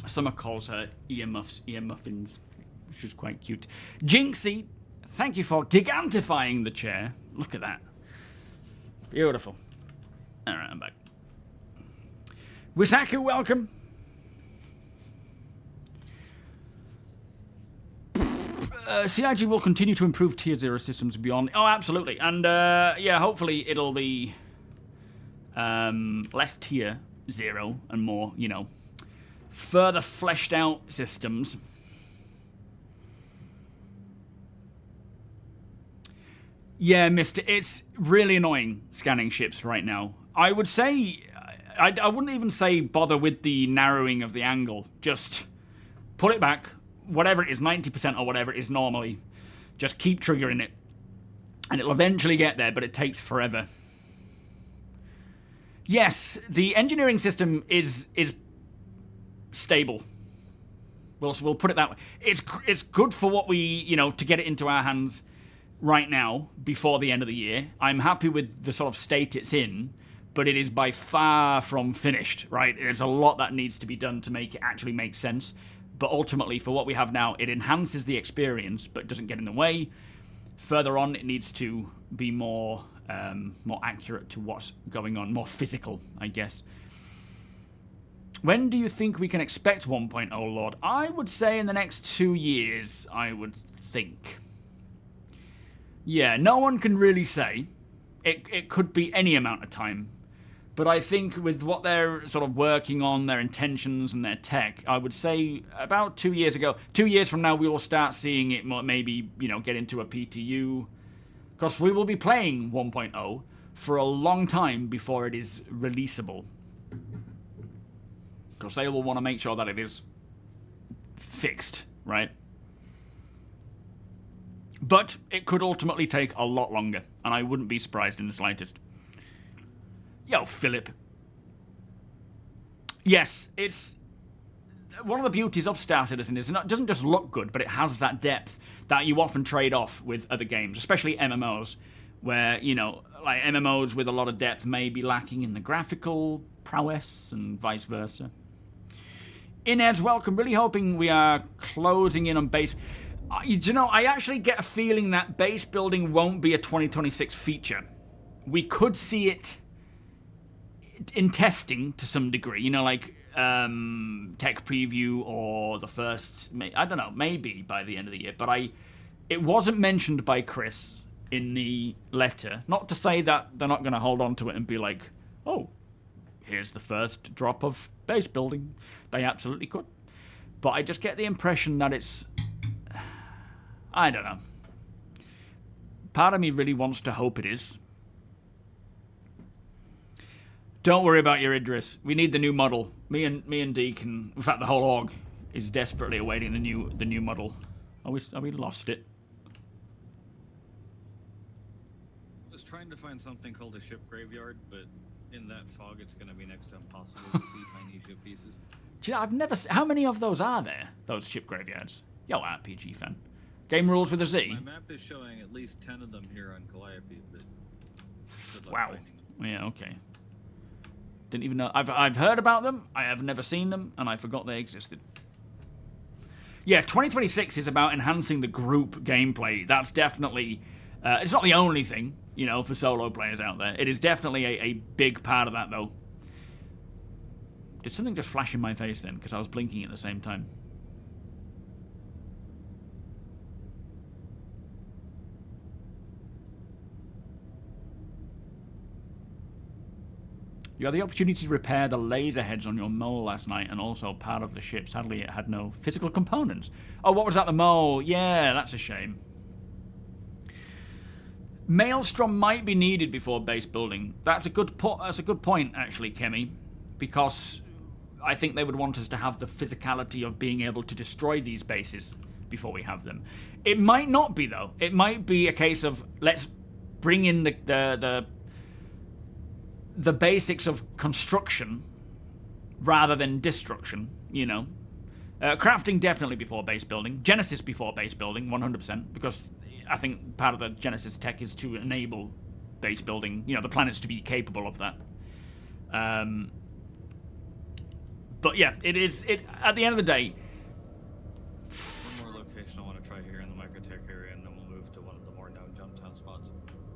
Summer calls her ear muffins, which is quite cute. Jinxie, thank you for gigantifying the chair. Look at that. Beautiful. All right, I'm back. Wisaku, welcome. CIG will continue to improve Tier 0 systems beyond... Oh, absolutely. And, yeah, hopefully it'll be less Tier 0 and more, you know, further fleshed out systems. Yeah, mister, it's really annoying scanning ships right now. I would say... I wouldn't even say bother with the narrowing of the angle. Just pull it back, whatever it is, 90% or whatever it is normally. Just keep triggering it. And it'll eventually get there, but it takes forever. Yes, the engineering system is stable. We'll put it that way. It's good for what we, you know, to get it into our hands right now, before the end of the year. I'm happy with the sort of state it's in, but it is by far from finished, right? There's a lot that needs to be done to make it actually make sense. But ultimately, for what we have now, it enhances the experience, but doesn't get in the way. Further on, it needs to be more accurate to what's going on, more physical, I guess. When do you think we can expect 1.0, Lord? I would say in the next 2 years, I would think. Yeah, no one can really say. It could be any amount of time. But I think with what they're sort of working on, their intentions and their tech, I would say about 2 years ago. 2 years from now, we will start seeing it maybe, you know, get into a PTU. Because we will be playing 1.0 for a long time before it is releasable. Because they will want to make sure that it is fixed, right? But it could ultimately take a lot longer, and I wouldn't be surprised in the slightest. Yo, Philip. Yes, it's... One of the beauties of Star Citizen is it doesn't just look good, but it has that depth that you often trade off with other games, especially MMOs, where, you know, like MMOs with a lot of depth may be lacking in the graphical prowess and vice versa. Inez, welcome. Really hoping we are closing in on base... you know, I actually get a feeling that base building won't be a 2026 feature. We could see it in testing to some degree, you know, like tech preview or the first, I don't know, maybe by the end of the year. But it wasn't mentioned by Chris in the letter. Not to say that they're not going to hold on to it and be like, oh, here's the first drop of base building. They absolutely could. But I just get the impression that it's... I don't know. Part of me really wants to hope it is. Don't worry about your Idris. We need the new model. Me and Deke, and in fact the whole org is desperately awaiting the new model. Are we lost it?
I was trying to find something called a ship graveyard, but in that fog it's going to be next to impossible to see tiny ship pieces.
Do you know, I've never... How many of those are there? Those ship graveyards? Yo, RPG fan. Game rules with a Z.
My map is showing at least 10 of them here on Calliope, but good luck
Wow.
finding them.
Yeah, okay. Didn't even know. I've heard about them. I have never seen them, and I forgot they existed. Yeah, 2026 is about enhancing the group gameplay. That's definitely... it's not the only thing, you know, for solo players out there. It is definitely a big part of that, though. Did something just flash in my face then? Because I was blinking at the same time. You had the opportunity to repair the laser heads on your mole last night and also part of the ship. Sadly, it had no physical components. Oh, what was that, the mole? Yeah, that's a shame. Maelstrom might be needed before base building. That's a good point, actually, Kemi, because I think they would want us to have the physicality of being able to destroy these bases before we have them. It might not be, though. It might be a case of let's bring in the basics of construction rather than destruction, you know. Crafting definitely before base building. Genesis before base building, 100%, because I think part of the Genesis tech is to enable base building, you know, the planets to be capable of that. But yeah, it is. At the end of the day,
One more location I want to try here in the Microtech area, and then we'll move to one of the more known Jumptown spots.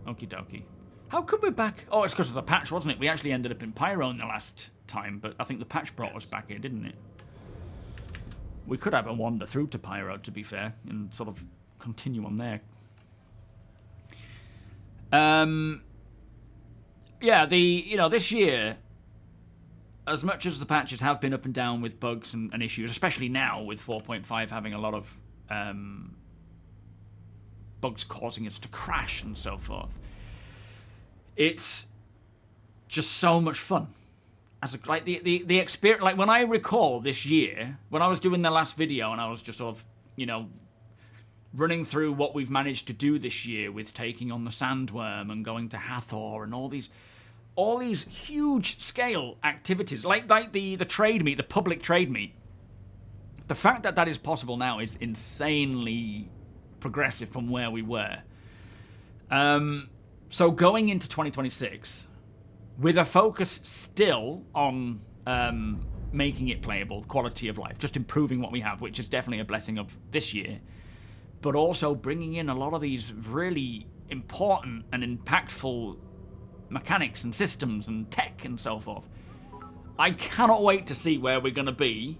okie dokie. How come we're back? Oh, it's because of the patch, wasn't it? We actually ended up in Pyro in the last time, but I think the patch brought us back here, didn't it? We could have a wander through to Pyro, to be fair, and sort of continue on there. Yeah, this year, as much as the patches have been up and down with bugs and issues, especially now with 4.5 having a lot of bugs causing us to crash and so forth, it's just so much fun. As like the experience, like when I recall this year, when I was doing the last video and I was just sort of, running through what we've managed to do this year with taking on the Sandworm and going to Hathor and all these huge scale activities, like the trade meet, the public trade meet. The fact that that is possible now is insanely progressive from where we were. So going into 2026, with a focus still on making it playable, quality of life, just improving what we have, which is definitely a blessing of this year, but also bringing in a lot of these really important and impactful mechanics and systems and tech and so forth. I cannot wait to see where we're going to be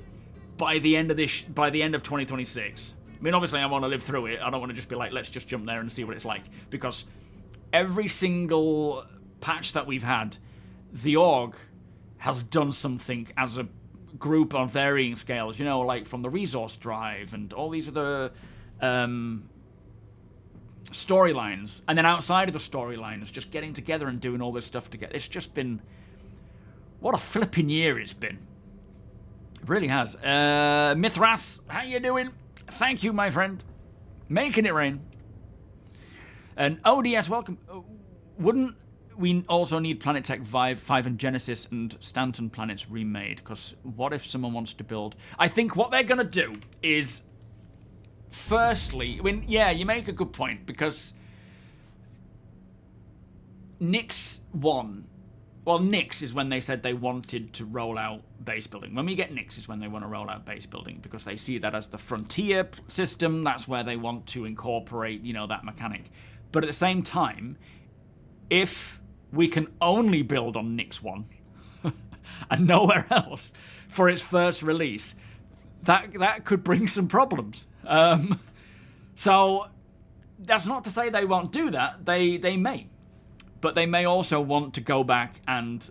by the end of 2026. I mean, obviously I want to live through it. I don't want to just be like, let's just jump there and see what it's like, because every single patch that we've had, the org has done something as a group on varying scales, like from the resource drive and all these other storylines, and then outside of the storylines, just getting together and doing all this stuff together. It's just been, what a flipping year it's been. It really has. Mithras, how you doing? Thank you, my friend. Making it rain. And ODS, welcome. Wouldn't we also need Planet Tech 5 and Genesis and Stanton planets remade? Because what if someone wants to build... I think what they're going to do is... Firstly, you make a good point, because Nyx 1... Well, Nyx is when they said they wanted to roll out base building. When we get Nyx is when they want to roll out base building, because they see that as the frontier system. That's where they want to incorporate, that mechanic. But at the same time, if we can only build on Nyx 1 and nowhere else for its first release, that could bring some problems. So that's not to say they won't do that. They may. But they may also want to go back and,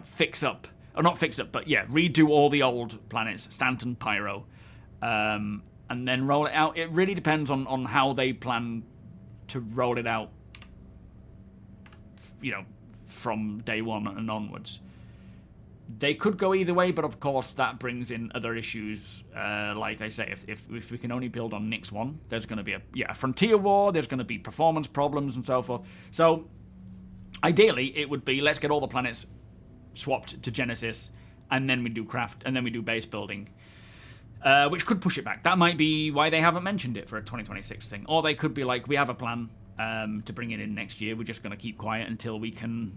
fix up. Or not fix up, but redo all the old planets, Stanton, Pyro, and then roll it out. It really depends on how they plan to roll it out, from day one and onwards. They could go either way, but of course that brings in other issues. Like I say, if we can only build on Nyx 1, there's going to be a frontier war, there's going to be performance problems and so forth. So ideally it would be, let's get all the planets swapped to Genesis, and then we do craft, and then we do base building, which could push it back. That might be why they haven't mentioned it for a 2026 thing. Or they could be like, we have a plan to bring it in next year, we're just going to keep quiet until we can,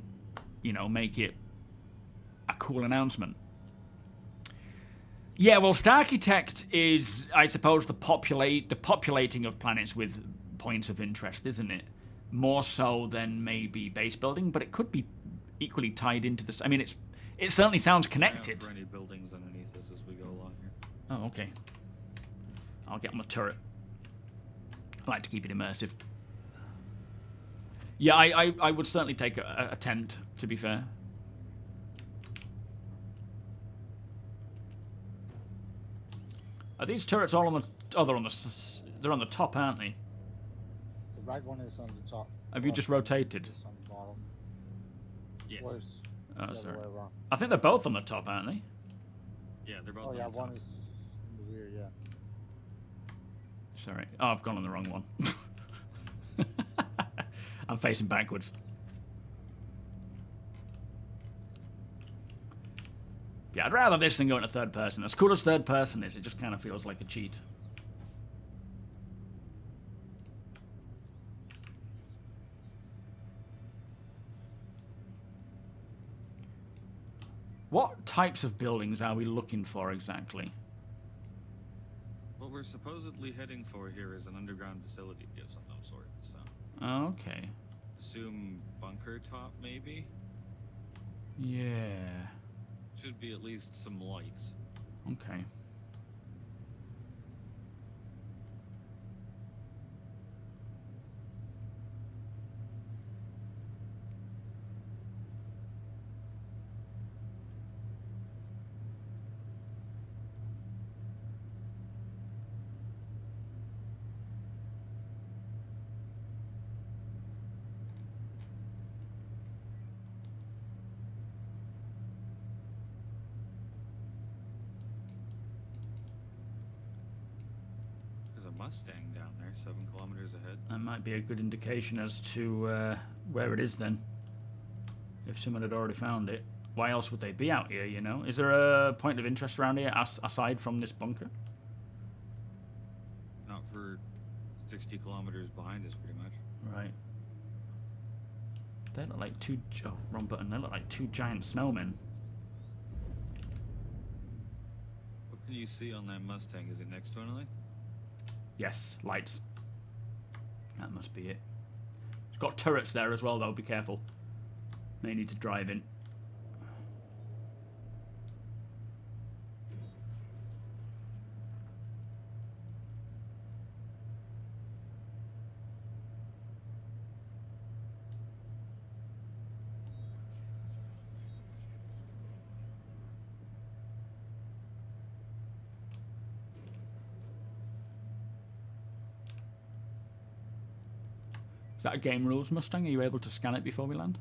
make it a cool announcement. Yeah, well, Starcitect is, I suppose, the populating of planets with points of interest, isn't it? More so than maybe base building, but it could be equally tied into this. I mean, it certainly sounds connected.
For any buildings underneath us as we go along here.
Oh, okay. I'll get on the turret. I like to keep it immersive. Yeah, I would certainly take a tent, to be fair. Are these turrets all on the... Oh, they're on the top, aren't they?
The right one is on the top.
Have you just rotated?
It's on the bottom.
Yes.
Or is
Oh,
the
sorry.
other way around?
I think they're both on the top, aren't they?
Yeah, they're both
Oh
on
yeah,
the top.
one is in the rear, yeah.
Sorry. Oh, I've gone on the wrong one. I'm facing backwards. Yeah, I'd rather this than go into third person. As cool as third person is, it just kind of feels like a cheat. What types of buildings are we looking for exactly?
What we're supposedly heading for here is an underground facility of some sort. So.
Okay.
Assume bunker top, maybe.
Yeah.
Should be at least some lights.
Okay.
Mustang down there, 7 kilometers ahead.
That might be a good indication as to where it is then. If someone had already found it. Why else would they be out here, you know? Is there a point of interest around here aside from this bunker?
Not for 60 kilometers behind us, pretty much.
Right. They look like two... Oh, wrong button. They look like two giant snowmen.
What can you see on that Mustang? Is it next to anything?
Yes, lights. That must be it. It's got turrets there as well, though. Be careful. May need to drive in. Is that a game rules Mustang? Are you able to scan it before we land?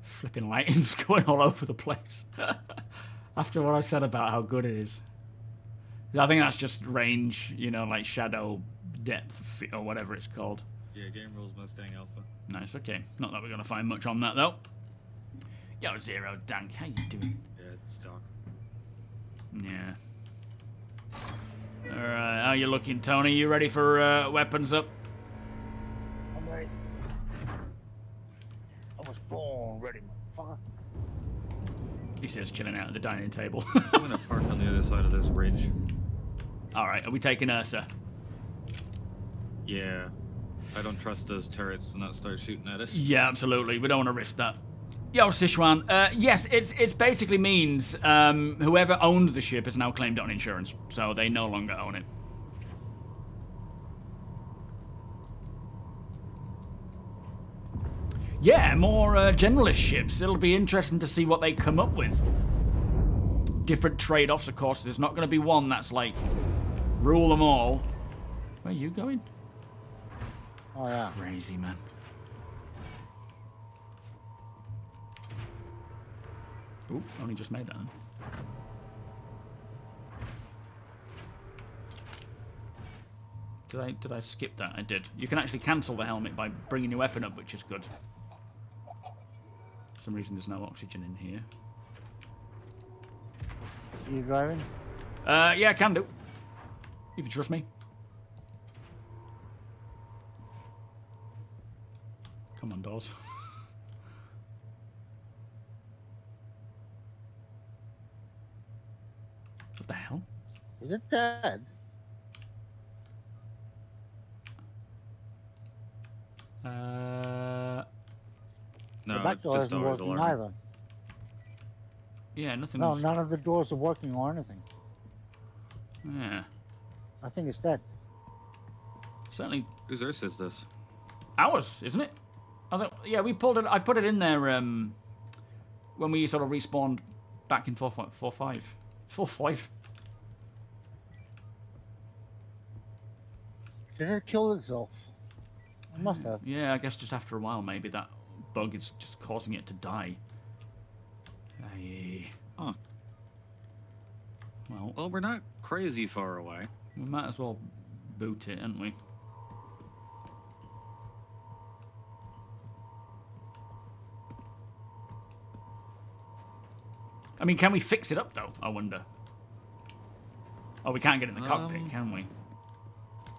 Flipping lighting's going all over the place. After what I said about how good it is. I think that's just range, you know, like shadow depth or whatever it's called.
Yeah, game rules Mustang Alpha.
Nice, okay. Not that we're going to find much on that, though. Yo, Zero Dank, how you doing?
Yeah, stock.
Yeah. Alright, how you looking, Tony? You ready for weapons up?
I'm ready. I was born ready, motherfucker.
He says chilling out at the dining table.
I'm gonna park on the other side of this bridge.
Alright, are we taking Ursa?
Yeah. I don't trust those turrets to not start shooting at us.
Yeah, absolutely. We don't want to risk that. Yo, Sichuan. Yes, it's basically means whoever owned the ship has now claimed it on insurance, so they no longer own it. Yeah, more generalist ships. It'll be interesting to see what they come up with. Different trade-offs, of course. There's not going to be one that's like, rule them all. Where are you going?
Oh, yeah.
Crazy, man. Ooh, only just made that. Did I skip that? I did. You can actually cancel the helmet by bringing your weapon up, which is good. For some reason, there's no oxygen in here.
You driving?
Yeah, I can do. If you trust me. Come on, Dawes. What the hell?
Is it dead?
No,
the back
it's
door
just
isn't
always
working
alarming.
either.
Yeah, nothing.
No, none of the doors are working or anything.
Yeah.
I think it's dead.
Certainly
Whose Earth is this?
ours, isn't it? I thought, yeah, we pulled it. I put it in there when we sort of respawned back in 4.5. 4.5.
Did it kill itself? It must have.
Yeah, I guess just after a while, maybe that bug is just causing it to die. Aye.
Huh.
Well,
We're not crazy far away.
we might as well boot it, hadn't we? I mean, can we fix it up, though? I wonder. Oh, we can't get in the cockpit, can we?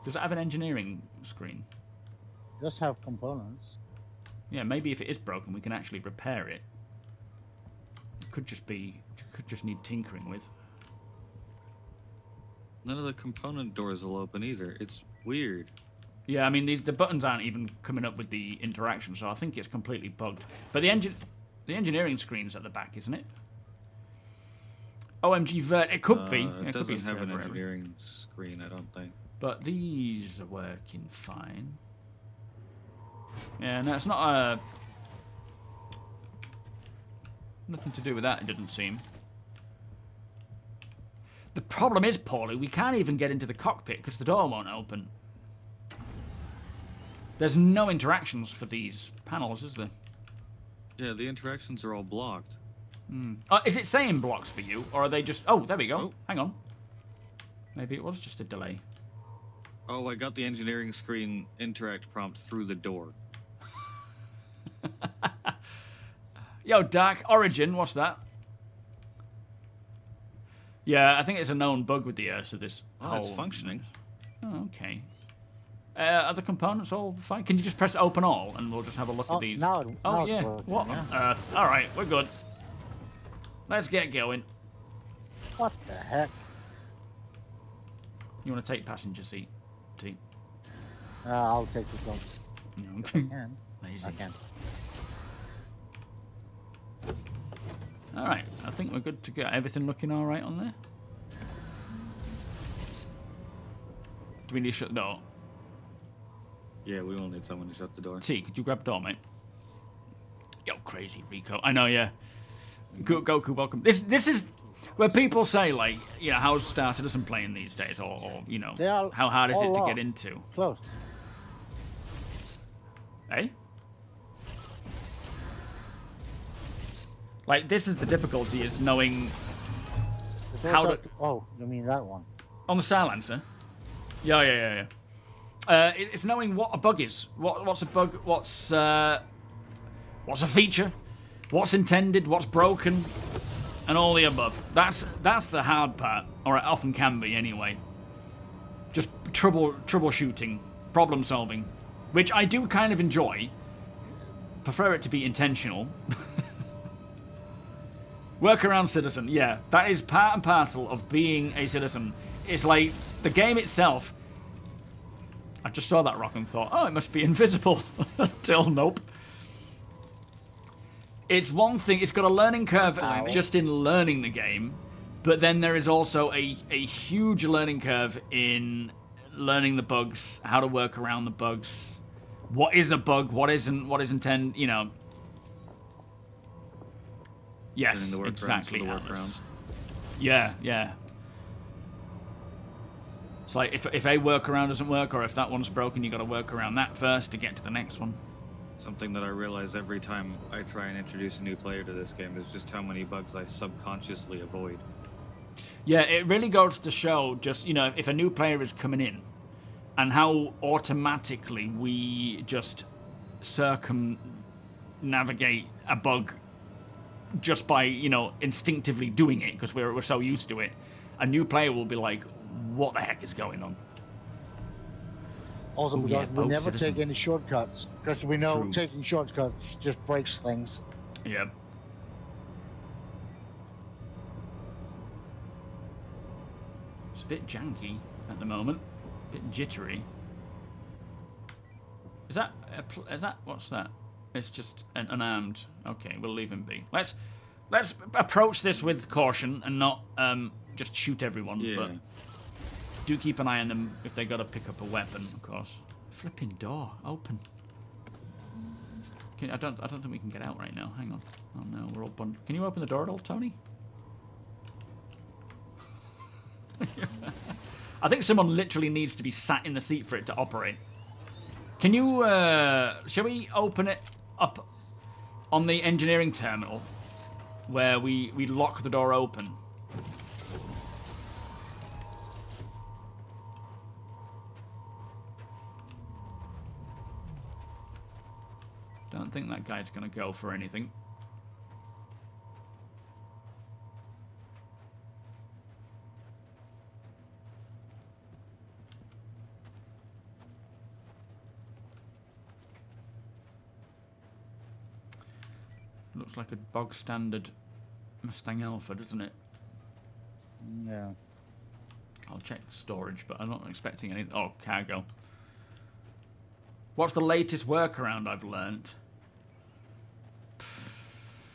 Does it have an engineering screen?
Just have components.
Yeah, maybe if it is broken, we can actually repair it. It could just need tinkering with.
None of the component doors will open either. It's weird.
Yeah, I mean, the buttons aren't even coming up with the interaction, so I think it's completely bugged. But the engineering screen's at the back, isn't it? OMG Vert, it could be.
It
could be
doesn't have an
server error.
engineering screen, I don't think.
But these are working fine. Yeah, no, it's not nothing to do with that, it didn't seem. The problem is, Paulie, we can't even get into the cockpit because the door won't open. There's no interactions for these panels, is there?
Yeah, the interactions are all blocked.
Is it saying blocks for you, or are they just... Oh, there we go.
Oh.
Hang on. Maybe it was just a delay.
Oh, I got the engineering screen interact prompt through the door.
Yo, Dark Origin, what's that? Yeah, I think it's a known bug with the so this
Oh, it's functioning.
Oh, okay. Are the components all fine? Can you just press open all, and we'll just have a look at these?
Now
Oh,
it's
yeah.
working,
What on earth? All right, we're good. Let's get going.
What the heck?
You want to take passenger seat, T?
I'll take this one.
Okay.
Can.
Lazy.
I can.
All right, I think we're good to go. Everything looking all right on there? Do we need to shut the door?
Yeah, we will need someone to shut the door.
T, could you grab the door, mate? Yo, crazy Rico. I know, yeah. Goku, welcome. This is where people say, like, you know, how's Star Citizen playing these days, or you know, how hard is it to get into?
Close.
Eh? Like, this is the difficulty, is knowing how to...
Oh, you mean that one?
On the silencer? Yeah. It's knowing what a bug is. What's a bug? What's a feature? What's intended? What's broken? And all the above. That's the hard part, or it often can be anyway. Just troubleshooting, problem solving, which I do kind of enjoy. Prefer it to be intentional. Workaround citizen, yeah, that is part and parcel of being a citizen. It's like the game itself. I just saw that rock and thought, oh, it must be invisible. Until nope. It's one thing, it's got a learning curve just in learning the game, but then there is also a huge learning curve in learning the bugs, how to work around the bugs, what is a bug, what isn't, what is intended, you know. Yes,
the
exactly.
workarounds.
Yeah. It's like if a workaround doesn't work, or if that one's broken, you got to work around that first to get to the next one.
Something that I realize every time I try and introduce a new player to this game is just how many bugs I subconsciously avoid.
Yeah, it really goes to show just, you know, if a new player is coming in and how automatically we just circumnavigate a bug just by, you know, instinctively doing it because we're so used to it. A new player will be like, what the heck is going on?
Also,
Ooh,
we
yeah,
never
citizen.
take any shortcuts because we know
True.
taking shortcuts just breaks things.
Yeah. It's a bit janky at the moment, a bit jittery. Is that what's that? It's just an unarmed. Okay, we'll leave him be. Let's approach this with caution and not just shoot everyone.
Yeah.
But do keep an eye on them if they got to pick up a weapon, of course. Flipping door open. I don't think we can get out right now. Hang on. Oh no, we're all bundled. Can you open the door at all, Tony? I think someone literally needs to be sat in the seat for it to operate. Can you, shall we open it up on the engineering terminal where we lock the door open? Don't think that guy's going to go for anything. Looks like a bog standard Mustang Alpha, doesn't it?
Yeah.
I'll check storage, but I'm not expecting any. Oh, cargo. What's the latest workaround I've learnt?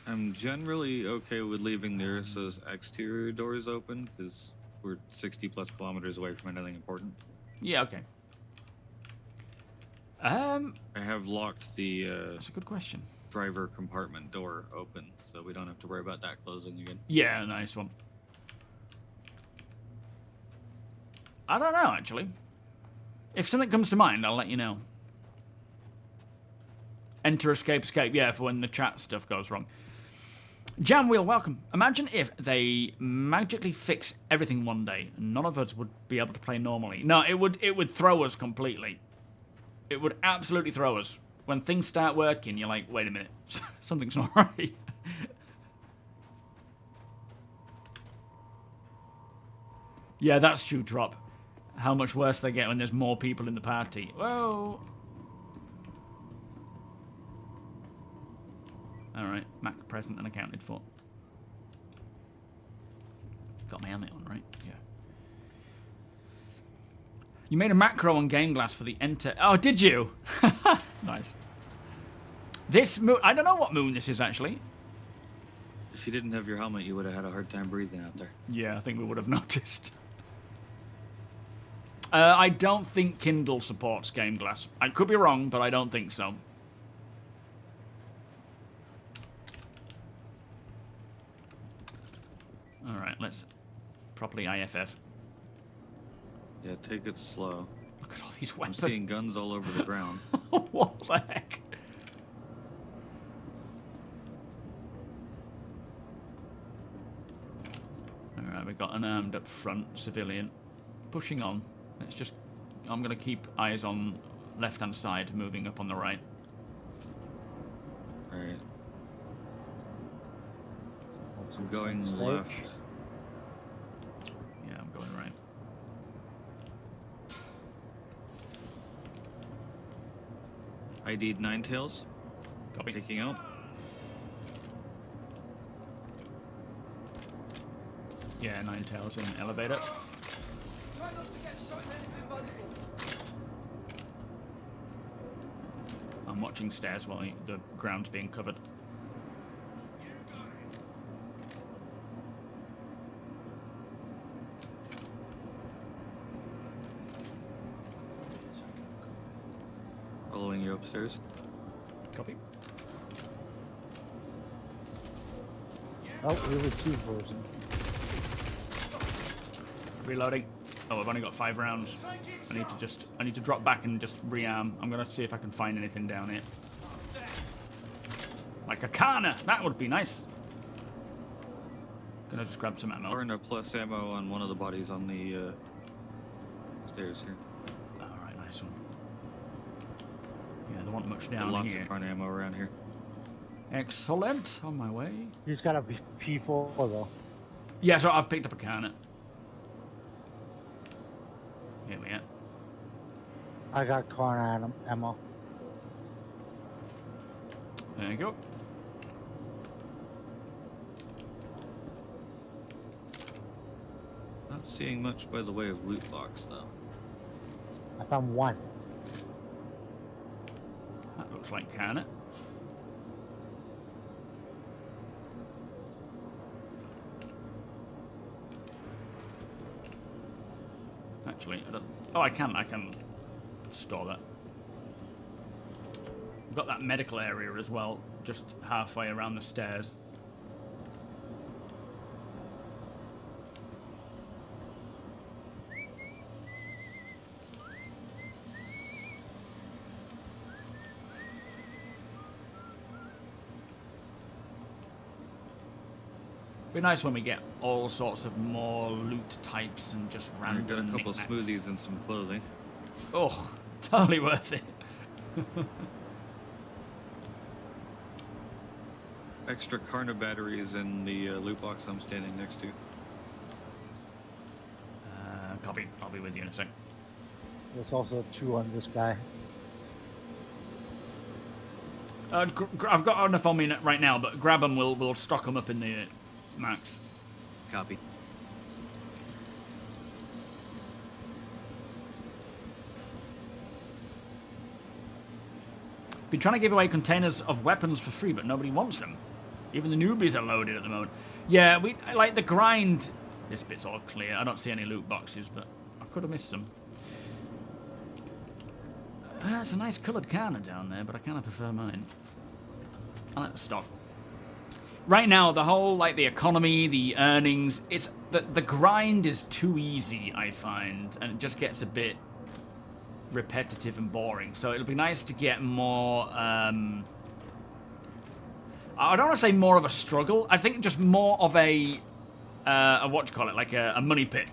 I'm generally okay with leaving the Ursa's exterior doors open because we're 60 plus kilometers away from anything important.
Yeah, okay.
I have locked the
That's a good question.
driver compartment door open, so we don't have to worry about that closing again.
Yeah, nice one. I don't know, actually. If something comes to mind, I'll let you know. Enter, escape, escape. Yeah, for when the chat stuff goes wrong. Jam Wheel, welcome. Imagine if they magically fix everything one day and none of us would be able to play normally. No, it would throw us completely. It would absolutely throw us. When things start working, you're like, wait a minute, something's not right. Yeah, that's true, Drop. How much worse they get when there's more people in the party. Whoa. Alright, Mac present and accounted for. Got my helmet on, right? Yeah. You made a macro on GameGlass for the enter... Oh, did you? Nice. This moon... I don't know what moon this is, actually.
If you didn't have your helmet, you would have had a hard time breathing out there.
Yeah, I think we would have noticed. I don't think Kindle supports GameGlass. I could be wrong, but I don't think so. Alright, let's properly IFF.
Yeah, take it slow.
Look at all these
I'm
weapons.
seeing guns all over the ground.
What the heck? Alright, we've got an armed up front civilian. Pushing on. Let's just... I'm going to keep eyes on left-hand side, moving up on the right.
Alright.
What's
I'm
in
going
stage?
left.
Yeah, I'm going right.
ID'd Ninetails.
Copy.
Taking out.
Yeah, Ninetails in elevator. I'm watching stairs while the ground's being covered.
Following you upstairs.
Copy.
Oh, we received version.
Reloading. Oh, I've only got 5 rounds. I need to drop back and just rearm. I'm gonna see if I can find anything down here. Like a Kana! That would be nice. Gonna just grab some ammo.
Or a plus ammo on one of the bodies on the stairs here.
Alright, nice one. Yeah, there wasn't much down
Lots
here.
of front ammo around here.
Excellent. On my way.
He's got a P4 though.
Yeah, so I've picked up a Kana. Here we are.
I got corner ammo.
There you go.
Not seeing much by the way of loot box though.
I found one.
That looks like Kana. Actually, I don't... Oh, I can store that. We've got that medical area as well, just halfway around the stairs. Be nice when we get all sorts of more loot types and just
I
random
got a couple
knickknacks.
smoothies and some clothing.
Oh, totally worth it.
Extra Karna batteries in the loot box I'm standing next to.
Copy. I'll be with you in a sec.
There's also 2 on this guy.
I've got enough on me right now, but grab them. We'll stock them up in the max.
Copy.
Been trying to give away containers of weapons for free, but nobody wants them. Even the newbies are loaded at the moment. Yeah, I like the grind. This bit's all clear. I don't see any loot boxes, but I could have missed them. It's a nice coloured Kana down there, but I kind of prefer mine. I like the stock. Right now, the whole, like, the economy, the earnings, it's the grind is too easy, I find, and it just gets a bit repetitive and boring. So it'll be nice to get more, I don't want to say more of a struggle. I think just more of a what do you call it, like a money pit.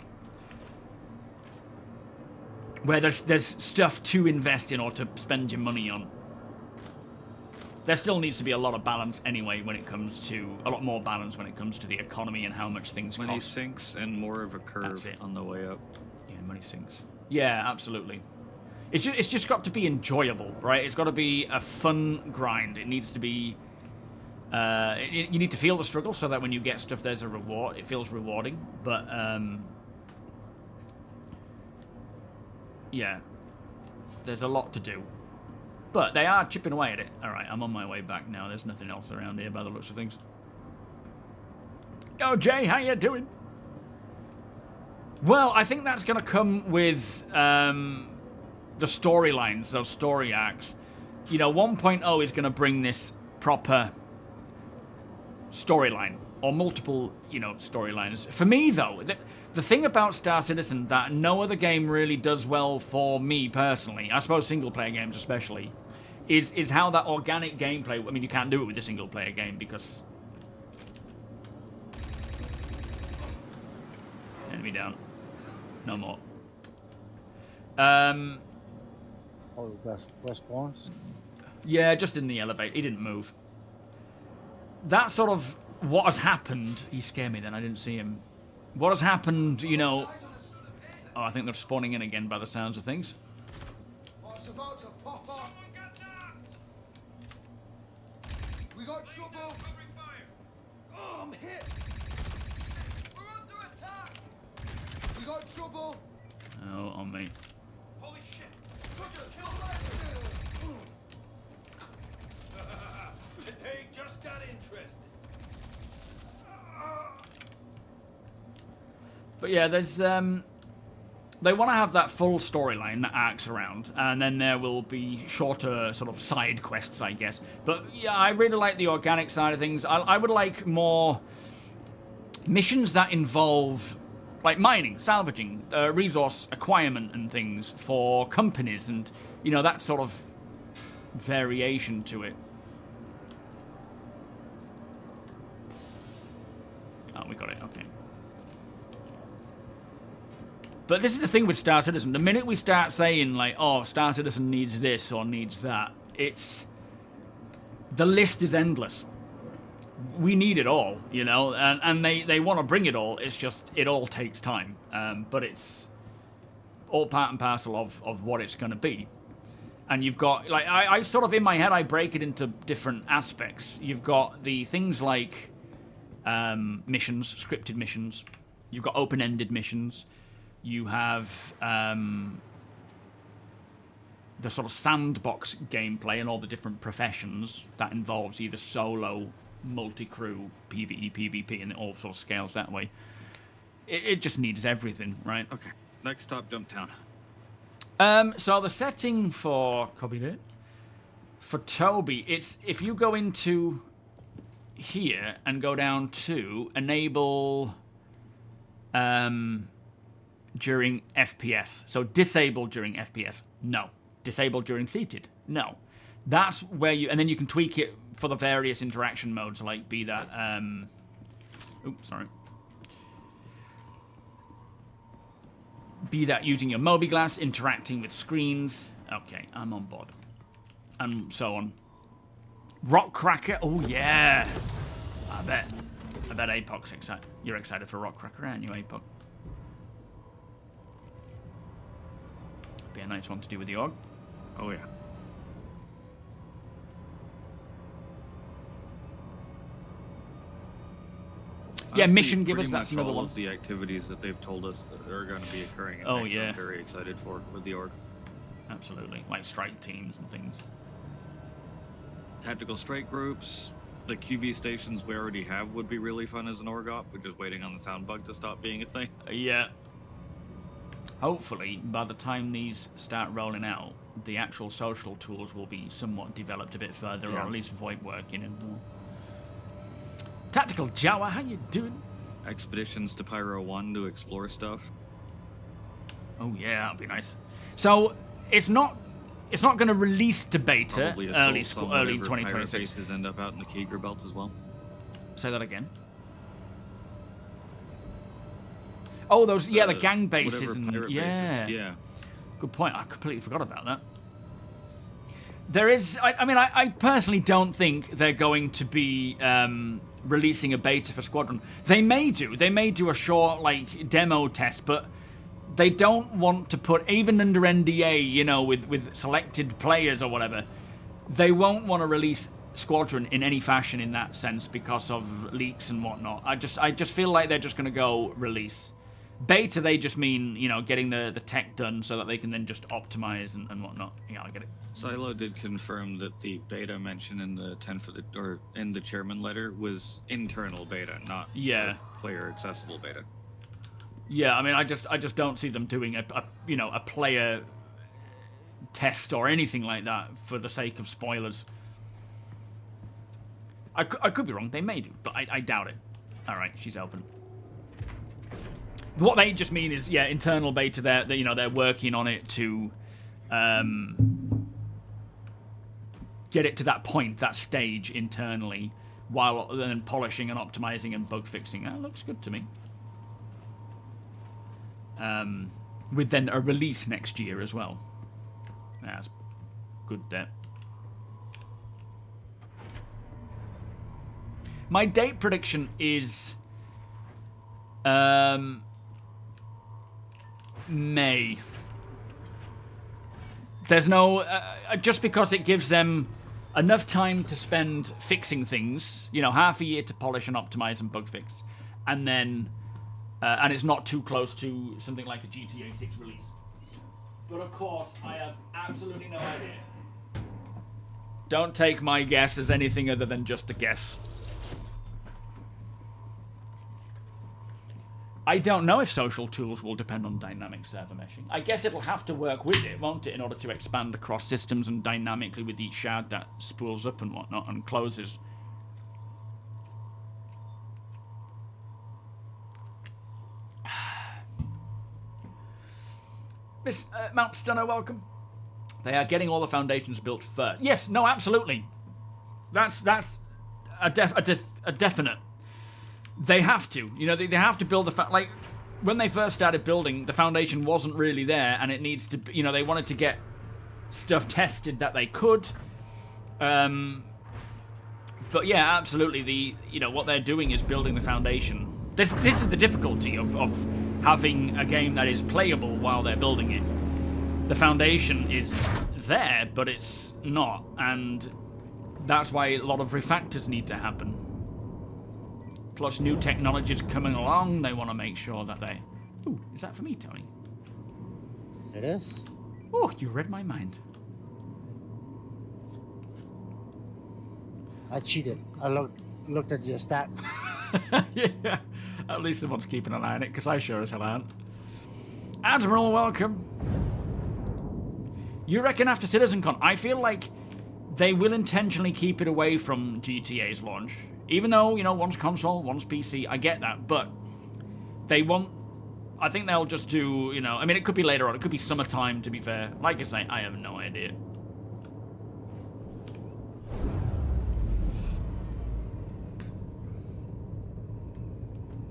Where there's stuff to invest in or to spend your money on. There still needs to be a lot of balance anyway when it comes to... A lot more balance when it comes to the economy and how much things cost.
Money sinks and more of a curve on the way up.
Yeah, money sinks. Yeah, absolutely. It's just got to be enjoyable, right? It's got to be a fun grind. It needs to be... you need to feel the struggle so that when you get stuff, there's a reward. It feels rewarding, but... yeah, there's a lot to do. But they are chipping away at it. Alright, I'm on my way back now. There's nothing else around here by the looks of things. Oh, Jay, how you doing? Well, I think that's going to come with the storylines, those story arcs. You know, 1.0 is going to bring this proper storyline. Or multiple, you know, storylines. For me, though, the thing about Star Citizen that no other game really does well for me personally, I suppose single-player games especially, is how that organic gameplay... I mean, you can't do it with a single-player game because... Enemy down. No more.
Oh, best spawns?
Yeah, just in the elevator. He didn't move. That sort of... What has happened... He scared me then, I didn't see him. What has happened, you know... Oh, I think they're spawning in again by the sounds of things.
What's about to pop up? We got trouble. Oh, I'm hit. We're under attack. We got trouble.
Oh, on me.
Holy shit. Roger, kill that. Today just got interesting.
But yeah, there's they want to have that full storyline that arcs around, and then there will be shorter sort of side quests, I guess. But yeah, I really like the organic side of things. I would like more missions that involve like mining, salvaging, resource acquirement and things for companies, and you know, that sort of variation to it. Oh, we got it. Okay. But this is the thing with Star Citizen. The minute we start saying, like, oh, Star Citizen needs this or needs that, it's... The list is endless. We need it all, you know, and they want to bring it all. It's just, it all takes time. But it's all part and parcel of what it's going to be. And you've got, like, I sort of, in my head, I break it into different aspects. You've got the things like missions, scripted missions. You've got open-ended missions. You have the sort of sandbox gameplay and all the different professions that involves either solo, multi-crew, PvE, PvP, and it all sort of scales that way. It just needs everything, right?
Okay. Next stop, Jumptown.
So the setting for... Copy that. For TOBII, it's... If you go into here and go down to enable... during FPS. So disable during FPS. No. Disable during seated. No. That's where you... And then you can tweak it for the various interaction modes, like be that... Oops, sorry. Be that using your MobiGlass, interacting with screens. Okay, I'm on board. And so on. Rock Cracker. Oh, yeah. I bet APOC's excited. You're excited for Rock Cracker, aren't you, APOC? Be a nice one to do with the org.
Oh, yeah.
Yeah,
Honestly,
mission givers,
pretty
that's
much
another
all
one.
of the activities that they've told us that are going to be occurring in
Oh,
next,
yeah.
I'm very excited for with the org.
Absolutely. Like strike teams and things.
Tactical strike groups, the QV stations we already have would be really fun as an org op. We're just waiting on the sound bug to stop being a thing.
Yeah. Hopefully, by the time these start rolling out, the actual social tools will be somewhat developed a bit further, or
Yeah.
at least VoIP working and more. Tactical Jawa, how you doing?
Expeditions to Pyro 1 to explore stuff.
Oh yeah, that'd be nice. So it's not going to release to beta
Probably
early
assaults on
early
whatever pirate
2026.
bases end up out in the Keeger belt as well.
Say that again. Oh, those the gang bases
Whatever
and
pirate
yeah.
bases. Yeah.
Good point. I completely forgot about that. There is, I personally don't think they're going to be releasing a beta for Squadron. They may do a short like demo test, but they don't want to put, even under NDA, you know, with selected players or whatever, they won't want to release Squadron in any fashion in that sense because of leaks and whatnot. I just feel like they're just going to go release. Beta, they just mean, you know, getting the tech done so that they can then just optimize and whatnot. Yeah, I get it.
Silo did confirm that the beta mentioned in the in the chairman letter was internal beta, not player accessible beta.
Yeah, I mean, I just don't see them doing a player test or anything like that for the sake of spoilers. I could be wrong. They may do, but I doubt it. All right, she's open. What they just mean is, yeah, internal beta. They're working on it to get it to that point, that stage internally, while then polishing and optimizing and bug fixing. That looks good to me. With then a release next year as well. That's good there. My date prediction is May. There's no just because it gives them enough time to spend fixing things, you know, half a year to polish and optimize and bug fix, and then and it's not too close to something like a GTA 6 release. But of course, I have absolutely no idea. Don't take my guess as anything other than just a guess. I don't know if social tools will depend on dynamic server meshing. I guess it'll have to work with it, won't it, in order to expand across systems and dynamically with each shard that spools up and whatnot and closes. Miss Mount Stunner, welcome. They are getting all the foundations built first. Yes, no, absolutely. That's a definite. They have to. You know, they have to build the... like, when they first started building, the foundation wasn't really there, and it needs to... You know, they wanted to get stuff tested that they could. But yeah, absolutely. What they're doing is building the foundation. This is the difficulty of having a game that is playable while they're building it. The foundation is there, but it's not, and that's why a lot of refactors need to happen. Plus new technologies coming along, they want to make sure that they... Ooh, is that for me, Tony?
It is.
Oh, you read my mind.
I cheated. I looked at your stats.
Yeah, at least someone's keeping an eye on it, because I sure as hell aren't. Admiral, welcome. You reckon after CitizenCon? I feel like they will intentionally keep it away from GTA's launch. Even though, one's console, one's PC, I get that, but they won't... I think they'll just do, I mean, it could be later on, it could be summertime, to be fair. Like I say, I have no idea.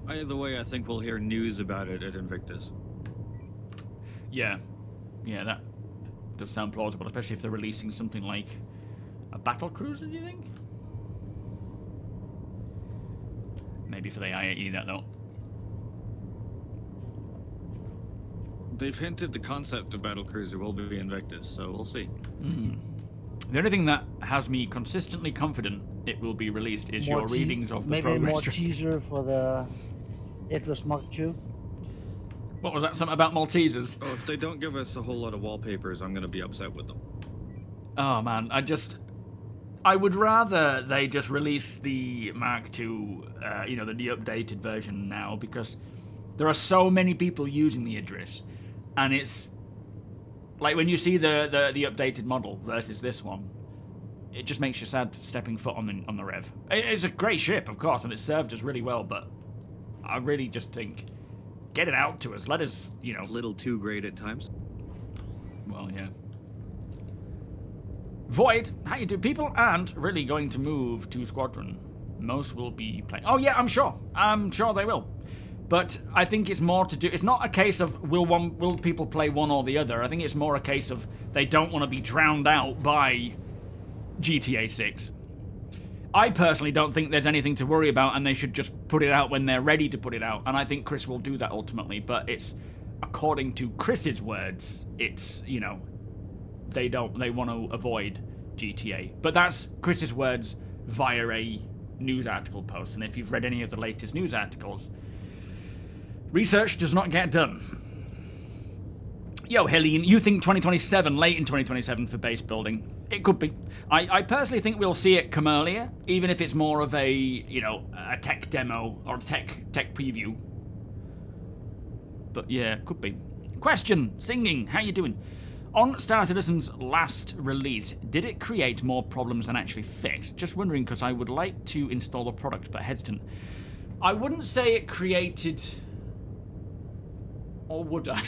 Either way, I think we'll hear news about it at Invictus.
Yeah, that does sound plausible, especially if they're releasing something like a battle cruiser, do you think? Maybe for the IAE, that though.
They've hinted the concept of battlecruiser will be Invictus, so we'll see.
The only thing that has me consistently confident it will be released is
More
your readings of the
maybe
progress
more
track.
teaser for the Idris Mark II.
What was that? Something about Maltesers?
Oh, if they don't give us a whole lot of wallpapers, I'm gonna be upset with them.
Oh man, I would rather they just release the Mark II, you know, the updated version now, because there are so many people using the Idris, and it's like when you see the updated model versus this one, it just makes you sad stepping foot on the Rev. It's a great ship, of course, and it served us really well, but I really just think, get it out to us. Let us, you know.
A little too great at times.
Well, yeah. Void, how you do? People aren't really going to move to Squadron. Most will be playing. Oh yeah, I'm sure. I'm sure they will. But I think it's more to do. It's not a case of will people play one or the other. I think it's more a case of they don't want to be drowned out by GTA 6. I personally don't think there's anything to worry about, and they should just put it out when they're ready to put it out. And I think Chris will do that ultimately. But it's, according to Chris's words, it's, you know, they want to avoid GTA. But that's Chris's words via a news article post. And if you've read any of the latest news articles, research does not get done. Yo, Helene, you think 2027, late in 2027 for base building? It could be. I personally think we'll see it come earlier, even if it's more of a, you know, a tech demo or a tech preview. But yeah, could be. Question, singing, how you doing? On Star Citizen's last release, did it create more problems than actually fixed? Just wondering, because I would like to install the product, but hesitant. I wouldn't say it created... Or would I?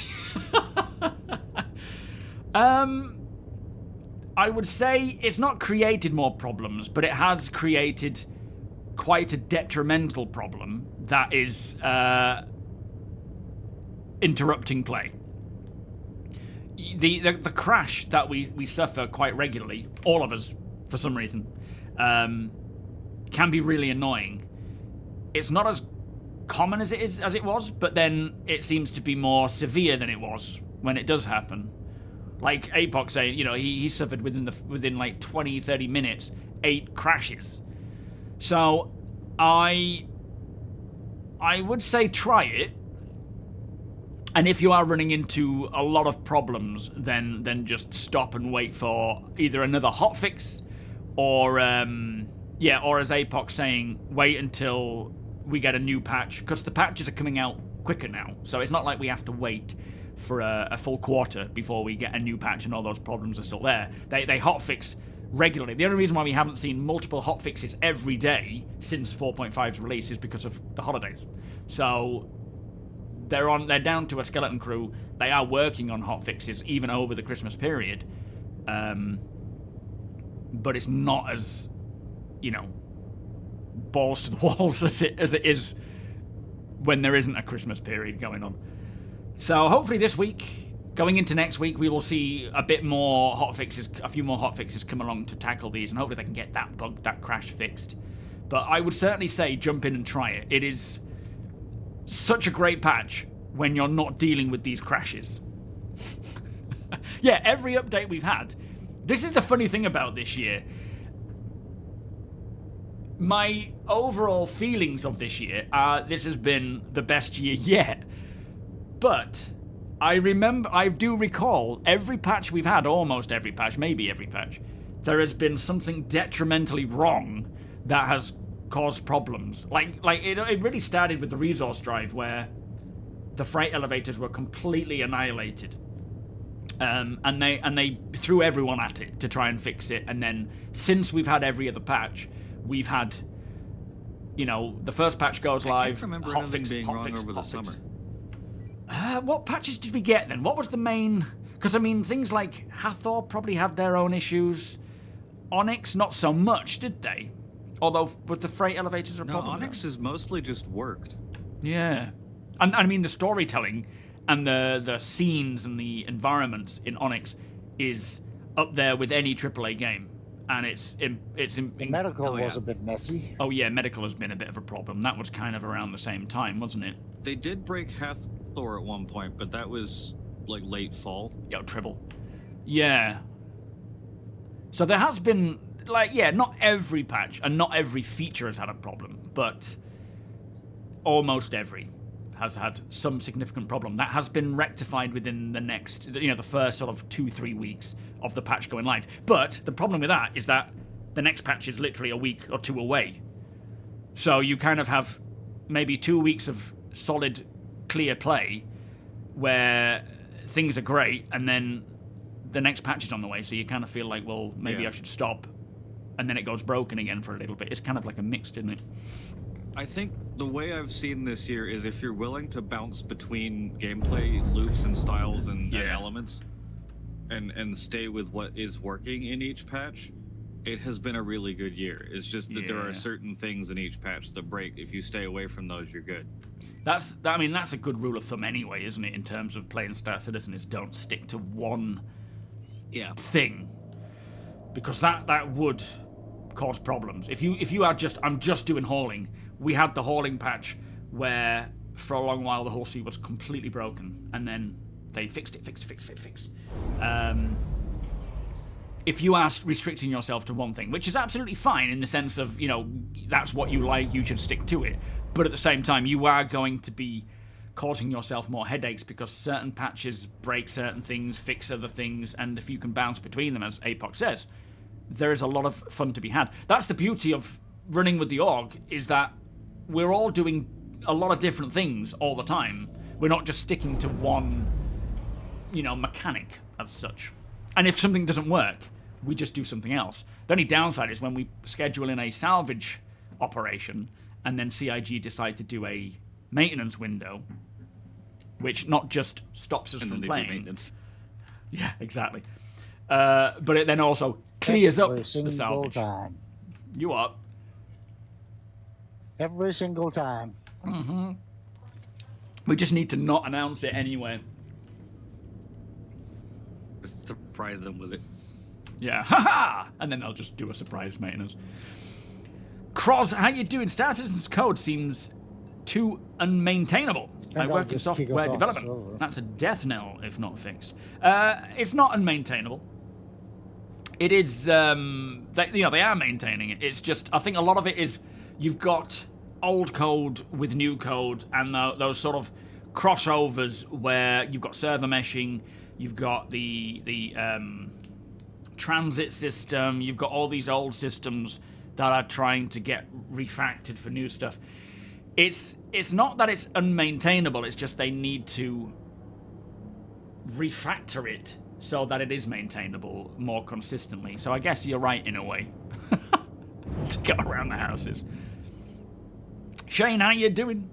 I would say it's not created more problems, but it has created quite a detrimental problem that is interrupting play. The crash that we suffer quite regularly, all of us, for some reason, can be really annoying. It's not as common as it was, but then it seems to be more severe than it was when it does happen. Like Apoc saying, you know, he suffered within like 20-30 minutes 8 crashes. So I would say try it. And if you are running into a lot of problems, then just stop and wait for either another hotfix or or as Apoc saying, wait until we get a new patch, because the patches are coming out quicker now. So it's not like we have to wait for a full quarter before we get a new patch and all those problems are still there. They hotfix regularly. The only reason why we haven't seen multiple hotfixes every day since 4.5's release is because of the holidays. So they're down to a skeleton crew. They are working on hotfixes even over the Christmas period. But it's not as, you know, balls to the walls as it is when there isn't a Christmas period going on. So hopefully this week, going into next week, we will see a few more hotfixes come along to tackle these, and hopefully they can get that bug, that crash fixed. But I would certainly say jump in and try it. It is such a great patch when you're not dealing with these crashes. Yeah, every update we've had. This is the funny thing about this year. My overall feelings of this year are this has been the best year yet. But I do recall every patch we've had, almost every patch, maybe every patch, there has been something detrimentally wrong that has caused problems. Like it really started with the resource drive, where the freight elevators were completely annihilated. And they threw everyone at it to try and fix it. And then since we've had every other patch, we've had, you know, the first patch goes live.
I can't remember anything being wrong over the summer.
What patches did we get then? What was the main... Because, I mean, things like Hathor probably had their own issues. Onyx, not so much, did they? Although, with the freight elevators are problem.
No, Onyx is mostly just worked.
Yeah. And I mean, the storytelling and the scenes and the environments in Onyx is up there with any AAA game. And
the medical was a bit messy.
Oh, yeah, medical has been a bit of a problem. That was kind of around the same time, wasn't it?
They did break Hathor at one point, but that was like late fall.
Yo, Tribble. Yeah. So there has been like, yeah, not every patch and not every feature has had a problem, but almost every has had some significant problem that has been rectified within the next, the first sort of 2-3 weeks of the patch going live. But the problem with that is that the next patch is literally a week or two away. So you kind of have maybe 2 weeks of solid, clear play where things are great, and then the next patch is on the way, so you kind of feel like, well, maybe I should stop, and then it goes broken again for a little bit. It's kind of like a mix, isn't it?
I think the way I've seen this year is if you're willing to bounce between gameplay loops and styles and elements, and stay with what is working in each patch, it has been a really good year. It's just that there are certain things in each patch that break. If you stay away from those, you're good. That's
a good rule of thumb anyway, isn't it, in terms of playing Star Citizen, is don't stick to one thing, because that would cause problems. If you are I'm just doing hauling. We had the hauling patch where for a long while the Horsey was completely broken, and then they fixed it. If you are restricting yourself to one thing, which is absolutely fine in the sense of, that's what you like, you should stick to it. But at the same time, you are going to be causing yourself more headaches because certain patches break certain things, fix other things, and if you can bounce between them, as APOC says, there is a lot of fun to be had. That's the beauty of running with the org, is that we're all doing a lot of different things all the time. We're not just sticking to one, mechanic as such. And if something doesn't work, we just do something else. The only downside is when we schedule in a salvage operation and then CIG decide to do a maintenance window, which not just stops us from playing.
Maintenance.
Yeah, exactly. But it then also clears up the salvage.
Time.
You are.
Every single time.
Mm-hmm. We just need to not announce it anyway.
Just surprise them with it.
Yeah, haha! And then they'll just do a surprise maintenance. Cross, how you doing? Star Citizen's code seems too unmaintainable. I work in software development. That's a death knell if not fixed. It's not unmaintainable. It is, they are maintaining it. It's just, I think a lot of it is, you've got old code with new code, and those sort of crossovers where you've got server meshing, you've got the transit system, you've got all these old systems that are trying to get refactored for new stuff. It's not that it's unmaintainable, it's just they need to refactor it so that it is maintainable more consistently. So I guess you're right in a way to get around the houses. Shane, how you doing?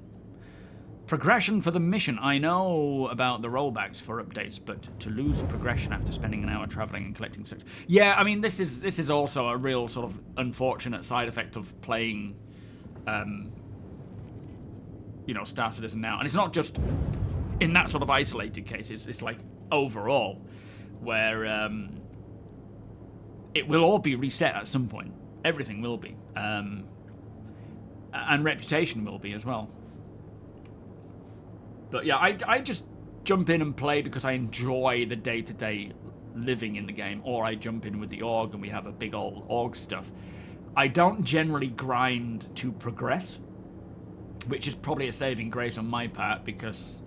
Progression for the mission. I know about the rollbacks for updates, but to lose progression after spending an hour traveling and collecting such. Yeah, I mean, this is also a real sort of unfortunate side effect of playing, Star Citizen now. And it's not just in that sort of isolated case. It's like overall, where it will all be reset at some point. Everything will be. And reputation will be as well. But yeah, I just jump in and play because I enjoy the day-to-day living in the game, or I jump in with the org and we have a big old org stuff. I don't generally grind to progress, which is probably a saving grace on my part, because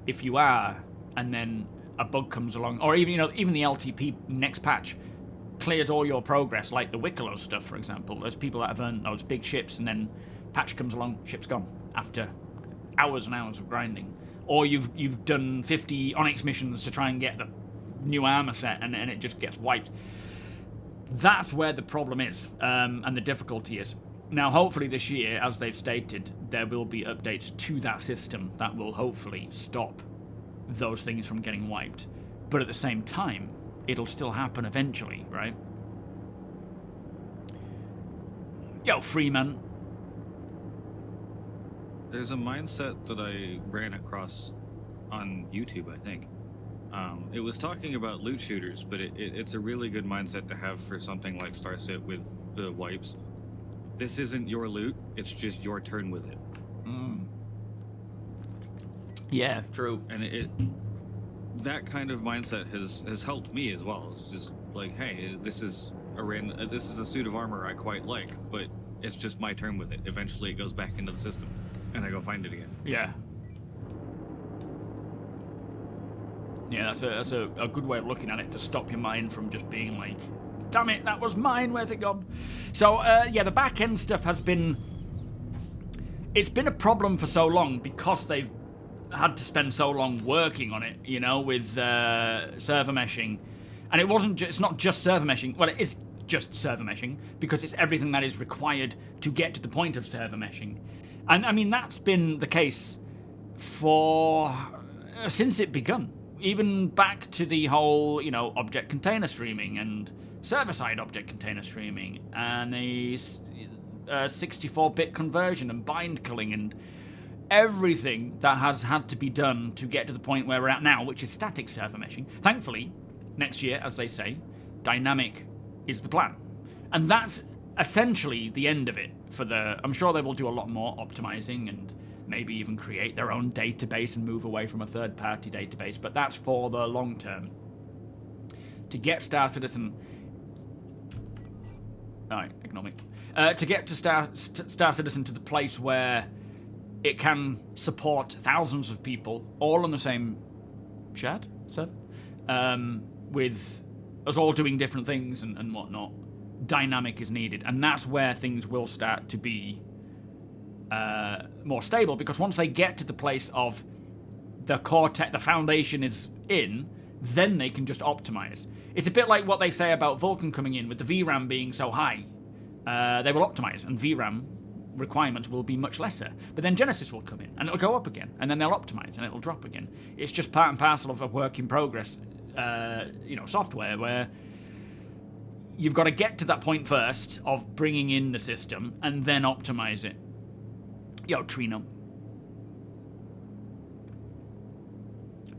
if you are, and then a bug comes along, or even the LTP next patch clears all your progress, like the Wicklow stuff, for example. There's people that have earned those big ships, and then patch comes along, ship's gone after hours and hours of grinding. Or you've done 50 Onyx missions to try and get the new armor set, and it just gets wiped. That's where the problem is, and the difficulty is. Now, hopefully this year, as they've stated, there will be updates to that system that will hopefully stop those things from getting wiped. But at the same time, it'll still happen eventually, right? Yo, Freeman.
There's a mindset that I ran across on YouTube, I think. It was talking about loot shooters, but it's a really good mindset to have for something like Starcit with the wipes. This isn't your loot, it's just your turn with it.
Yeah, true.
And that kind of mindset has helped me as well. It's just like, hey, this is this is a suit of armor I quite like, but it's just my turn with it. Eventually, it goes back into the system, and I go find it again.
Yeah. Yeah, that's a good way of looking at it, to stop your mind from just being like, damn it, that was mine, where's it gone? So, yeah, the back-end stuff has been... It's been a problem for so long because they've had to spend so long working on it, you know, with server meshing. And it's not just server meshing. Well, it is just server meshing because it's everything that is required to get to the point of server meshing. And, I mean, that's been the case for... since it begun. Even back to the whole, you know, object container streaming and server-side object container streaming and a 64-bit conversion and bind culling and everything that has had to be done to get to the point where we're at now, which is static server meshing. Thankfully, next year, as they say, dynamic is the plan. And that's essentially the end of it for the... I'm sure they will do a lot more optimizing and maybe even create their own database and move away from a third-party database, but that's for the long term. To get Star Citizen... Alright, ignore me. To get to Star Citizen to the place where it can support thousands of people, all on the same chat server, with us all doing different things and whatnot, dynamic is needed. And that's where things will start to be more stable, because once they get to the place of the core tech, the foundation is in, then they can just optimize. It's a bit like what they say about Vulkan coming in with the VRAM being so high. They will optimize, and VRAM requirements will be much lesser. But then Genesis will come in, and it'll go up again, and then they'll optimize, and it'll drop again. It's just part and parcel of a work in progress, you know, software where you've got to get to that point first of bringing in the system and then optimize it. Yo, Trino.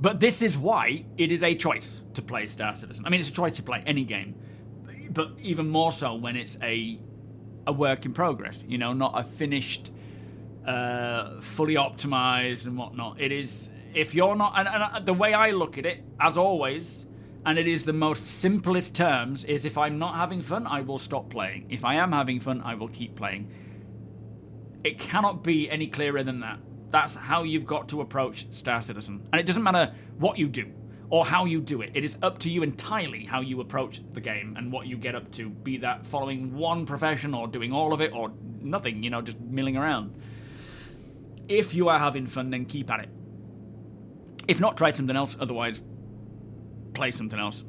But this is why it is a choice to play Star Citizen. I mean, it's a choice to play any game, but even more so when it's a work in progress, you know, not a finished, fully optimized and whatnot. It is, if you're not, and the way I look at it, as always, and it is the most simplest terms, is if I'm not having fun, I will stop playing. If I am having fun, I will keep playing. It cannot be any clearer than that. That's how you've got to approach Star Citizen. And it doesn't matter what you do or how you do it. It is up to you entirely how you approach the game and what you get up to, be that following one profession or doing all of it or nothing, you know, just milling around. If you are having fun, then keep at it. If not, try something else. Otherwise, play something else.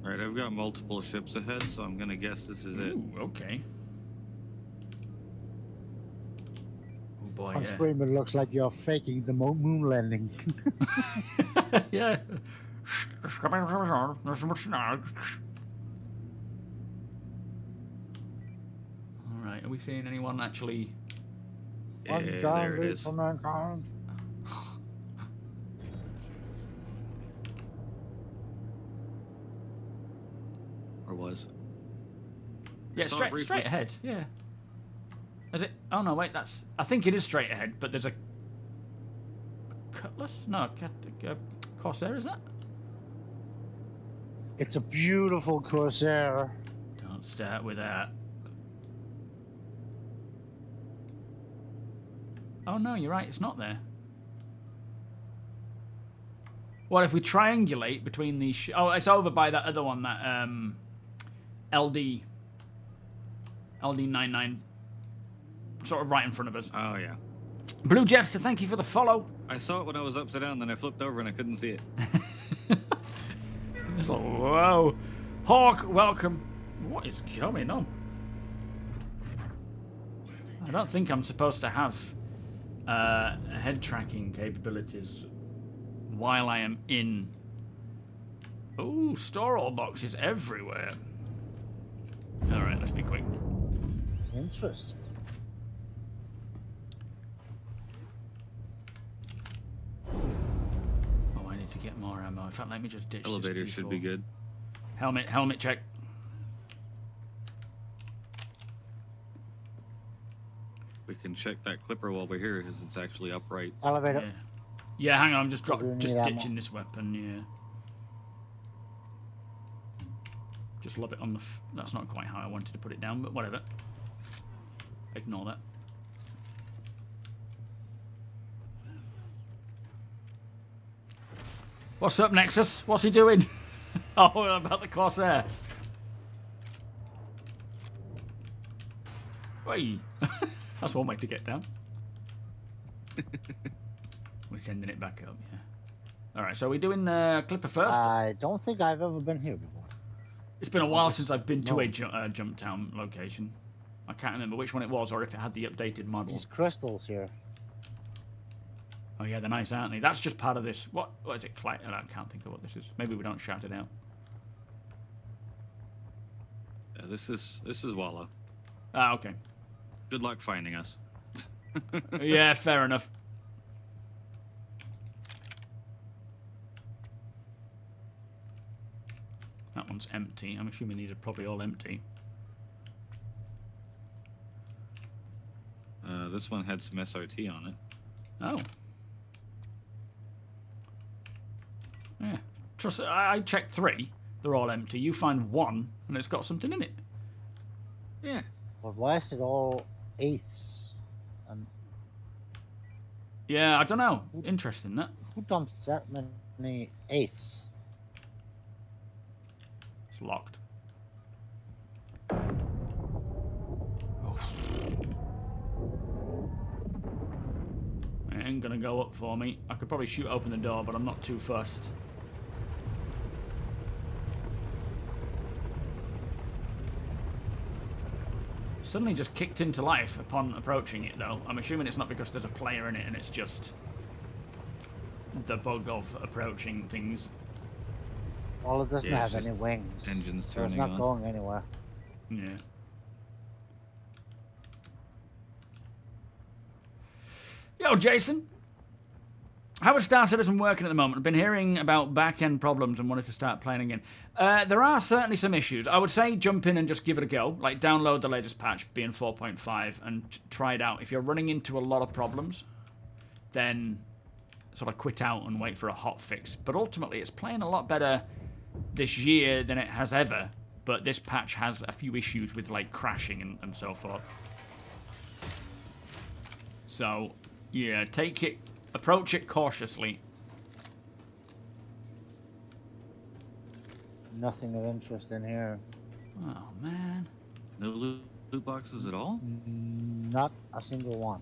All right, I've got multiple ships ahead, so I'm going to guess this is it.
Ooh, okay. Boy,
On
yeah.
screen, it looks like you're faking the moon landing.
Yeah. Alright, are we seeing anyone actually?
Yeah, there it is.
For mankind.
Or was.
Yeah,
Saw it briefly.
straight ahead, yeah. Is it? Oh no, wait, that's... I think it is straight ahead, but there's a... Cutlass? No, Corsair, is that?
It's a beautiful Corsair.
Don't start with that. Oh no, you're right, it's not there. Well, if we triangulate between these... Oh, it's over by that other one, that LD99, sort of right in front of us.
Oh, yeah.
Blue Jester, thank you for the follow.
I saw it when I was upside down, then I flipped over and I couldn't see it.
It's like, whoa. Hawk, welcome. What is going on? I don't think I'm supposed to have head tracking capabilities while I am in... Ooh, store all boxes everywhere. Alright, let's be quick.
Interesting.
Oh, I need to get more ammo. In fact, let me just ditch
Elevator
this
should be good.
Helmet check.
We can check that clipper while we're here, because it's actually upright.
Elevator.
Yeah, hang on, I'm just
We need ammo.
ditching this weapon, yeah. Just lob it on the... That's not quite how I wanted to put it down, but whatever. Ignore that. What's up, Nexus? What's he doing? Oh, about the Corsair. Wait. That's one way to get down. We're sending it back up, yeah. Alright, so we're doing the Clipper first?
I don't think I've ever been here before.
It's been a while since I've been to a Jumptown location. I can't remember which one it was or if it had the updated model.
These crystals here.
Oh yeah, they're nice, aren't they? That's just part of this. What is it? I can't think of what this is. Maybe we don't shout it out.
Yeah, this is Walla.
Ah, okay.
Good luck finding us.
Yeah, fair enough. That one's empty. I'm assuming these are probably all empty.
This one had some SRT on it.
Oh. Yeah. Trust. I checked 3. They're all empty. You find 1, and it's got something in it.
Yeah.
But why is it all 8s? And
Yeah, I don't know. Interesting, that.
who dumps that many 8s?
It's locked. Oh. It ain't gonna go up for me. I could probably shoot open the door, but I'm not too fussed. Suddenly just kicked into life upon approaching it, though. I'm assuming it's not because there's a player in it and it's just the bug of approaching things.
Well, it doesn't
Yeah,
have
it's
any
just
wings.
engines
So it's
turning
not
on.
going anywhere.
Yeah. Yo, Jason. How is Star Citizen working at the moment? I've been hearing about back-end problems and wanted to start playing again. There are certainly some issues. I would say jump in and just give it a go. Like, download the latest patch, being 4.5, and try it out. If you're running into a lot of problems, then sort of quit out and wait for a hot fix. But ultimately, it's playing a lot better this year than it has ever. But this patch has a few issues with, like, crashing and so forth. So, yeah, take it... Approach it cautiously.
Nothing of interest in here.
Oh, man.
No loot boxes at all?
Not a single one.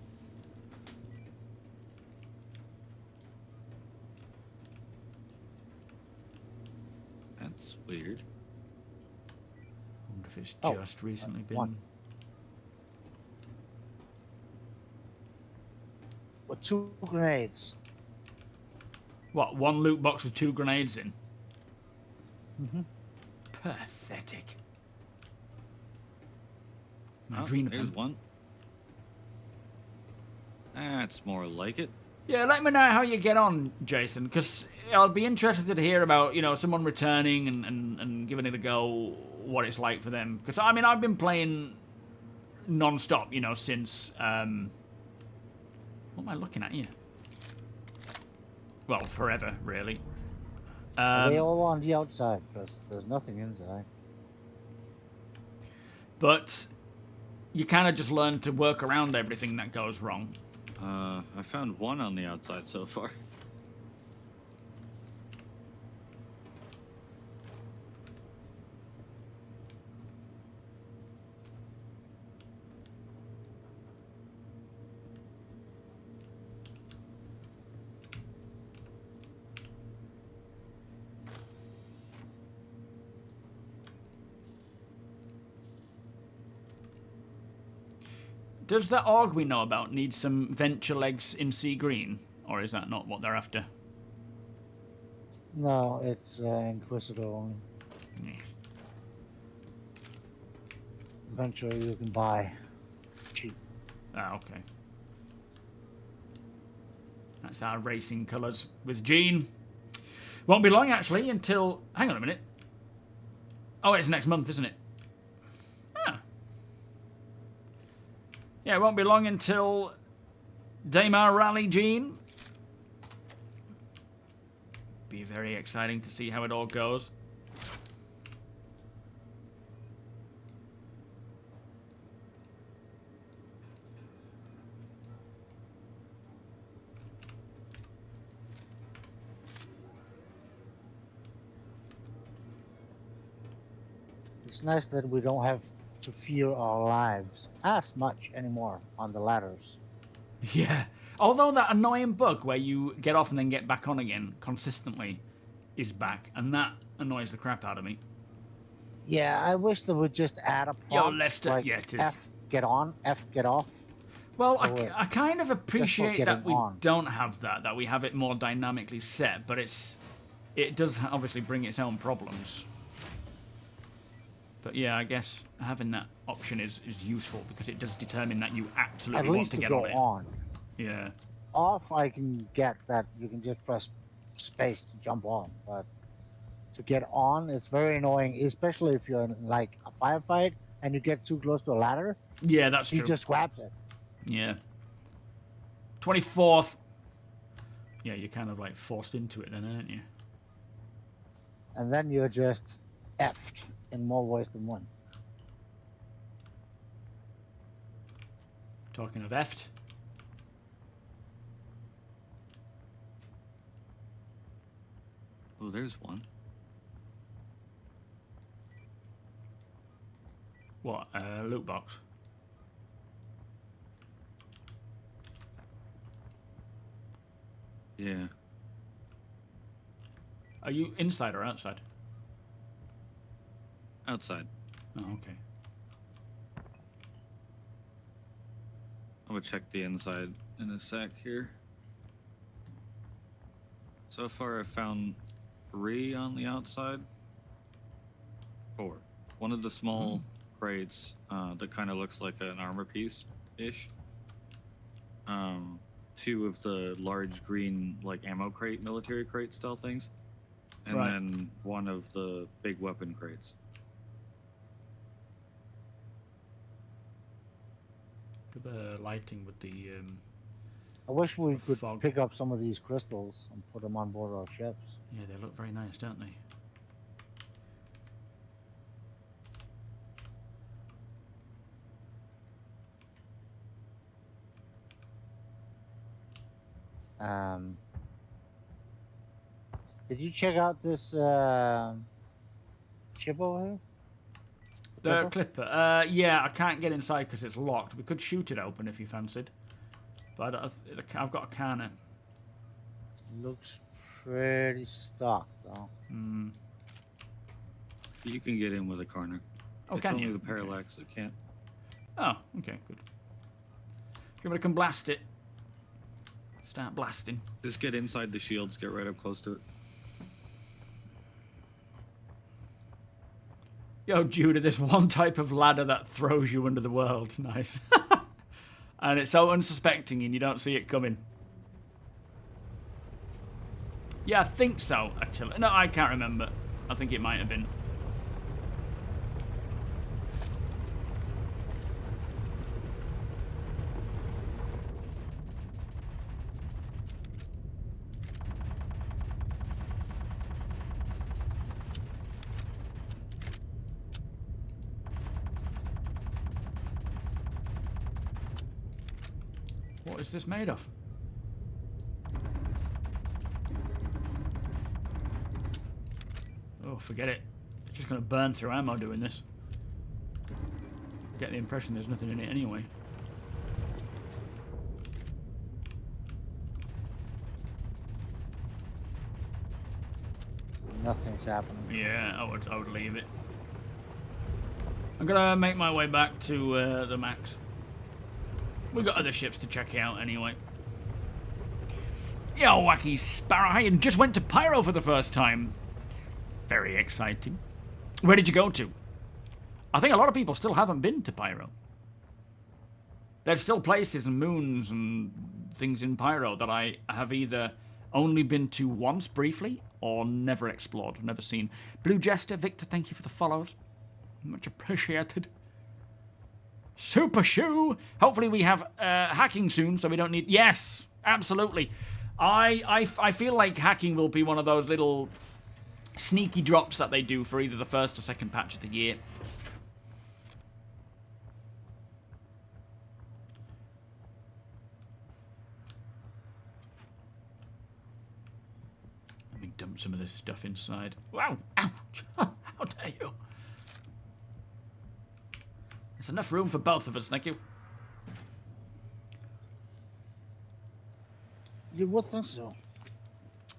That's weird.
I wonder if it's
Oh,
just recently been...
one. With 2 grenades.
What, one loot box with 2 grenades in?
Mm-hmm.
Pathetic.
Oh, here's one. That's more like it.
Yeah, let me know how you get on, Jason, because I'll be interested to hear about, you know, someone returning and giving it a go, what it's like for them. Because, I mean, I've been playing non-stop, you know, since... What am I looking at here? Well, forever, really.
Are they all on the outside? Because there's nothing inside.
But you kind of just learn to work around everything that goes wrong.
I found one on the outside so far.
Does the AUG we know about need some venture legs in sea green? Or is that not what they're after?
No, it's Inquisitor only.
Yeah.
Venture you can buy cheap.
Ah, okay. That's our racing colours with Jean. Won't be long, actually, until... Hang on a minute. Oh, it's next month, isn't it? Ah. Yeah, it won't be long until Daymar Rally Jean. Be very exciting to see how it all goes.
It's nice that we don't have to fear our lives as much anymore on the ladders.
Yeah. Although that annoying bug where you get off and then get back on again consistently is back, and that annoys the crap out of me.
Yeah, I wish they would just add a prompt.
Yo, Lester,
like
yeah, it is.
F get on, F get off.
Well,
So
I kind of appreciate that we
on.
don't have that we have it more dynamically set, but it does obviously bring its own problems. But yeah, I guess having that option is useful because it does determine that you absolutely
At
want
least
to
to
get
go
on it.
on.
Yeah.
Off, I can get that you can just press space to jump on, but to get on, it's very annoying, especially if you're in like a firefight and you get too close to a ladder.
Yeah, that's
He
true.
just grabs it.
Yeah. 24th. Yeah, you're kind of like forced into it then, aren't you?
And then you're just effed in more ways than one.
Talking of effed.
Oh, there's one.
What? Loot box.
Yeah.
Are you inside or outside?
Outside.
Oh, okay.
I'm gonna check the inside in a sec here. So far, I've found 3 on the outside. 4. One of the small crates that kind of looks like an armor piece-ish. 2 of the large green, like, ammo crate, military crate style things. And
Right.
then 1 of the big weapon crates.
Look at the lighting with the...
I wish we
The
could
fog.
pick up some of these crystals and put them on board our ships.
Yeah, they look very nice, don't they?
Did you check out this ship over here?
The Clipper? Yeah, I can't get inside because it's locked. We could shoot it open if you fancied. But I've got a cannon.
Looks pretty stock though.
Hmm.
You can get in with a corner.
Oh,
It's
can
only
you?
the parallax that can't.
Oh, okay, good. You want to come blast it? Start blasting.
Just get inside the shields, get right up close to it.
Yo, Judah, there's one type of ladder that throws you under the world. Nice. And it's so unsuspecting and you don't see it coming. Yeah, I think so, Attila. No, I can't remember. I think it might have been. What is this made of? Oh, forget it. It's just going to burn through ammo doing this. Get the impression there's nothing in it anyway.
Nothing's happening.
Yeah, I would leave it. I'm gonna make my way back to the Max. We've got other ships to check out anyway. Yo, Wacky Sparrow, I just went to Pyro for the first time. Very exciting. Where did you go to? I think a lot of people still haven't been to Pyro. There's still places and moons and things in Pyro that I have either only been to once briefly or never explored, never seen. Blue Jester, Victor, thank you for the follows. Much appreciated. Super Shoe! Hopefully we have hacking soon so we don't need... Yes, absolutely. I feel like hacking will be one of those little sneaky drops that they do for either the first or second patch of the year. Let me dump some of this stuff inside. Wow! Ouch! How dare you! That's enough room for both of us, thank you.
You would think so.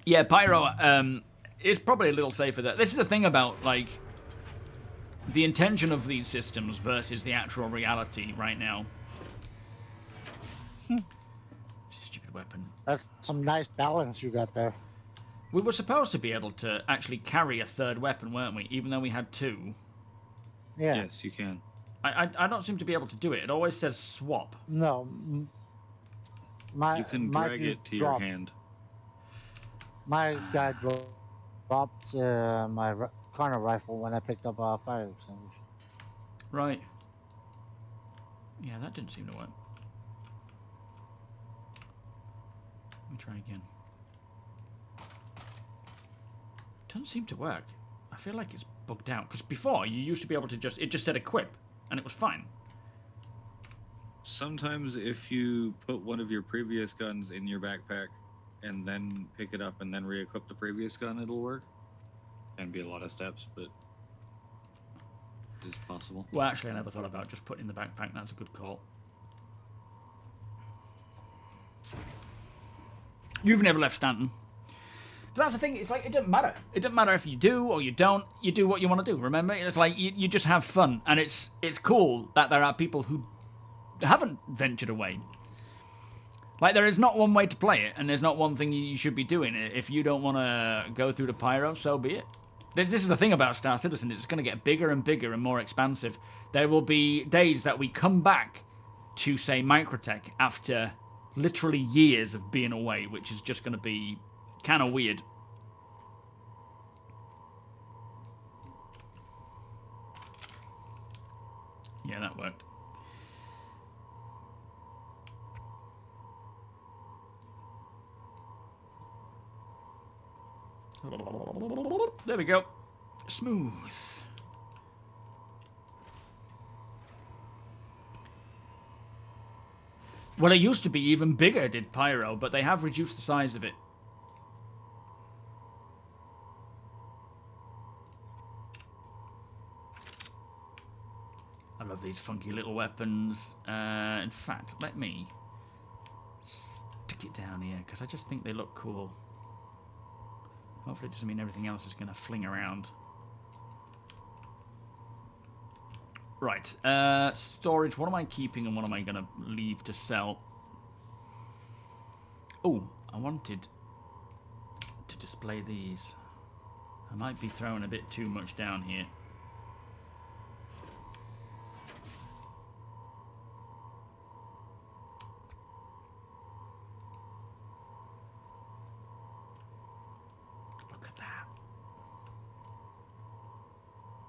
Yeah, Pyro is probably a little safer there. This is the thing about, like, the intention of these systems versus the actual reality right now. Stupid weapon.
That's some nice balance you got there.
We were supposed to be able to actually carry a third weapon, weren't we? Even though we had two.
Yeah.
Yes, you can.
I don't seem to be able to do it. It always says swap.
No.
You can drag it to your hand.
My guy dropped my corner rifle when I picked up a fire extinguisher.
Right. Yeah, that didn't seem to work. Let me try again. Doesn't seem to work. I feel like it's bugged out. Because before, you used to be able to just... It just said equip, and it was fine.
Sometimes if you put one of your previous guns in your backpack and then pick it up and then re-equip the previous gun, it'll work. Can be a lot of steps, but it's possible.
Well, actually, I never thought about just putting in the backpack. That's a good call. You've never left Stanton. But that's the thing. It's like, it doesn't matter. It doesn't matter if you do or you don't. You do what you want to do, remember? It's like, you just have fun. And it's cool that there are people who haven't ventured away. Like, there is not one way to play it, and there's not one thing you should be doing. If you don't want to go through the Pyro, so be it. This is the thing about Star Citizen. It's going to get bigger and bigger and more expansive. There will be days that we come back to, say, Microtech after literally years of being away, which is just going to be kind of weird. Yeah, that worked. There we go. Smooth. Well, it used to be even bigger, did Pyro, but they have reduced the size of it. I love these funky little weapons. In fact, let me stick it down here, because I just think they look cool. Hopefully it doesn't mean everything else is going to fling around. Right. Storage. What am I keeping and what am I going to leave to sell? Oh, I wanted to display these. I might be throwing a bit too much down here.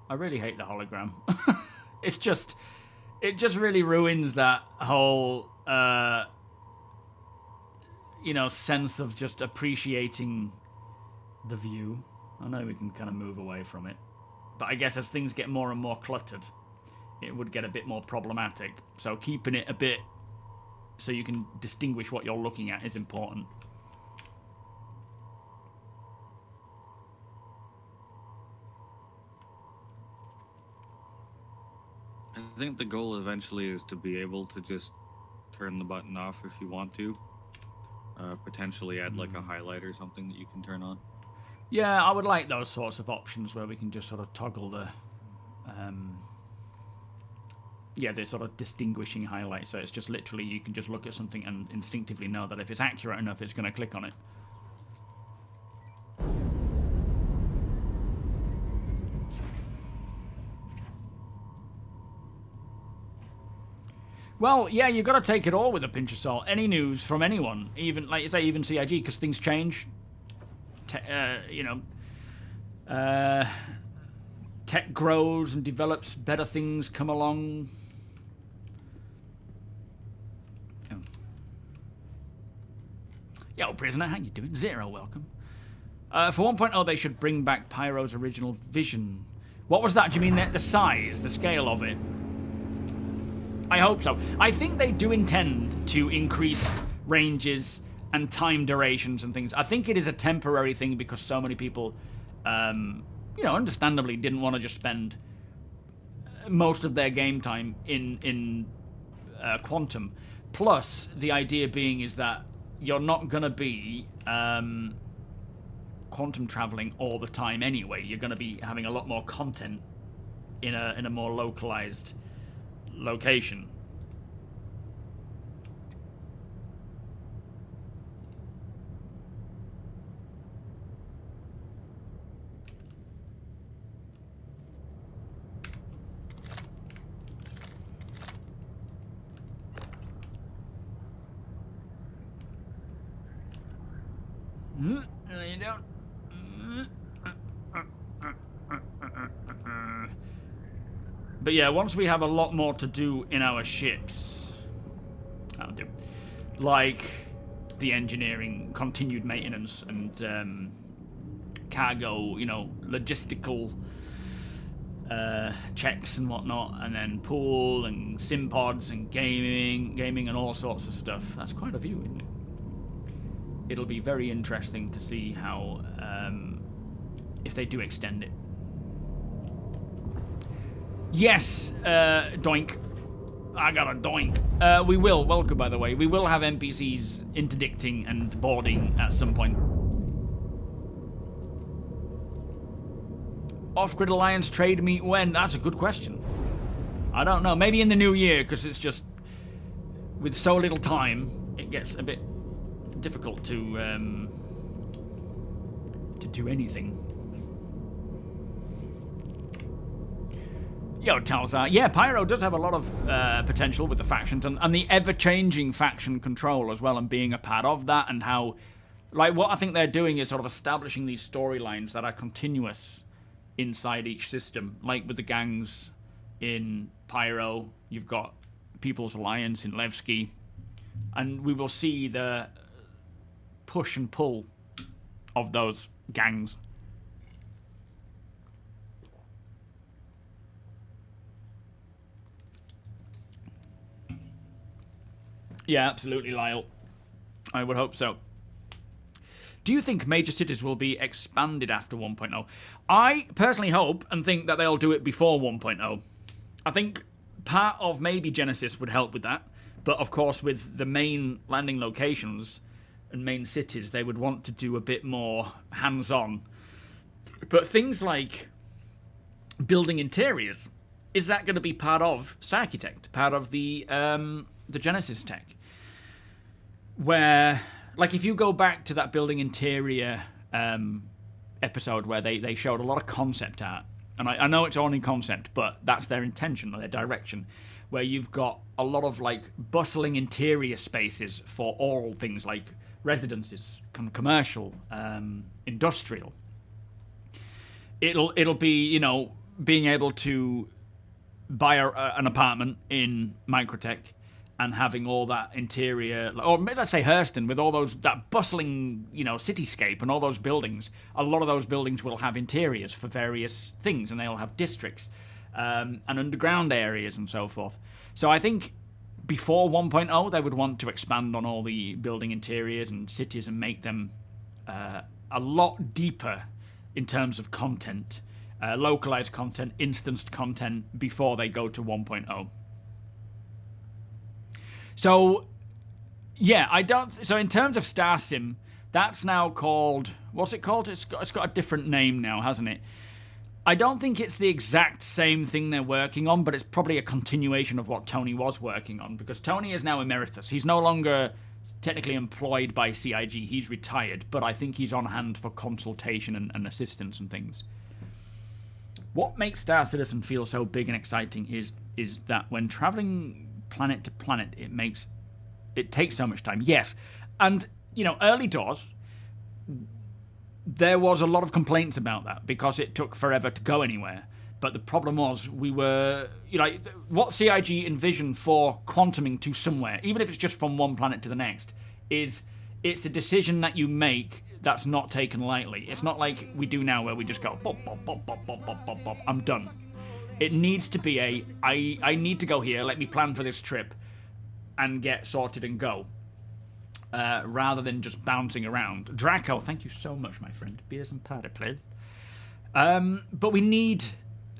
I really hate the hologram. It just really ruins that whole, you know, sense of just appreciating the view. I know we can kind of move away from it, but I guess as things get more and more cluttered, it would get a bit more problematic. So keeping it a bit so you can distinguish what you're looking at is important.
I think the goal eventually is to be able to just turn the button off if you want to. Potentially add like a highlight or something that you can turn on.
Yeah, I would like those sorts of options where we can just sort of toggle the, yeah, the sort of distinguishing highlight. So it's just literally you can just look at something and instinctively know that if it's accurate enough, it's going to click on it. Well, yeah, you've got to take it all with a pinch of salt. Any news from anyone, even, like you say, even CIG, because things change. You know, tech grows and develops, better things come along. Oh. Yo, prisoner, how you doing? Zero, welcome. For 1.0, they should bring back Pyro's original vision. What was that? Do you mean the size, the scale of it? I hope so. I think they do intend to increase ranges and time durations and things. I think it is a temporary thing because so many people, you know, understandably didn't want to just spend most of their game time in Quantum. Plus, the idea being is that you're not going to be quantum traveling all the time anyway. You're going to be having a lot more content in a more localized location. No, you don't. But yeah, once we have a lot more to do in our ships, that'll do. Like the engineering, continued maintenance, and cargo, you know, logistical checks and whatnot, and then pool and sim pods and gaming and all sorts of stuff. That's quite a view, isn't it? It'll be very interesting to see how, if they do extend it. Yes, doink. I got a doink. We will, welcome by the way, we will have NPCs interdicting and boarding at some point. Off-Grid Alliance trade meet when? That's a good question. I don't know, maybe in the new year, because it's just, with so little time, it gets a bit difficult to do anything. Yo, Talzar. Yeah, Pyro does have a lot of potential with the factions and the ever-changing faction control as well, and being a part of that, and how, like, what I think they're doing is sort of establishing these storylines that are continuous inside each system. Like with the gangs in Pyro, you've got People's Alliance in Levski, and we will see the push and pull of those gangs. Yeah, absolutely, Lyle. I would hope so. Do you think major cities will be expanded after 1.0? I personally hope and think that they'll do it before 1.0. I think part of maybe Genesis would help with that, but of course with the main landing locations and main cities, they would want to do a bit more hands-on. But things like building interiors, is that going to be part of Starchitect, part of the Genesis tech? Where, like, if you go back to that building interior episode where they showed a lot of concept art, and I know it's only concept, but that's their intention or their direction, where you've got a lot of, like, bustling interior spaces for all things like residences, commercial, industrial. It'll be, you know, being able to buy an apartment in Microtech and having all that interior, or let's say Hurston, with all that bustling, you know, cityscape and all those buildings. A lot of those buildings will have interiors for various things, and they'll have districts and underground areas and so forth. So I think before 1.0, they would want to expand on all the building interiors and cities and make them a lot deeper in terms of content, localized content, instanced content, before they go to 1.0. So, yeah, so in terms of Star Sim, that's now called, what's it called? It's got a different name now, hasn't it? I don't think it's the exact same thing they're working on, but it's probably a continuation of what Tony was working on, because Tony is now emeritus. He's no longer technically employed by CIG. He's retired, but I think he's on hand for consultation and assistance and things. What makes Star Citizen feel so big and exciting is that when traveling planet to planet, it takes so much time. Yes, and you know, early doors, there was a lot of complaints about that because it took forever to go anywhere. But the problem was, we were, you know, what CIG envisioned for quantuming to somewhere, even if it's just from one planet to the next, is it's a decision that you make that's not taken lightly. It's not like we do now where we just go bop bop bop bop bop bop bop bop, I'm done. It needs to be I need to go here, let me plan for this trip and get sorted and go. Rather than just bouncing around. Draco, thank you so much, my friend. Beers and party, please. But we need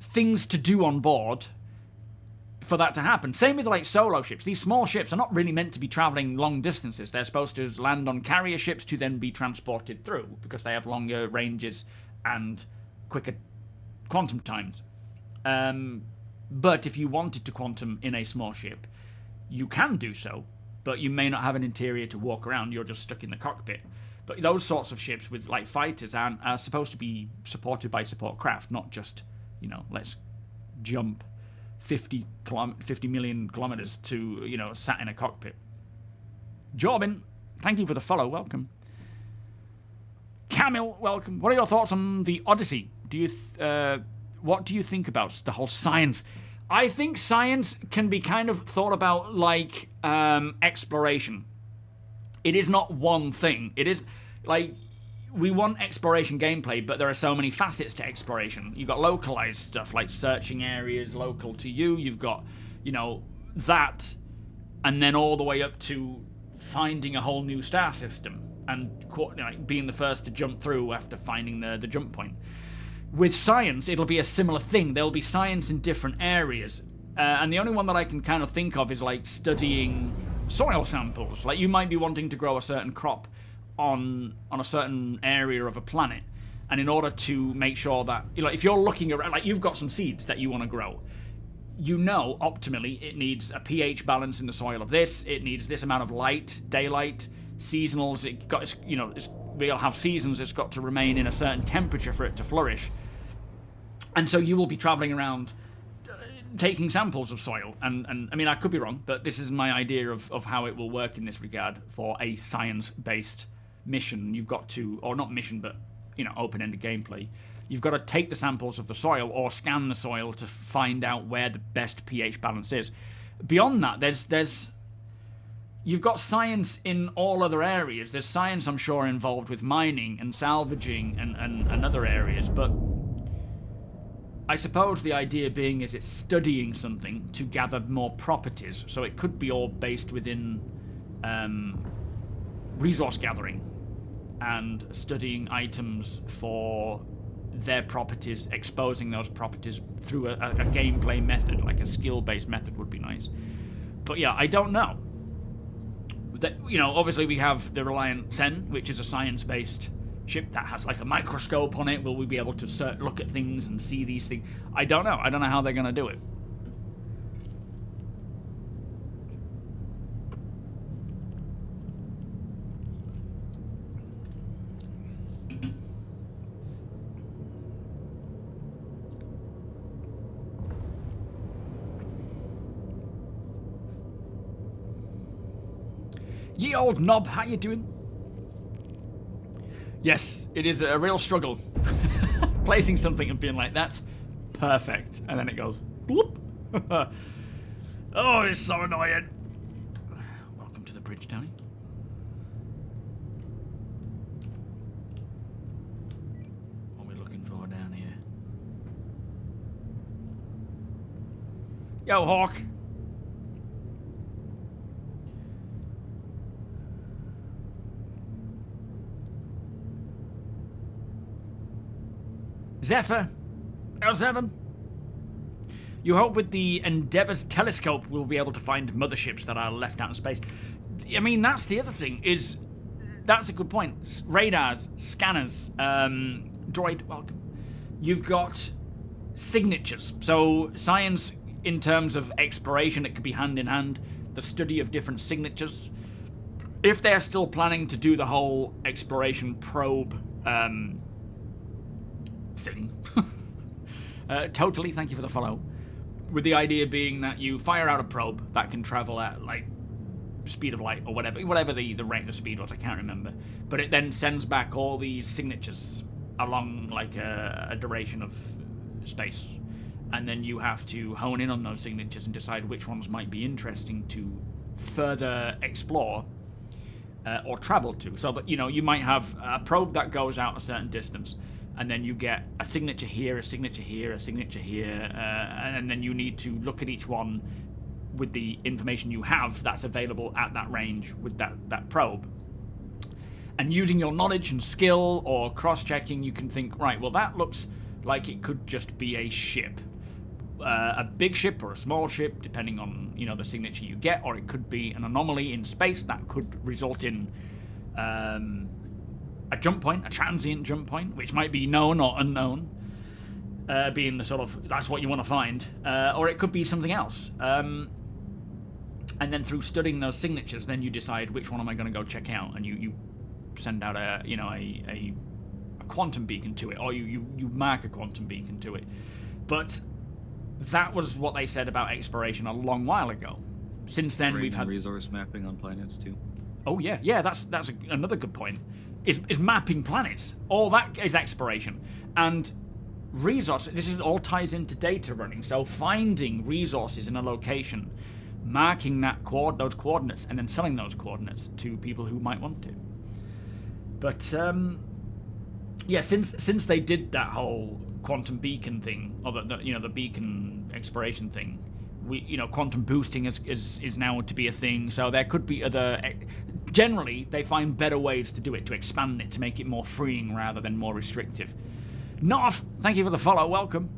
things to do on board for that to happen. Same with like solo ships. These small ships are not really meant to be traveling long distances. They're supposed to land on carrier ships to then be transported through because they have longer ranges and quicker quantum times. But if you wanted to quantum in a small ship, you can do so, but you may not have an interior to walk around. You're just stuck in the cockpit. But those sorts of ships with like fighters are supposed to be supported by support craft, not just, you know, let's jump 50 million kilometers to, you know, sat in a cockpit. Jorbin, thank you for the follow. Welcome. Camille, welcome. What are your thoughts on the Odyssey? What do you think about the whole science? I think science can be kind of thought about like exploration. It is not one thing. It is like, we want exploration gameplay, but there are so many facets to exploration. You've got localized stuff like searching areas local to you. You've got, you know, that, and then all the way up to finding a whole new star system and, you know, being the first to jump through after finding the jump point. With science, it'll be a similar thing. There'll be science in different areas. And the only one that I can kind of think of is like studying soil samples. Like, you might be wanting to grow a certain crop on a certain area of a planet, and in order to make sure that, you know, if you're looking around, like you've got some seeds that you want to grow, you know, optimally it needs a pH balance in the soil of this, it needs this amount of light, daylight, seasonals, we'll have seasons, it's got to remain in a certain temperature for it to flourish. And so you will be traveling around taking samples of soil, and I mean, I could be wrong, but this is my idea of how it will work in this regard for a science-based mission. You've got to, or not mission, but, you know, open-ended gameplay. You've got to take the samples of the soil or scan the soil to find out where the best pH balance is. Beyond that, you've got science in all other areas. There's science, I'm sure, involved with mining and salvaging and other areas, but I suppose the idea being is it's studying something to gather more properties. So it could be all based within resource gathering and studying items for their properties, exposing those properties through a gameplay method, like a skill-based method would be nice. But yeah, I don't know. You know, obviously we have the Reliant Sen, which is a science-based ship that has like a microscope on it. Will we be able to look at things and see these things? I don't know. I don't know how they're going to do it. Ye old knob, how you doing? Yes, it is a real struggle. Placing something and being like, that's perfect. And then it goes, bloop. Oh, it's so annoying. Welcome to the bridge, Danny. What are we looking for down here? Yo, Hawk. Zephyr, L7. You hope with the Endeavour's telescope we'll be able to find motherships that are left out in space. I mean, that's the other thing, that's a good point. Radars, scanners, droid, welcome. You've got signatures. So science in terms of exploration, it could be hand in hand. The study of different signatures. If they're still planning to do the whole exploration probe thing. Totally, thank you for the follow. With the idea being that you fire out a probe that can travel at like speed of light or whatever the rate of speed was, I can't remember. But it then sends back all these signatures along like a duration of space, and then you have to hone in on those signatures and decide which ones might be interesting to further explore or travel to. So that, you know, you might have a probe that goes out a certain distance, and then you get a signature here, a signature here, a signature here, and then you need to look at each one with the information you have that's available at that range with that probe. And using your knowledge and skill or cross-checking, you can think, right, well, that looks like it could just be a ship. a big ship or a small ship, depending on, you know, the signature you get, or it could be an anomaly in space that could result in a jump point, a transient jump point, which might be known or unknown, being the sort of, that's what you want to find, or it could be something else. And then through studying those signatures, then you decide which one am I going to go check out, and you send out a quantum beacon to it, or you mark a quantum beacon to it. But that was what they said about exploration a long while ago. Since then, we've had
resource mapping on planets too.
Oh yeah, that's another good point. Is mapping planets. All that is exploration. And resource. This is all ties into data running. So finding resources in a location, marking those coordinates, and then selling those coordinates to people who might want to. But yeah, since they did that whole quantum beacon thing, or the beacon exploration thing, quantum boosting is now to be a thing. So there could be other. Generally, they find better ways to do it, to expand it, to make it more freeing rather than more restrictive. Noff, thank you for the follow. Welcome.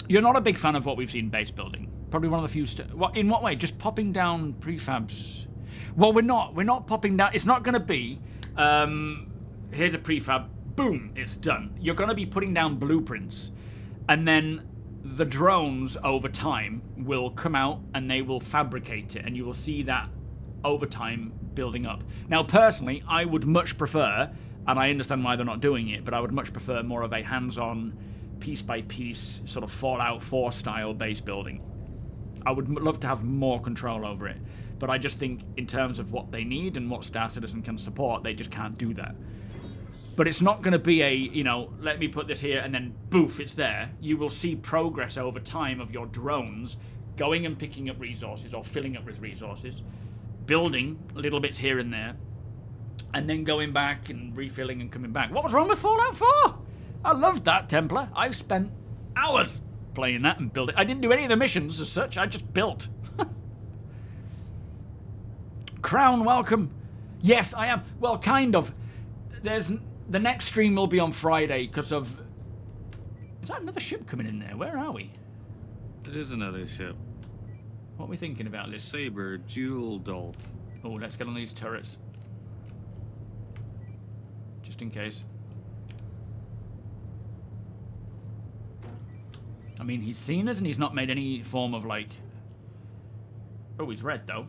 You're not a big fan of what we've seen base building. Probably one of the few. In what way? Just popping down prefabs. Well, we're not popping down. It's not going to be. Here's a prefab. Boom, it's done. You're going to be putting down blueprints, and then the drones over time will come out and they will fabricate it, and you will see that over time building up. Now, personally, I would much prefer, and I understand why they're not doing it, but I would much prefer more of a hands-on, piece-by-piece, sort of Fallout 4 style base building. I would love to have more control over it, but I just think in terms of what they need and what Star Citizen can support, they just can't do that. But it's not going to be a, let me put this here and then boof, it's there. You will see progress over time of your drones going and picking up resources or filling up with resources, building little bits here and there, and then going back and refilling and coming back. What was wrong with Fallout 4? I loved that, Templar. I've spent hours playing that and building. I didn't do any of the missions as such. I just built. Crown, welcome. Yes, I am. Well, kind of. The next stream will be on Friday because of... Is that another ship coming in there? Where are we?
It is another ship.
What are we thinking about this?
Saber, Jewel, Dolph.
Oh, let's get on these turrets. Just in case. I mean, he's seen us and he's not made any form of, like... Oh, he's red, though.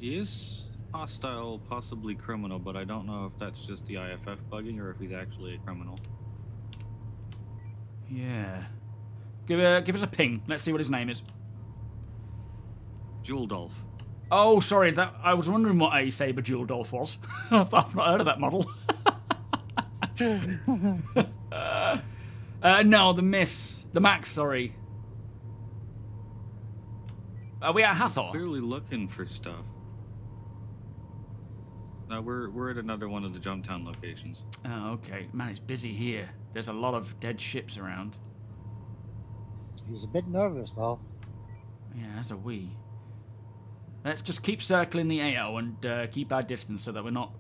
He is hostile, possibly criminal, but I don't know if that's just the IFF bugging or if he's actually a criminal.
Yeah. Give us a ping. Let's see what his name is.
Jewel Dolph.
Oh, sorry. I was wondering what a Saber Jewel Dolph was. I've not heard of that model. No, the Max, sorry. Are we at Hathor?
Clearly looking for stuff. No, we're at another one of the Jumptown locations.
Oh, okay. Man, it's busy here. There's a lot of dead ships around.
He's a bit nervous, though.
Yeah, as are we. Let's just keep circling the AO and keep our distance so that we're not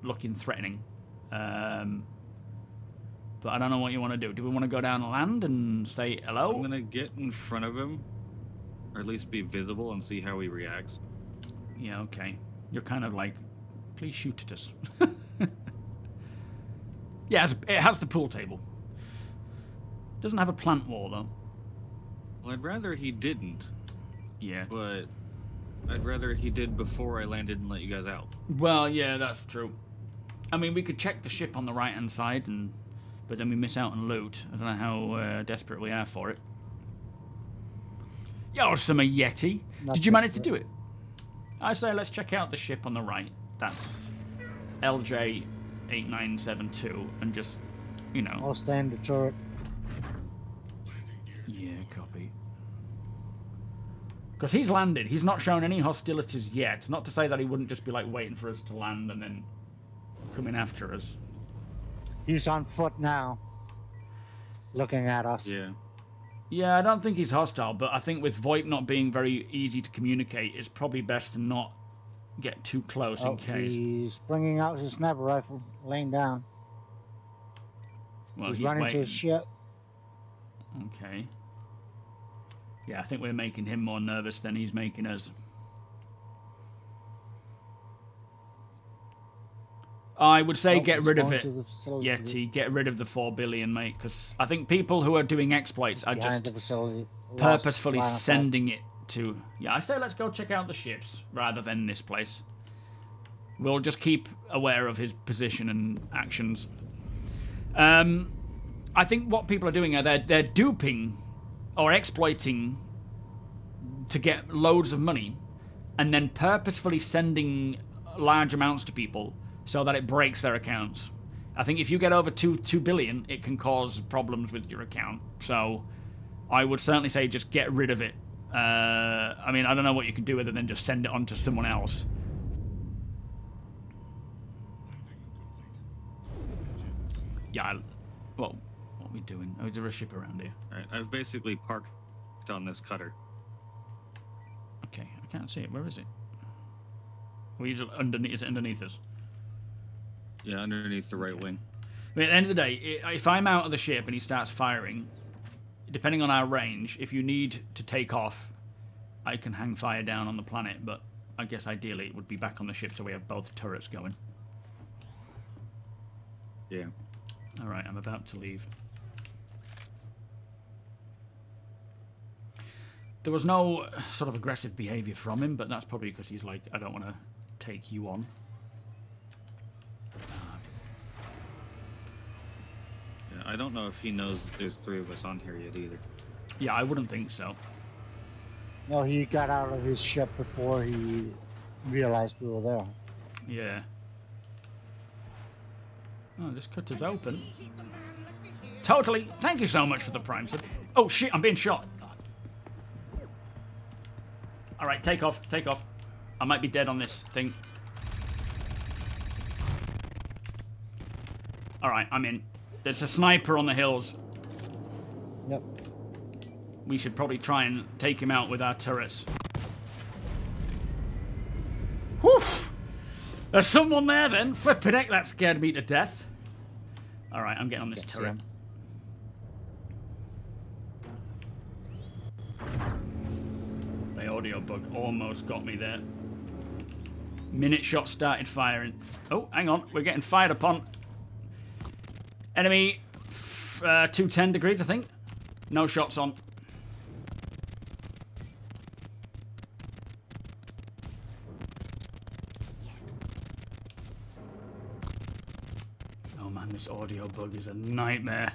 looking threatening. But I don't know what you want to do. Do we want to go down and land and say hello?
I'm going to get in front of him, or at least be visible and see how he reacts.
Yeah, okay. You're kind of like, please shoot at us. Yeah, it has the pool table. Doesn't have a plant wall, though.
Well, I'd rather he didn't.
Yeah.
But I'd rather he did before I landed and let you guys out.
Well, yeah, that's true. I mean, we could check the ship on the right-hand side, but then we miss out on loot. I don't know how desperate we are for it. Yo, summer Yeti. Did you manage to do it? I say let's check out the ship on the right. That's LJ8972, and just,
I'll stand the turret.
Yeah, copy. Because he's landed. He's not shown any hostilities yet. Not to say that he wouldn't just be like waiting for us to land and then coming after us.
He's on foot now, looking at us.
Yeah.
Yeah, I don't think he's hostile, but I think with VoIP not being very easy to communicate, it's probably best to not get too close in case.
He's bringing out his sniper rifle, laying down.
Well,
He's
he's
running to
waiting.
his ship.
Okay. Yeah, I think we're making him more nervous than he's making us. I would say get rid of it. Yeti, get rid of the 4 billion, mate, because I think people who are doing exploits are
Behind
just
the facility.
purposefully
Line of sight.
sending it to... Yeah, I say let's go check out the ships rather than this place. We'll just keep aware of his position and actions. I think what people are doing are they're duping or exploiting to get loads of money and then purposefully sending large amounts to people so that it breaks their accounts. I think if you get over 2 billion, it can cause problems with your account. So I would certainly say just get rid of it. I mean, I don't know what you can do other than just send it on to someone else. Yeah, well, what are we doing? Oh, is there a ship around here?
Alright, I've basically parked on this cutter.
Okay, I can't see it. Where is it? Underneath, is it underneath us?
Yeah, underneath the right wing.
I mean, at the end of the day, if I'm out of the ship and he starts firing, depending on our range, if you need to take off, I can hang fire down on the planet, but I guess ideally it would be back on the ship so we have both turrets going.
Yeah.
Alright, I'm about to leave. There was no sort of aggressive behaviour from him, but that's probably because he's like, I don't want to take you on.
Yeah, I don't know if he knows that there's 3 of us on here yet either.
Yeah, I wouldn't think so.
No, he got out of his ship before he realized we were there.
Yeah. Oh, this cutter's open. Totally. Thank you so much for the prime sub. Oh, shit, I'm being shot. Alright, take off, take off. I might be dead on this thing. Alright, I'm in. There's a sniper on the hills.
Yep.
We should probably try and take him out with our turrets. Whew! There's someone there then. Flippin' heck, that scared me to death. Alright, I'm getting on this turret. The audio bug almost got me there. Minute shot started firing. Oh, hang on. We're getting fired upon. Enemy 210 degrees, I think. No shots on. Oh man, this audio bug is a nightmare.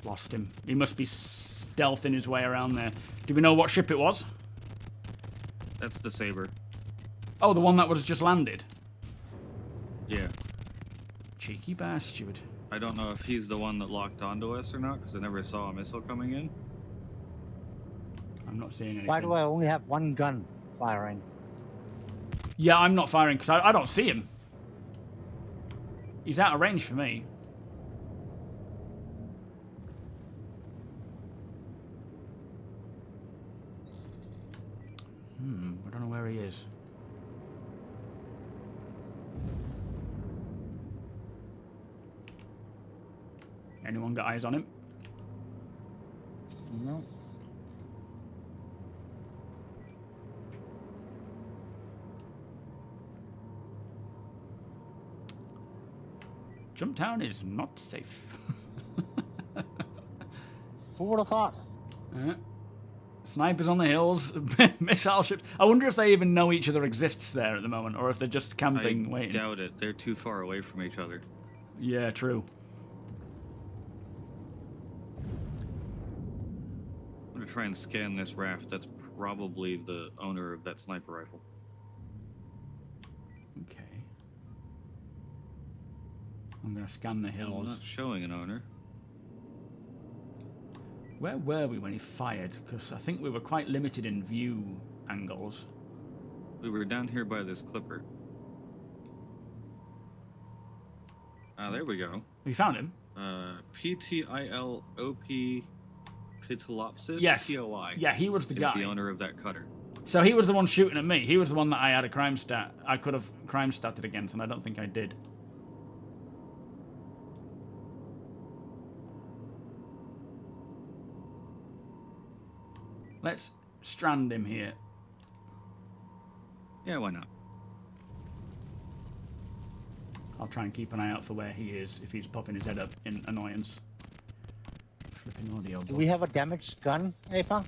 Lost him. He must be stealthing his way around there. Do we know what ship it was?
That's the Saber.
Oh, the one that was just landed.
Yeah.
Cheeky bastard.
I don't know if he's the one that locked onto us or not, because I never saw a missile coming in.
I'm not seeing anything.
Why do I only have one gun firing?
Yeah, I'm not firing because I don't see him. He's out of range for me. I don't know where he is. Anyone got eyes on him?
No.
Jumptown is not safe.
Who would have thought?
Snipers on the hills, missile ships. I wonder if they even know each other exists there at the moment, or if they're just camping, waiting.
I doubt it. They're too far away from each other.
Yeah, true.
I'm gonna try and scan this raft. That's probably the owner of that sniper rifle.
Okay. I'm gonna scan the
I'm
hills.
not showing an owner.
Where were we when he fired? Because I think we were quite limited in view angles.
We were down here by this clipper. Ah, there we go.
We found him?
PTILOP Pitilopsis
Yes.
POI.
Yeah, he was the
is
guy.
the owner of that cutter.
So he was the one shooting at me. He was the one that I had a crime stat. I could have crime statted against, and I don't think I did. Let's strand him here.
Yeah, why not?
I'll try and keep an eye out for where he is if he's popping his head up in annoyance. Flipping audio.
Do we have a damaged gun, Ava?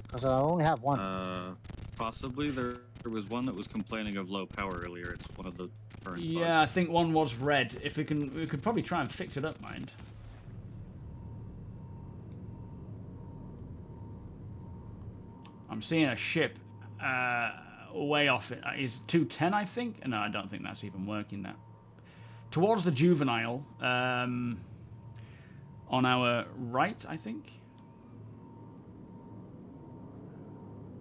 Because I only have one.
Possibly. There was one that was complaining of low power earlier. It's one of the current
Yeah, I think one was red. If we could probably try and fix it up, mind. I'm seeing a ship way off. Is 210, I think? No, I don't think that's even working. That towards the Juvenile, on our right, I think.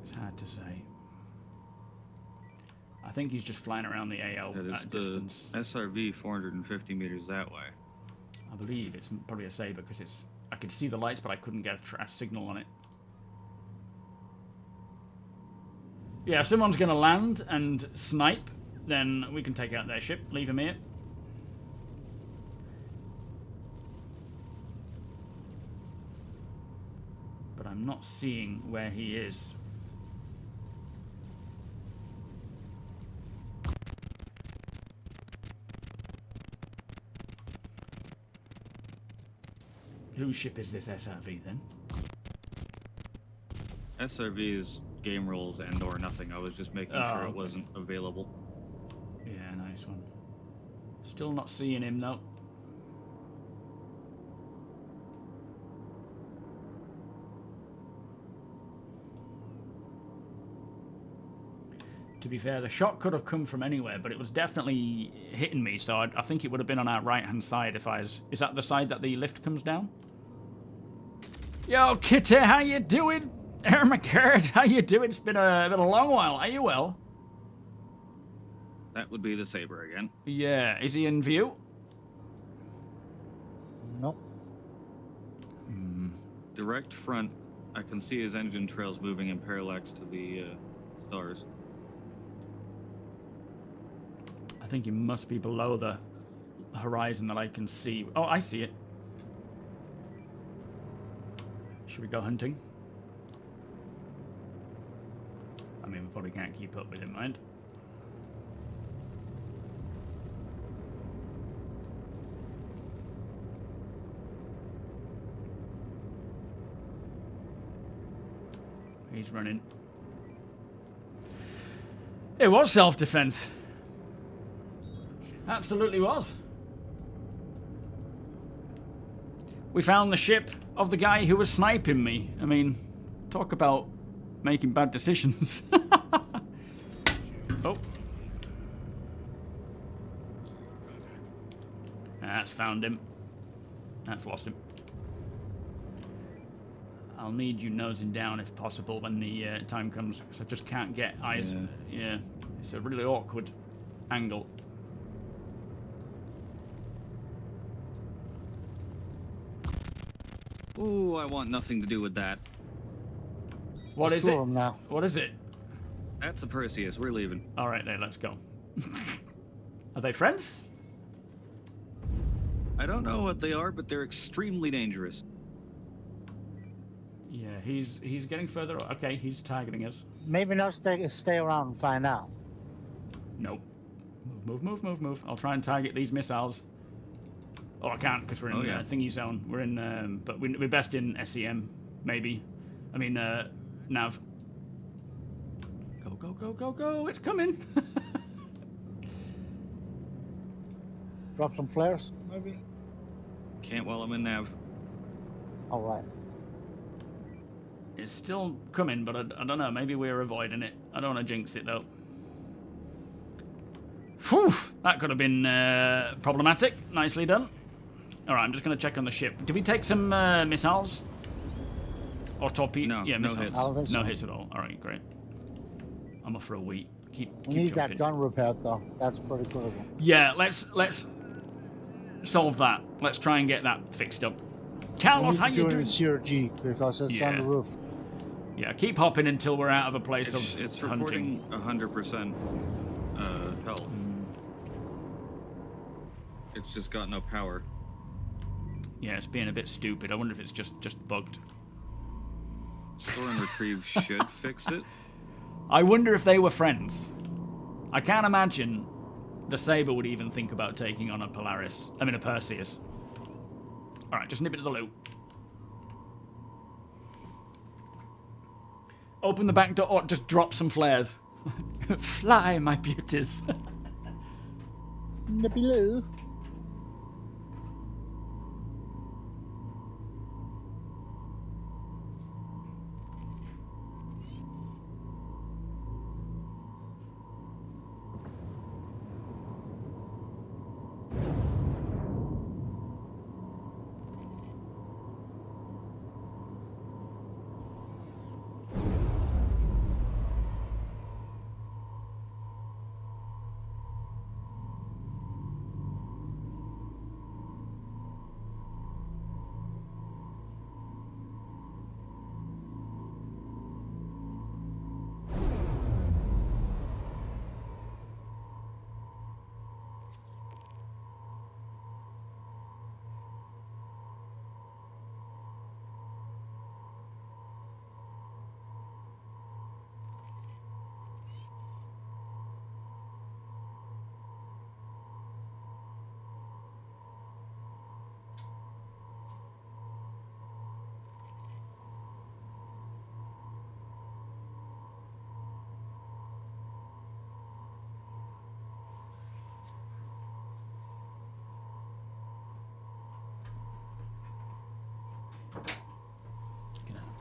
It's hard to say. I think he's just flying around the AL at distance.
SRV 450 meters that way.
I believe it's probably a Saber because it's. I could see the lights, but I couldn't get a signal on it. Yeah, if someone's going to land and snipe, then we can take out their ship. Leave him here. But I'm not seeing where he is. Whose ship is this SRV then?
SRV is game rules and or nothing. I was just making sure it wasn't available.
Yeah, nice one. Still not seeing him though. To be fair, the shot could have come from anywhere, but it was definitely hitting me, so I think it would have been on our right-hand side if I was... Is that the side that the lift comes down? Yo, Kitty, how you doing? Ermacard, how you doing? It's been a long while. Are you well?
That would be the Saber again.
Yeah. Is he in view?
Nope.
Direct front, I can see his engine trails moving in parallax to the stars.
I think he must be below the horizon that I can see. Oh, I see it. Should we go hunting? I mean, we probably can't keep up with him, mind. He's running. It was self-defense. Absolutely was. We found the ship of the guy who was sniping me. I mean, talk about making bad decisions. Oh. That's found him. That's lost him. I'll need you nosing down if possible when the time comes, because I just can't get eyes. Yeah, it's a really awkward angle.
Ooh, I want nothing to do with that.
What
There's
is
two
it?
of them now.
What is it?
That's a Perseus. We're leaving.
All right, then, let's go. Are they friends?
I don't know what they are, but they're extremely dangerous.
Yeah, he's getting further. Okay, he's targeting us.
Maybe not stay around and find out.
Nope. Move. I'll try and target these missiles. Oh, I can't because we're in thingy zone. We're in, but we're best in SEM, maybe. I mean, nav. Go! It's coming.
Drop some flares, maybe?
Can't while I'm in nav.
All right.
It's still coming, but I don't know. Maybe we're avoiding it. I don't want to jinx it though. Whew! That could have been problematic. Nicely done. All right, I'm just going to check on the ship. Did we take some missiles? Or torpedoes?
No,
yeah,
no
missiles.
hits.
I don't think
No
so.
hits at all. All right, great. I'm off for a week. Keep
We need
jumping.
that gun repaired though. That's pretty critical.
Yeah, let's solve that. Let's try and get that fixed up. Carlos, how you
doing
doing?
in CRG because it's on the roof.
Yeah, keep hopping until we're out of a place
It's
of hunting.
reporting 100% health. It's just got no power.
Yeah, it's being a bit stupid. I wonder if it's just bugged.
Store and retrieve should fix it.
I wonder if they were friends. I can't imagine the Saber would even think about taking on a Polaris. I mean, a Perseus. Alright, just nip it to the loot. Open the back door, or just drop some flares. Fly, my beauties.
Nippy-loo.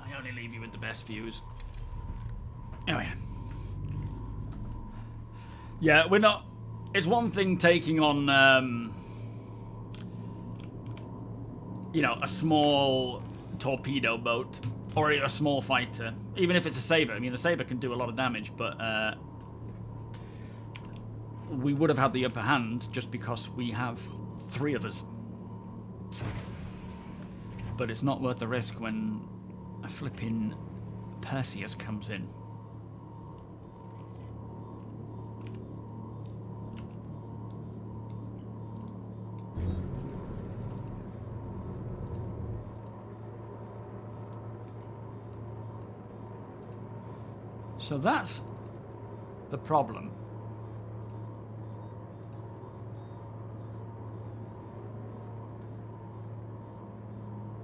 I only leave you with the best views. Oh yeah. Yeah, we're not... It's one thing taking on, you know, a small torpedo boat or a small fighter. Even if it's a Saber. I mean, the Saber can do a lot of damage, but we would have had the upper hand just because we have 3 of us. But it's not worth the risk when a flipping Perseus comes in. So that's the problem.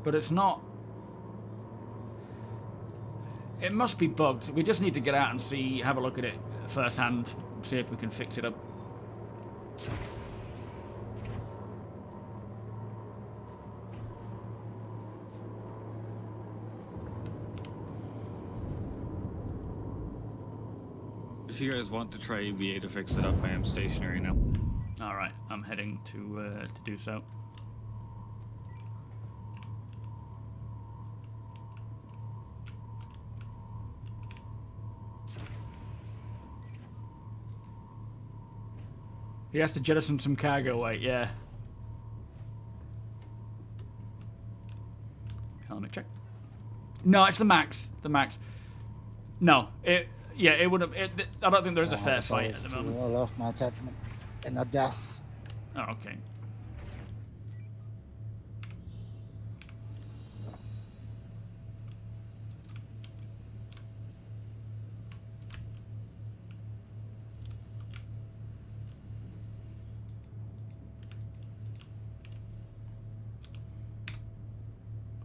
But it's not... It must be bugged. We just need to get out and see, have a look at it firsthand, see if we can fix it up.
If you guys want to try EVA to fix it up, I am stationary now.
Alright, I'm heading to do so. He has to jettison some cargo weight, yeah. Helmet check. No, it's the max. The max. No, it would have... I don't think there is a fair fight at the moment.
I lost my attachment in a death.
Oh, okay.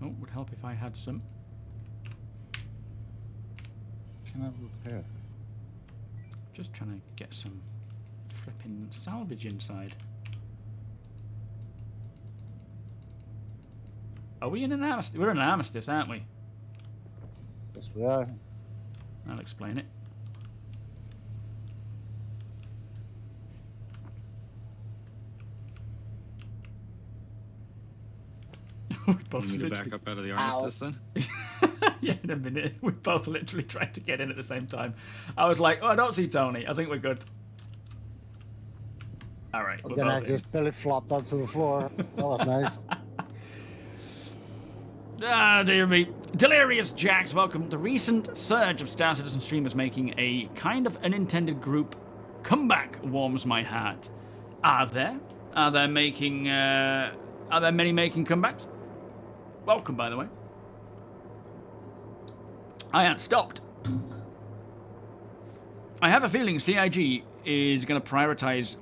Oh, would help if I had some.
Can I repair?
Just trying to get some flipping salvage inside. Are we in an armistice? We're in an armistice, aren't we?
Yes, we are.
I'll explain it. We both
You need to
literally...
back up out of the armistice then?
Yeah, in a minute. We both literally tried to get in at the same time. I was like, oh, I don't see Tony. I think we're good. Alright, we're
Then I
both in.
just belly flopped onto the floor. That was nice.
Ah, dear me. Delirious Jax, welcome. The recent surge of Star Citizen streamers making a kind of unintended group comeback warms my heart. Are there? Are there making, are there many making comebacks? Welcome, by the way. I ain't stopped. I have a feeling CIG is going to prioritize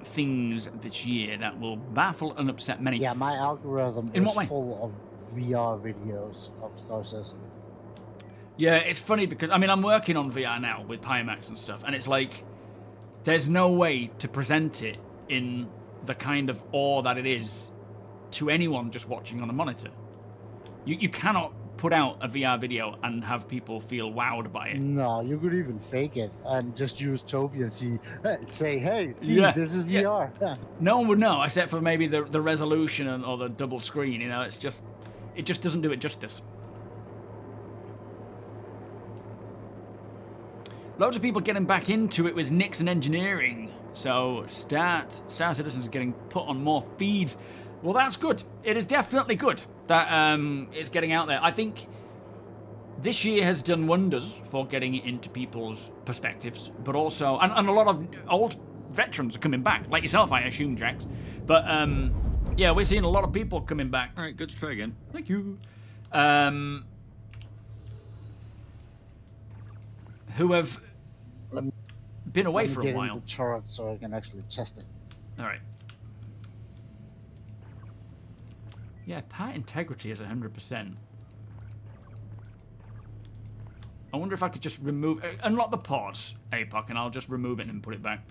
things this year that will baffle and upset many.
Yeah, my algorithm
In
is
what way?
full of VR videos of StarCitizen.
Yeah, it's funny because, I mean, I'm working on VR now with PIMAX and stuff, and it's like, there's no way to present it in the kind of awe that it is to anyone just watching on a monitor. You cannot put out a VR video and have people feel wowed by it.
No, you could even fake it and just use TOBII and say, hey, see,
Yeah,
this is
yeah.
VR. Yeah.
No one would know, except for maybe the resolution or the double screen, you know, it just doesn't do it justice. Loads of people getting back into it with Nixon engineering. So Star Citizen is getting put on more feeds. Well, that's good. It is definitely good that it's getting out there. I think this year has done wonders for getting it into people's perspectives, but also, and a lot of old veterans are coming back, like yourself, I assume, Jax. But yeah, we're seeing a lot of people coming back.
All right, good to try again.
Thank you. Who have been away for a
Get
while.
in the turret so I can actually test it.
All right. Yeah, part integrity is 100%. I wonder if I could just remove, unlock the pause, APOC, and I'll just remove it and put it back.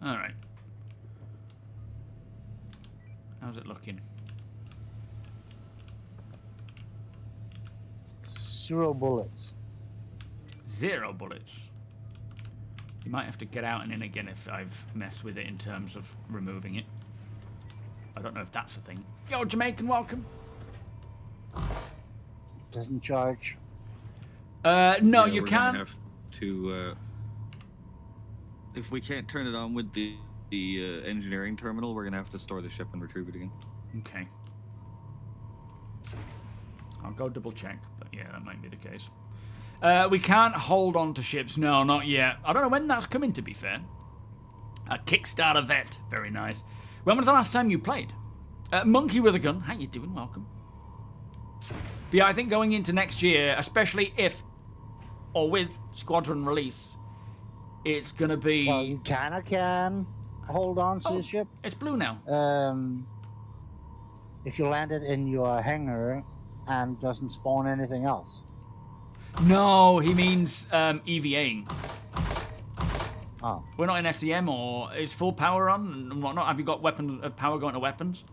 All right. How's it looking?
0 bullets.
0 bullets. You might have to get out and in again if I've messed with it in terms of removing it. I don't know if that's a thing. Yo, Jamaican, welcome.
Doesn't charge.
No,
Yeah,
you
we're gonna
can't.
have to, if we can't turn it on with the engineering terminal, we're gonna have to store the ship and retrieve it again.
Okay. I'll go double check, but yeah, that might be the case. We can't hold on to ships. No, not yet. I don't know when that's coming, to be fair. A Kickstarter vet. Very nice. When was the last time you played? Monkey with a gun. How you doing? Welcome. But yeah, I think going into next year, especially if or with Squadron release, it's going to be...
Well, you can hold on to the ship.
It's blue now.
If you land it in your hangar and doesn't spawn anything else.
No, he means EVAing.
Oh.
We're not in SCM, or is full power on and whatnot? Have you got weapon power going to weapons?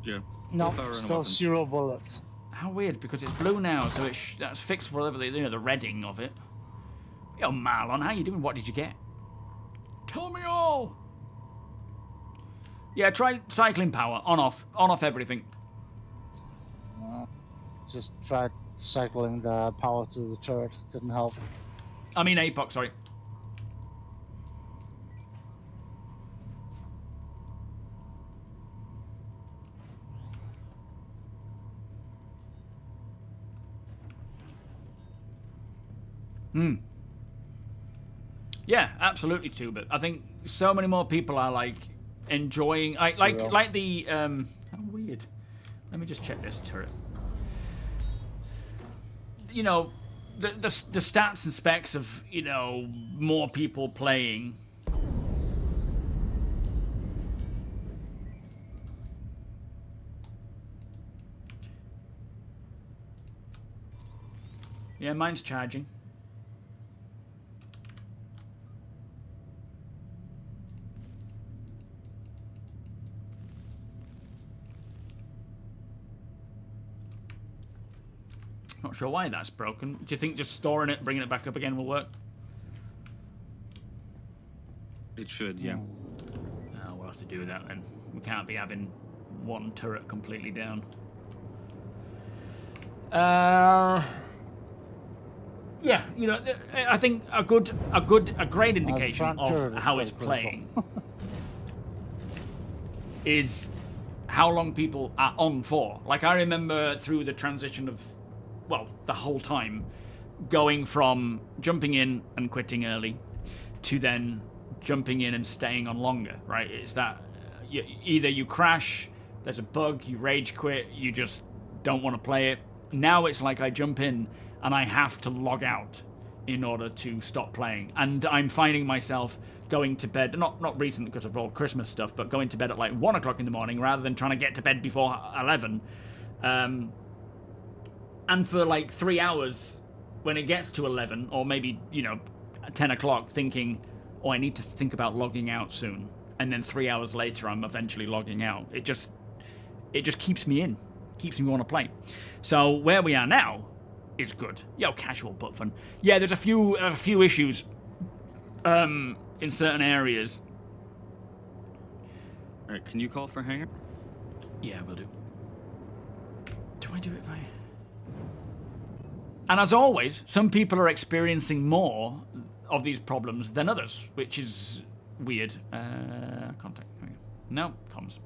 Yeah.
No,
Power and
still
weapons.
0 bullets.
How weird, because it's blue now, so that's fixed for whatever the redding of it. Yo, Marlon, how you doing? What did you get? Tell me all. Yeah, try cycling power on off everything.
Just tried cycling the power to the turret. Didn't help.
I mean APOC, sorry. Yeah, absolutely too. But I think so many more people are like enjoying, like the how weird. Let me just check this turret. You know, the stats and specs of, you know, more people playing. Yeah, mine's charging. Not sure why that's broken. Do you think just storing it, bringing it back up again will work?
It should, yeah.
Oh, we'll have to do that then. We can't be having one turret completely down. Yeah, you know, I think a great indication of how it's playing is how long people are on for. Like, I remember through the transition of, well, the whole time, going from jumping in and quitting early to then jumping in and staying on longer, right? It's that either you crash there's a bug, you rage quit, you just don't want to play it. Now it's like I jump in and I have to log out in order to stop playing. And I'm finding myself going to bed, not recently because of all Christmas stuff, but going to bed at like 1 o'clock in the morning rather than trying to get to bed before 11. And for like 3 hours, when it gets to 11, or maybe, 10 o'clock, thinking, oh, I need to think about logging out soon. And then 3 hours later, I'm eventually logging out. It just keeps me in, keeps me want to play. So where we are now is good. Yo, casual but fun. Yeah, there's a few issues in certain areas.
All right, can you call for hangar?
Yeah, will do. Do I do it by... And as always, some people are experiencing more of these problems than others, which is weird. Contact. No, comms.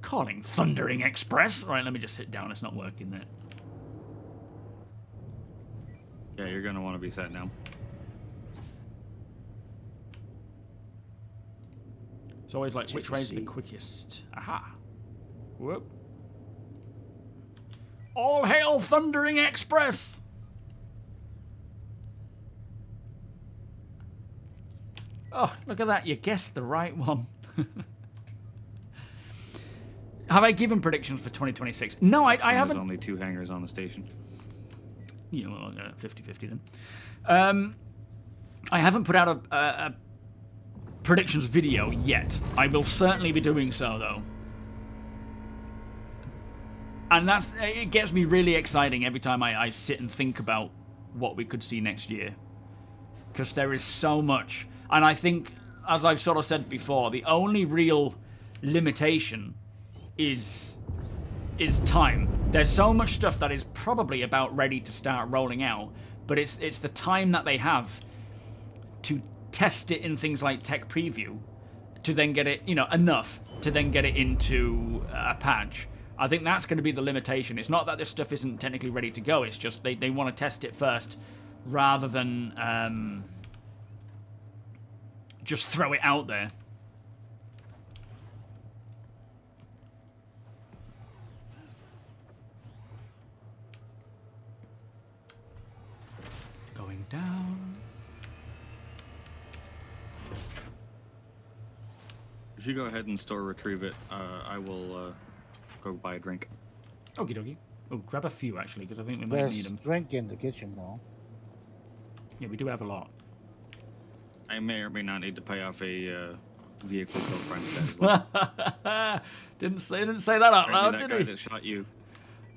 Calling Thundering Express. Right, let me just sit down. It's not working there.
Yeah, you're gonna want to be sat down.
It's always like, which way is the quickest? Aha. Whoop. All hail Thundering Express! Oh, look at that. You guessed the right one. Have I given predictions for 2026? No, I haven't.
There's only 2 hangars on the station.
Yeah, well, 50-50 then. I haven't put out a predictions video yet. I will certainly be doing so, though. And it gets me really exciting every time I sit and think about what we could see next year. Because there is so much. And I think, as I've sort of said before, the only real limitation is time. There's so much stuff that is probably about ready to start rolling out, but it's the time that they have to test it in things like tech preview to then get it, enough to then get it into a patch. I think that's going to be the limitation. It's not that this stuff isn't technically ready to go, it's just they want to test it first rather than just throw it out there. Going down.
If you go ahead and retrieve it, I will go buy a drink.
Okie dokie. Oh, grab a few actually, because I think we might need them.
There's drink in the kitchen though.
Yeah, we do have a lot.
I may or may not need to pay off a vehicle co-friend as well.
didn't say that out loud,
that
did
guy
he?
that shot you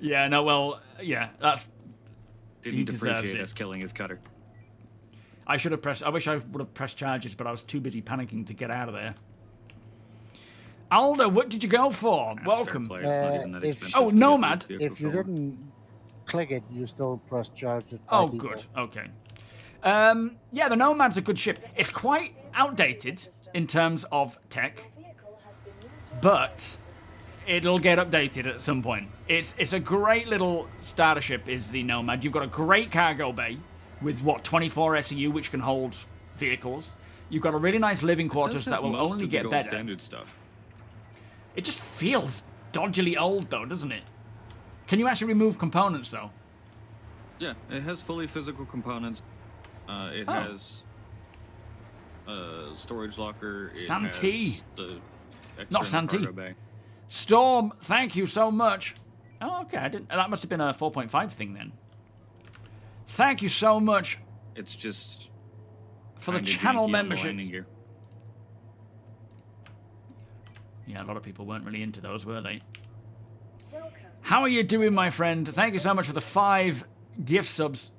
Yeah, no, well, yeah, that's...
didn't appreciate us killing his cutter.
I should have pressed... I wish I would have pressed charges, but I was too busy panicking to get out of there. Aldo, what did you go for?
That's
Welcome.
fair play. It's not even that expensive
Oh,
to get
Nomad.
this vehicle
If you
going.
didn't click it, you still press charge it.
Oh, good. Okay. Yeah, the Nomad's a good ship. It's quite outdated in terms of tech, but it'll get updated at some point. It's a great little starter ship, is the Nomad. You've got a great cargo bay with, 24 SEU, which can hold vehicles. You've got a really nice living quarters that will only get better.
Standard stuff.
It just feels dodgily old, though, doesn't it? Can you actually remove components, though?
Yeah, it has fully physical components. It has storage locker. It
Santee.
has the
Not
external
Santee.
cargo bay.
Storm, thank you so much. Oh, okay. I didn't. That must have been a 4.5 thing then. Thank you so much
It's just
for the
kinda
channel
janky on the landing
memberships.
gear.
Yeah, a lot of people weren't really into those, were they?
Welcome.
How are you doing, my friend? Thank you so much for the 5 gift subs,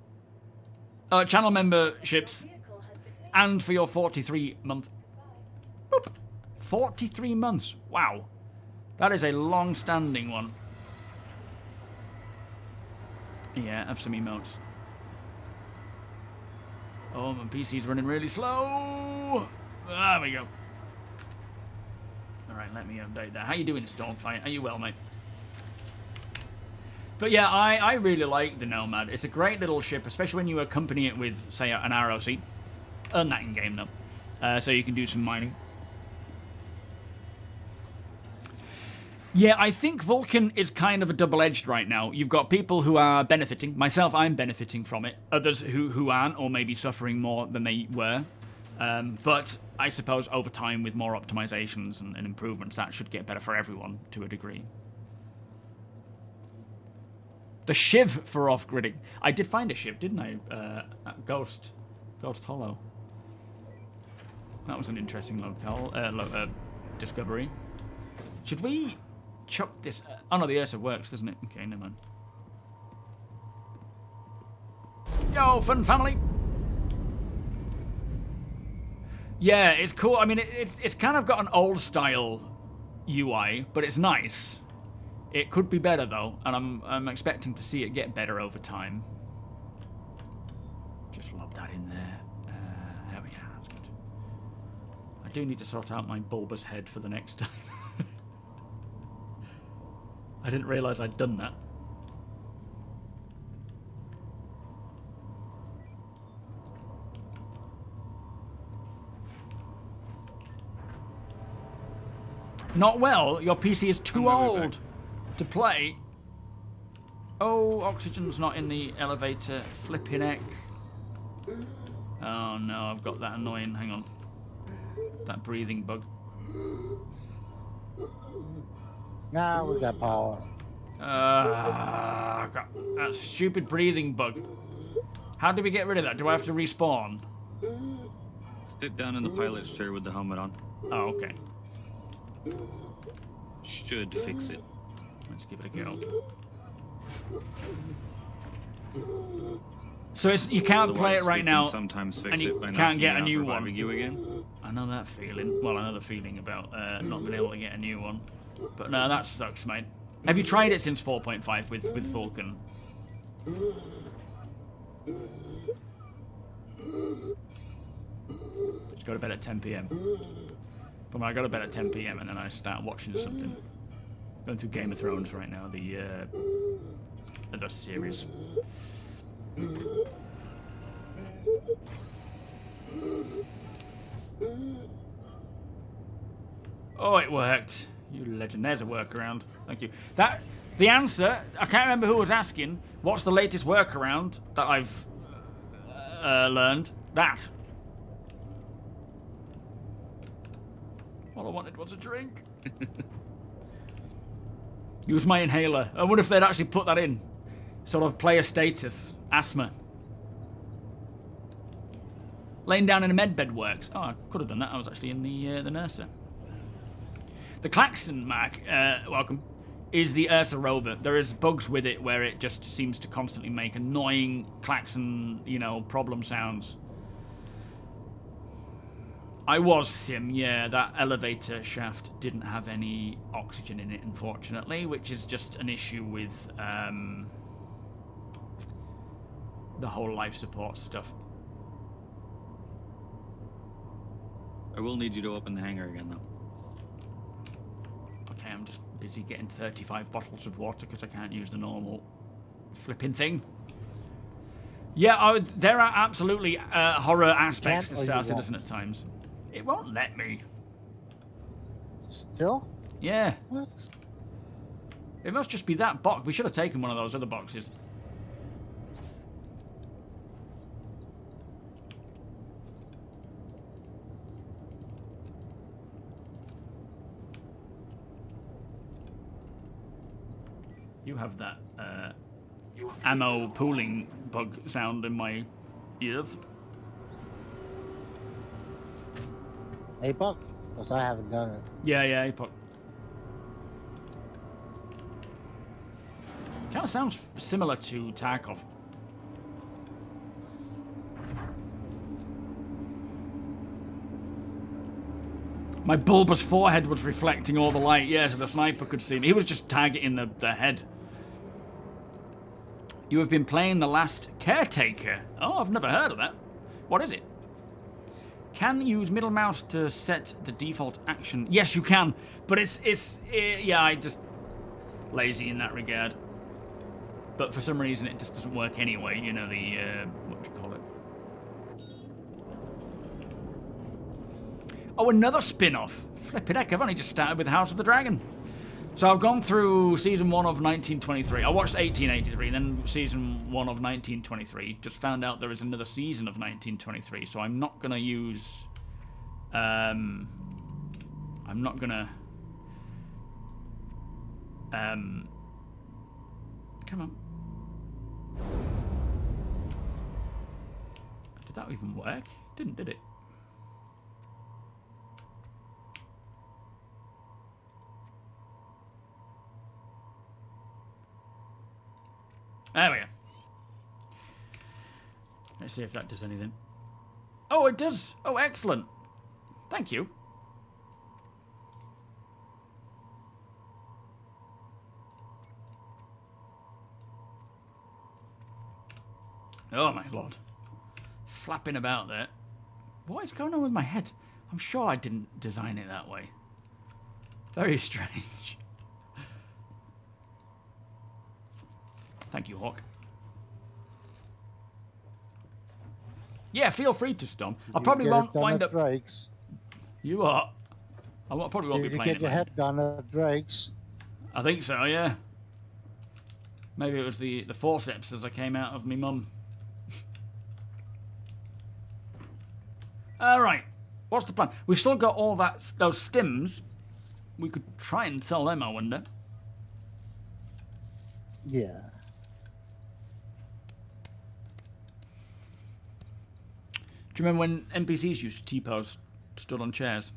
channel memberships,
Vehicle has been made.
and for your 43-month. Boop. 43 months. Wow. That is a long-standing one. Yeah, have some emotes. Oh, my PC's running really slow. There we go. All right, let me update that. How you doing, Stormfight? Are you well, mate? But yeah, I really like the Nomad. It's a great little ship, especially when you accompany it with, say, an ROC. Earn that in-game, though. so you can do some mining. Yeah, I think Vulcan is kind of a double-edged right now. You've got people who are benefiting. Myself, I'm benefiting from it. Others who aren't, or maybe suffering more than they were. But I suppose over time, with more optimizations and improvements, that should get better for everyone to a degree. The Shiv for off-gridding. I did find a Shiv, didn't I? At Ghost Hollow. That was an interesting locale discovery. Should we chuck this? Oh no, the Ursa works, doesn't it? Okay, never mind. Yo, fun family. Yeah, it's cool. I mean, it's kind of got an old style UI, but it's nice. It could be better though, and I'm expecting to see it get better over time. Just lob that in there. There we go. That's good. I do need to sort out my bulbous head for the next time. I didn't realise I'd done that. Not well. Your PC is too old to play. Oh, oxygen's not in the elevator. Flipping heck. Oh no, I've got that annoying. Hang on. That breathing bug.
Nah, we got power.
Got that stupid breathing bug. How do we get rid of that? Do I have to respawn?
Sit down in the pilot's chair with the helmet on.
Oh, okay.
Should fix it.
Let's give it a go. So you can't play it right now,
sometimes fix
and you
it by
can't get a new one.
reviving you again.
I know that feeling. Well, I know the feeling about not being able to get a new one. But no, that sucks, mate. Have you tried it since 4.5 with Vulcan? Just go to bed at 10 PM. But when I go to bed at 10 PM and then I start watching something. Going through Game of Thrones right now, the series. Oh, it worked. You legend. There's a workaround. Thank you. The answer, I can't remember who was asking, what's the latest workaround that I've learned? That. All I wanted was a drink. Use my inhaler. I wonder if they'd actually put that in. Sort of player status. Asthma. Laying down in a medbed works. Oh, I could have done that. I was actually in the Nurser. The Klaxon, Mark, welcome, is the Ursa rover. There is bugs with it where it just seems to constantly make annoying klaxon, problem sounds. I was Sim, yeah, that elevator shaft didn't have any oxygen in it, unfortunately, which is just an issue with the whole life support stuff.
I will need you to open the hangar again, though.
Okay, I'm just busy getting 35 bottles of water because I can't use the normal flipping thing. Yeah, there are absolutely horror aspects to Star Citizen at times. It won't let me.
Still?
Yeah.
What?
It must just be that box. We should have taken one of those other boxes. You have that ammo pooling bug sound in my ears.
APOC? Because I haven't done it.
Yeah, APOC. Kind of sounds similar to Tarkov. My bulbous forehead was reflecting all the light, yeah, so the sniper could see me. He was just targeting the head. You have been playing The Last Caretaker. Oh, I've never heard of that. What is it? Can use middle mouse to set the default action. Yes, you can, but yeah, I just lazy in that regard. But for some reason, it just doesn't work anyway. You know, the what do you call it? Oh, another spin-off. Flippin' heck, I've only just started with House of the Dragon. So I've gone through season 1 of 1923. I watched 1883, then season 1 of 1923. Just found out there is another season of 1923, so I'm not gonna use. I'm not gonna. Come on. Did that even work? Didn't, did it? There we go. Let's see if that does anything. Oh, it does. Oh, excellent. Thank you. Oh, my lord. Flapping about there. What is going on with my head? I'm sure I didn't design it that way. Very strange. Thank you, Hawk. Yeah, feel free to Storm. I probably won't wind up.
Drake's.
You are. Probably won't be
You
playing
get
it.
your
Man.
head done at Drake's.
I think so. Yeah. Maybe it was the forceps as I came out of me mum. All right. What's the plan? We've still got all those stims. We could try and sell them. I wonder.
Yeah.
Do you remember when NPCs used to T-pose, stood on chairs?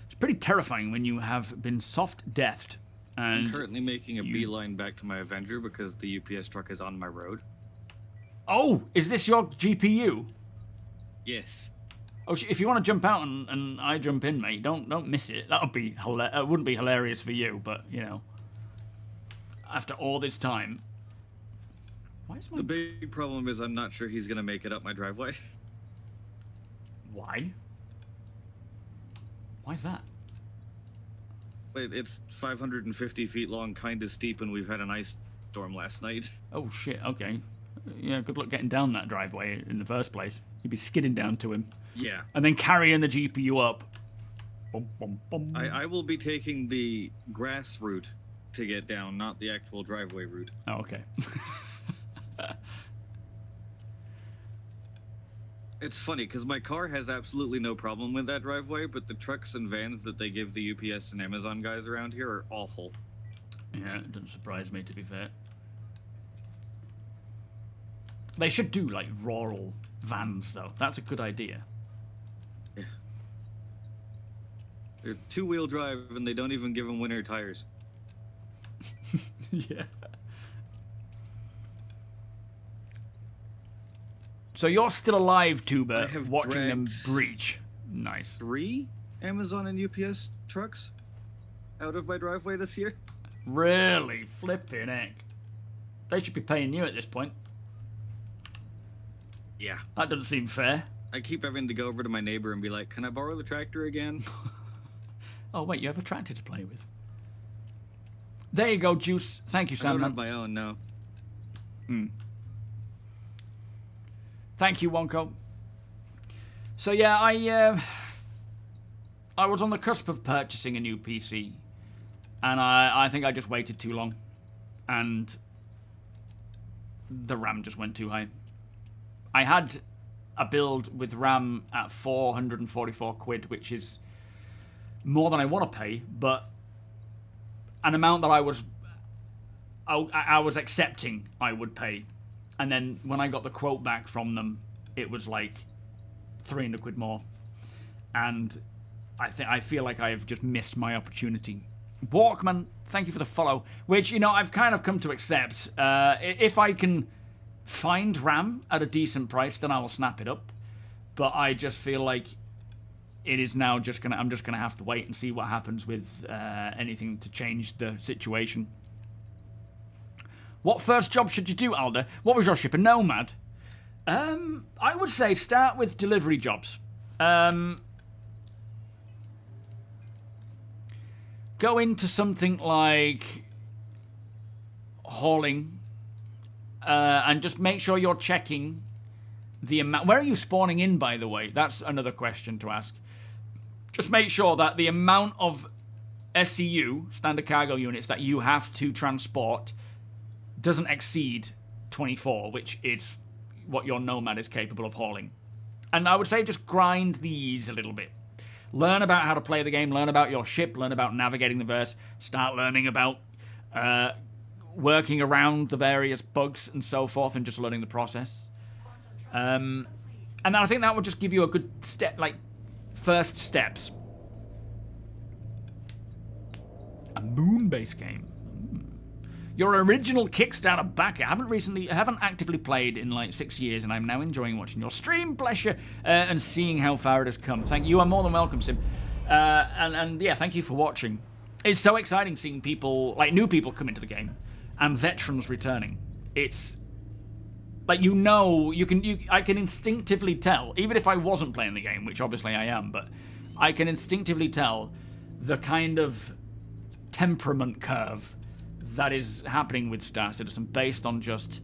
It's pretty terrifying when you have been soft-deathed. And
I'm currently making a beeline back to my Avenger because the UPS truck is on my road.
Oh, is this your GPU?
Yes.
Oh, if you want to jump out and I jump in, mate, don't miss it. That would be it wouldn't be hilarious for you, but you know, after all this time. Why is my...
The big problem is I'm not sure he's gonna make it up my driveway.
Why? Why's that?
It's 550 feet long, kind of steep, and we've had an ice storm last night.
Oh shit. Okay. Yeah. Good luck getting down that driveway in the first place. You'd be skidding down to him.
Yeah.
And then carrying the GPU up. Bum, bum, bum.
I will be taking the grass route to get down, not the actual driveway route.
Oh, okay.
It's funny because my car has absolutely no problem with that driveway, but the trucks and vans that they give the UPS and Amazon guys around here are awful.
Yeah, it doesn't surprise me, to be fair. They should do like rural vans, though. That's a good idea.
Yeah. They're two-wheel drive, and they don't even give them winter tires.
Yeah. So you're still alive, Tuba, watching them breach. Nice.
3 Amazon and UPS trucks out of my driveway this year.
Really? Flipping heck. They should be paying you at this point.
Yeah.
That doesn't seem fair.
I keep having to go over to my neighbor and be like, can I borrow the tractor again?
Oh, wait, you have a tractor to play with. There you go, Juice. Thank you,
I don't
Sam.
have my own, no.
Thank you, Wonko. So yeah, I was on the cusp of purchasing a new PC, and I think I just waited too long, and the RAM just went too high. I had a build with RAM at 444 quid, which is more than I want to pay, but an amount that I was accepting I would pay. And then when I got the quote back from them, it was like 300 quid more. And I feel like I've just missed my opportunity. Walkman, thank you for the follow. Which, you know, I've kind of come to accept. If I can find RAM at a decent price, then I will snap it up. But I just feel like it is now I'm just gonna have to wait and see what happens with anything to change the situation. What first job should you do, Alder? What was your ship, a Nomad? I would say start with delivery jobs. Go into something like hauling, and just make sure you're checking the amount... Where are you spawning in, by the way? That's another question to ask. Just make sure that the amount of SCU, standard cargo units, that you have to transport doesn't exceed 24, which is what your Nomad is capable of hauling. And I would say just grind these a little bit. Learn about how to play the game, learn about your ship, learn about navigating the verse, start learning about working around the various bugs and so forth, and just learning the process. And then I think that would just give you a good step, like, first steps. A moon-based game. Your original Kickstarter backer. I haven't actively played in like 6 years, and I'm now enjoying watching your stream, pleasure, and seeing how far it has come. Thank you. You are more than welcome, Sim. And yeah, thank you for watching. It's so exciting seeing people, like new people, come into the game, and veterans returning. It's like, I can instinctively tell, even if I wasn't playing the game, which obviously I am, but I can instinctively tell the kind of temperament curve that is happening with Star Citizen based on just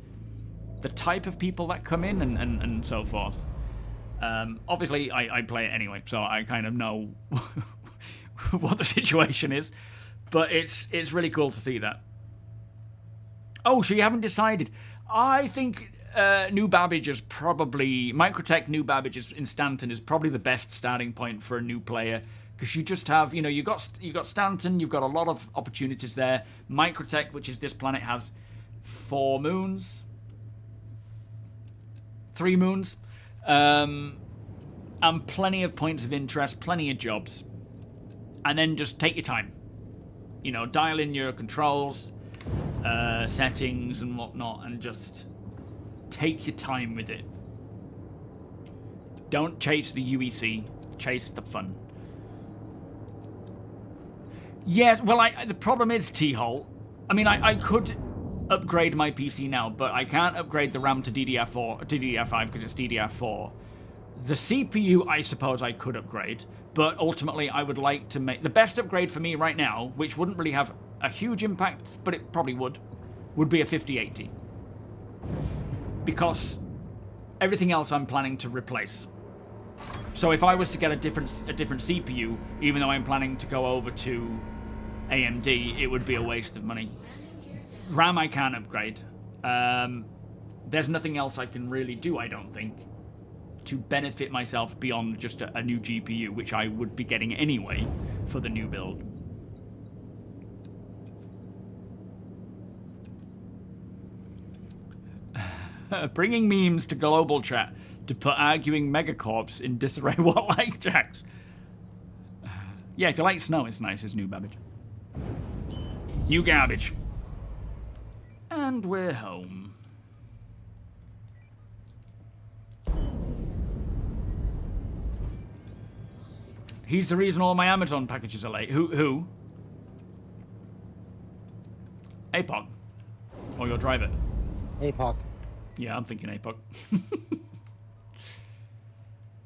the type of people that come in and so forth. Obviously, I play it anyway, so I kind of know what the situation is, but it's really cool to see that. Oh, so you haven't decided. I think New Babbage is probably... Microtech New Babbage in Stanton is probably the best starting point for a new player, because you just have, you got Stanton, you've got a lot of opportunities there. Microtech, which is this planet, has 4 moons. 3 moons. And plenty of points of interest, plenty of jobs. And then just take your time. Dial in your controls, settings and whatnot, and just take your time with it. Don't chase the UEC, chase the fun. Yeah, well, the problem is, T-Hole. I mean, I could upgrade my PC now, but I can't upgrade the RAM to DDR5 because it's DDR4. The CPU, I suppose I could upgrade, but ultimately I would like to make... The best upgrade for me right now, which wouldn't really have a huge impact, but it probably would be a 5080. Because everything else I'm planning to replace. So if I was to get a different CPU, even though I'm planning to go over to AMD, it would be a waste of money. RAM I can upgrade. There's nothing else I can really do, I don't think, to benefit myself beyond just a new GPU, which I would be getting anyway for the new build. Bringing memes to global chat to put arguing megacorps in disarray. What, like, Jax? Yeah, if you like snow, it's nice as New Babbage. New garbage. And we're home. He's the reason all my Amazon packages are late. Who? APOC. Or your driver.
APOC.
Yeah, I'm thinking APOC.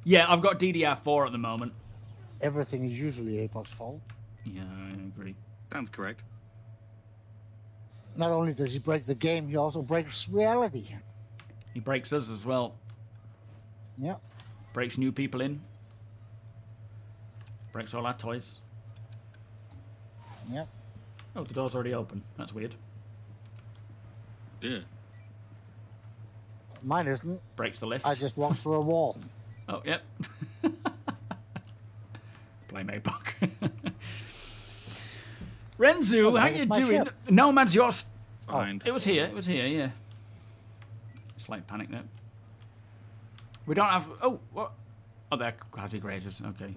Yeah, I've got DDR4 at the moment.
Everything is usually APOC's fault.
Yeah, I agree.
Sounds correct.
Not only does he break the game, he also breaks reality.
He breaks us as well.
Yeah.
Breaks new people in. Breaks all our toys.
Yep.
Oh, the door's already open. That's weird.
Yeah.
Mine isn't.
Breaks the lift.
I just walked through a wall.
Oh, yep. Blame APOC. Renzu, how you doing?
Ship.
Nomad's yours.
Behind.
It was here, yeah. Slight panic there. We don't have... Oh, what? Oh, they're quasi grazers, okay.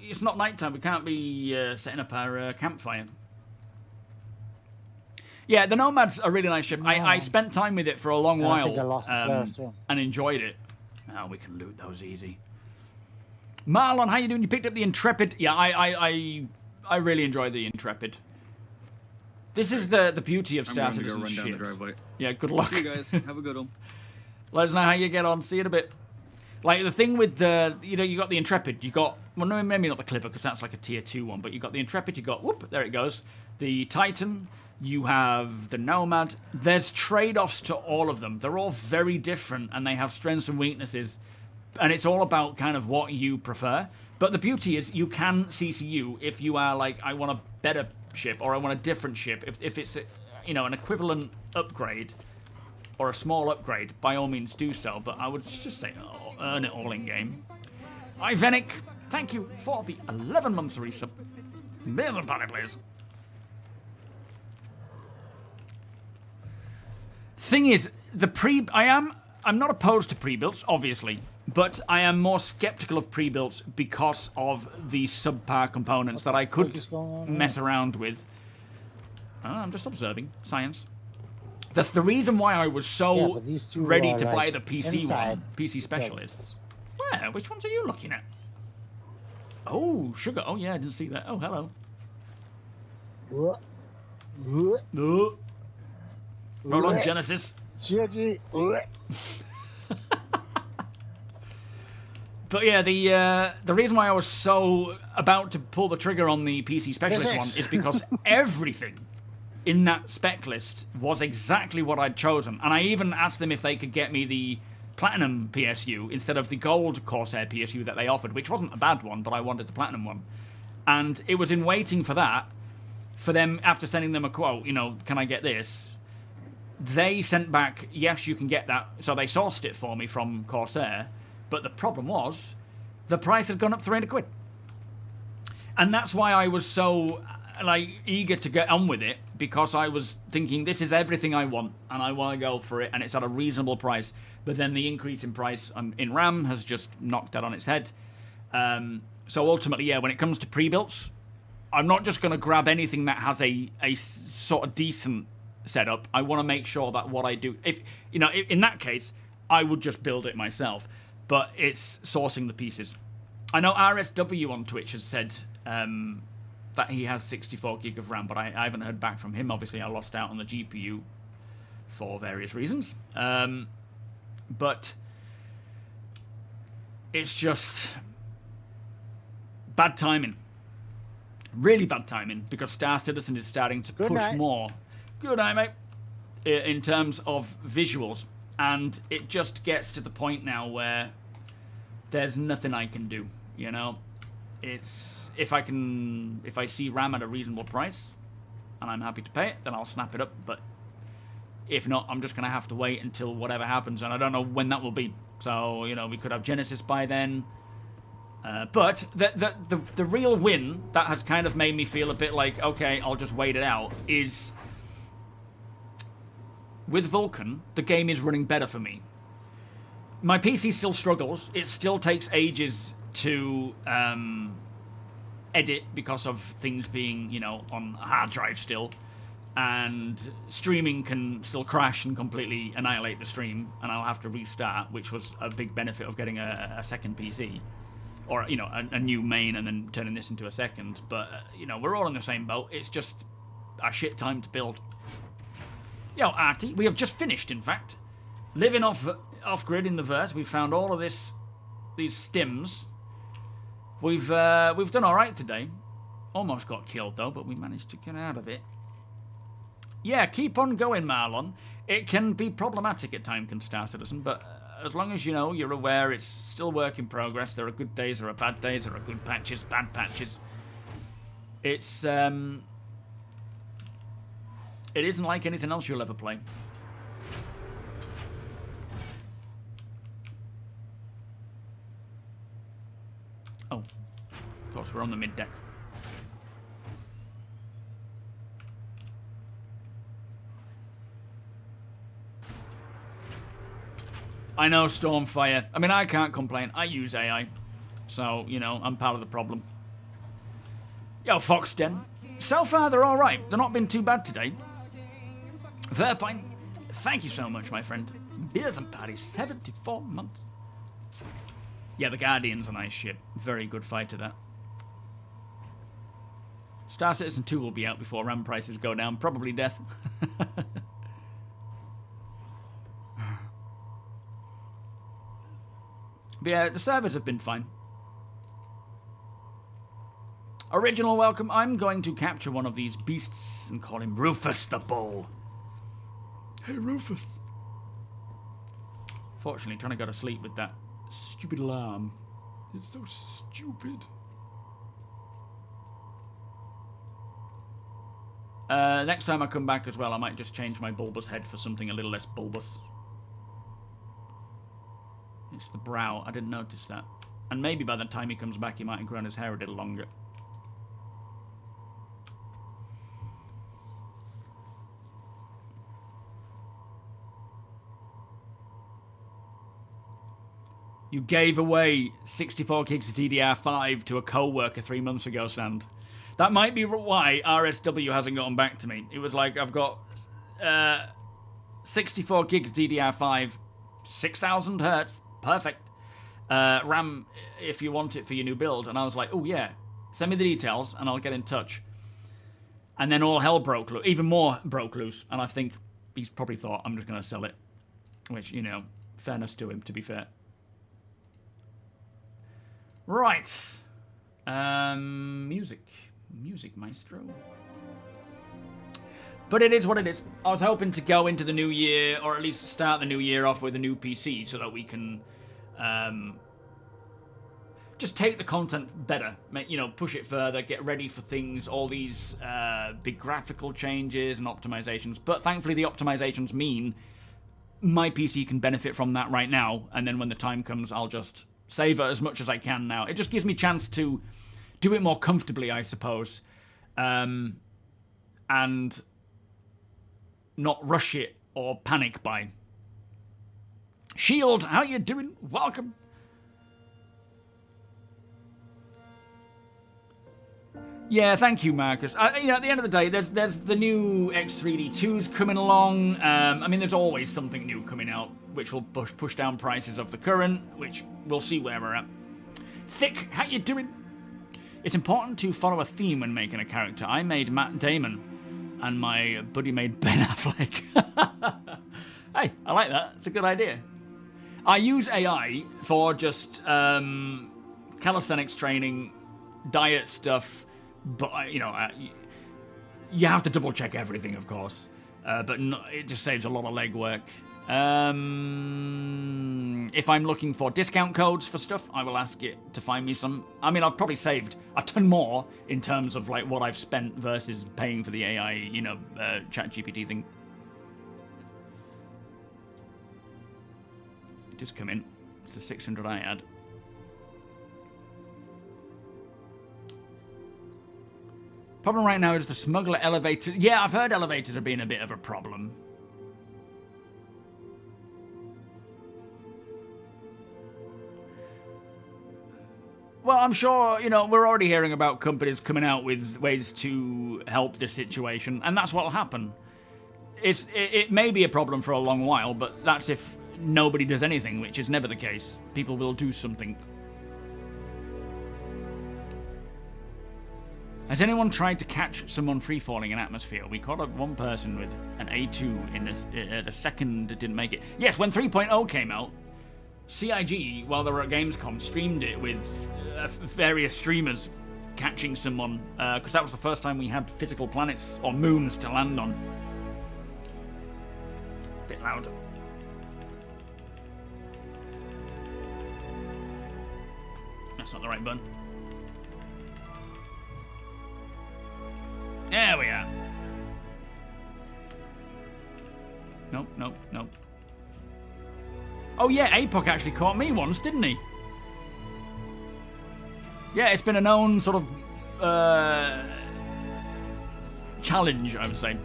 It's not nighttime, we can't be setting up our campfire. Yeah, the Nomad's a really nice ship. I spent time with it for a long while
I think I lost the players too.
and enjoyed it. Oh, we can loot those easy. Marlon, how you doing? You picked up the Intrepid. Yeah, I really enjoyed the Intrepid. This is the beauty of Star Citizen ships.
Run down the driveway.
Yeah, good luck.
See you guys. Have a good one.
Let us know how you get on. See you in a bit. Like, the thing with the... you got the Intrepid. You got... Well, no, maybe not the Clipper, because that's like a tier 2 one. But you got the Intrepid. You got... Whoop, there it goes. The Titan. You have the Nomad. There's trade-offs to all of them. They're all very different, and they have strengths and weaknesses. And it's all about kind of what you prefer. But the beauty is you can CCU if you are like, I want a better ship, or I want a different ship. If it's, an equivalent upgrade, or a small upgrade, by all means do so. But I would just say, earn it all in-game. Ivenic, thank you for the 11 months resub. Beers and party, please. Thing is, I'm not opposed to pre-builds, obviously, but I am more skeptical of pre-builds because of the subpar components that I could mess around with. I'm just observing science. That's the reason why I was so ready to buy the PC one, PC Specialists. Where? Which ones are you looking at? Oh, sugar. Oh yeah, I didn't see that. Oh, hello. No. Roll on, Genesis. But yeah, the reason why I was so about to pull the trigger on the PC Specialist one is because everything in that spec list was exactly what I'd chosen. And I even asked them if they could get me the Platinum PSU instead of the Gold Corsair PSU that they offered, which wasn't a bad one, but I wanted the Platinum one. And it was in waiting for that, for them, after sending them a quote, can I get this? They sent back, yes, you can get that. So they sourced it for me from Corsair. But the problem was, the price had gone up 300 quid. And that's why I was so eager to get on with it, because I was thinking, this is everything I want, and I want to go for it, and it's at a reasonable price. But then the increase in price in RAM has just knocked that on its head. So ultimately, yeah, when it comes to pre-builts, I'm not just going to grab anything that has a sort of decent setup. I want to make sure that what I do, in that case, I would just build it myself. But it's sourcing the pieces. I know RSW on Twitch has said that he has 64 gig of RAM, but I haven't heard back from him. Obviously, I lost out on the GPU for various reasons. But it's just bad timing. Really bad timing, because Star Citizen is starting to push more. Good night, mate. In terms of visuals. And it just gets to the point now where there's nothing I can do, It's if I see RAM at a reasonable price and I'm happy to pay it, then I'll snap it up. But if not, I'm just gonna have to wait until whatever happens, and I don't know when that will be. So, we could have Genesis by then. But the real win that has kind of made me feel a bit like, okay, I'll just wait it out, is with Vulkan, the game is running better for me. My PC still struggles. It still takes ages to edit because of things being, on a hard drive still. And streaming can still crash and completely annihilate the stream, and I'll have to restart, which was a big benefit of getting a second PC. Or, a new main and then turning this into a second. But, we're all in the same boat. It's just a shit time to build. Yo, Artie, we have just finished, in fact. Living off-grid in the verse. We've found all of these stims. We've done all right today. Almost got killed, though, but we managed to get out of it. Yeah, keep on going, Marlon. It can be problematic at times, can Star Citizen, but as long as you're aware it's still work in progress. There are good days, there are bad days, there are good patches, bad patches. It's it isn't like anything else you'll ever play. Oh, of course, we're on the mid deck. I know, Stormfire. I mean, I can't complain. I use AI. So, I'm part of the problem. Yo, Foxden. So far, they're alright. They've not been too bad today. Verpine, thank you so much, my friend. Beers and Patty, 74 months. Yeah, the Guardian's a nice ship. Very good fighter, that. Star Citizen 2 will be out before RAM prices go down. Probably death. But yeah, the servers have been fine. Original welcome. I'm going to capture one of these beasts and call him Rufus the Bull. Hey, Rufus. Fortunately, trying to go to sleep with that stupid alarm. It's so stupid. Next time I come back as well, I might just change my bulbous head for something a little less bulbous. It's the brow. I didn't notice that. And maybe by the time he comes back, he might have grown his hair a little longer. You gave away 64 gigs of DDR5 to a co-worker 3 months ago, Sand. That might be why RSW hasn't gotten back to me. It was like, I've got 64 gigs DDR5, 6,000 hertz, perfect. RAM, if you want it for your new build. And I was like, oh yeah, send me the details and I'll get in touch. And then all hell broke loose, even more broke loose. And I think he's probably thought, I'm just going to sell it. Which, you know, fairness to him, to be fair. Right. Music, maestro. But it is what it is. I was hoping to go into the new year, or at least start the new year off with a new PC, so that we can just take the content better, you know, push it further, get ready for things, all these big graphical changes and optimizations. But thankfully, the optimizations mean my PC can benefit from that right now, and then when the time comes, I'll just savor as much as I can now. It just gives me a chance to do it more comfortably, I suppose, and not rush it or panic buy. Shield, how you doing? Welcome. Yeah, thank you, Marcus. You know, at the end of the day, there's the new X3D2s coming along. I mean, there's always something new coming out, which will push down prices of the current, which we'll see where we're at. Thick, how you doing? It's important to follow a theme when making a character. I made Matt Damon, and my buddy made Ben Affleck. Hey, I like that. It's a good idea. I use AI for just calisthenics training, diet stuff, but, you know, you have to double check everything, of course. But no, it just saves a lot of legwork. If I'm looking for discount codes for stuff, I will ask it to find me some. I mean, I've probably saved a ton more in terms of like what I've spent versus paying for the AI, you know, ChatGPT thing. It does come in. It's the 600 I had. Problem right now is the smuggler elevator. Yeah, I've heard elevators are being a bit of a problem. Well, I'm sure, you know, we're already hearing about companies coming out with ways to help this situation, and that's what will happen. It may be a problem for a long while, but that's if nobody does anything, which is never the case. People will do something. Has anyone tried to catch someone free-falling in atmosphere? We caught up one person with an A2 in a second that didn't make it. Yes, when 3.0 came out, CIG, while they were at Gamescom, streamed it with various streamers catching someone, because that was the first time we had physical planets or moons to land on. Bit loud. That's not the right button. There we are. Nope, nope, nope. Oh yeah, APOC actually caught me once, didn't he? Yeah, it's been a known sort of challenge, I would say.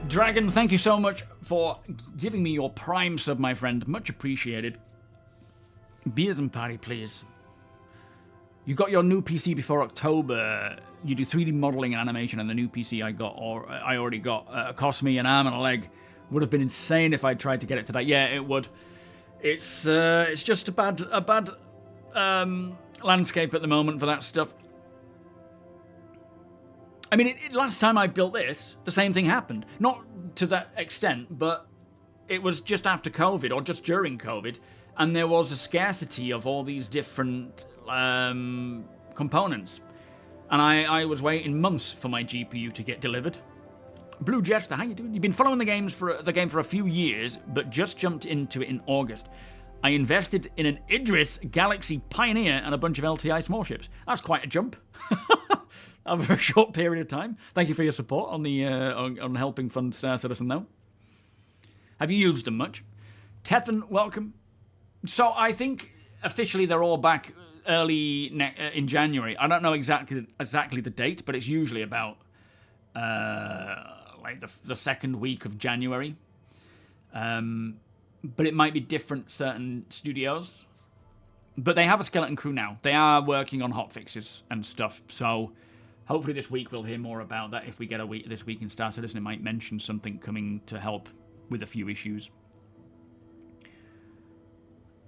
Dragon, thank you so much for giving me your Prime sub, my friend. Much appreciated. Beers and party, please. You got your new PC before October. You do 3D modeling and animation, and the new PC I already got, cost me an arm and a leg. Would have been insane if I tried to get it today. Yeah, it would. It's just a bad landscape at the moment for that stuff. I mean, last time I built this, the same thing happened. Not to that extent, but it was just after COVID, or just during COVID, and there was a scarcity of all these different components. And I was waiting months for my GPU to get delivered. Blue Jester, how you doing? You've been following the game for a few years, but just jumped into it in August. I invested in an Idris Galaxy Pioneer and a bunch of LTI small ships. That's quite a jump. Over a short period of time. Thank you for your support on the on helping fund Star Citizen, though. Have you used them much? Tethan, welcome. So I think officially they're all back early in January. I don't know exactly the date, but it's usually about like the second week of January. But it might be different certain studios. But they have a skeleton crew now. They are working on hotfixes and stuff. So hopefully this week we'll hear more about that. If we get this week in Star Citizen, it might mention something coming to help with a few issues.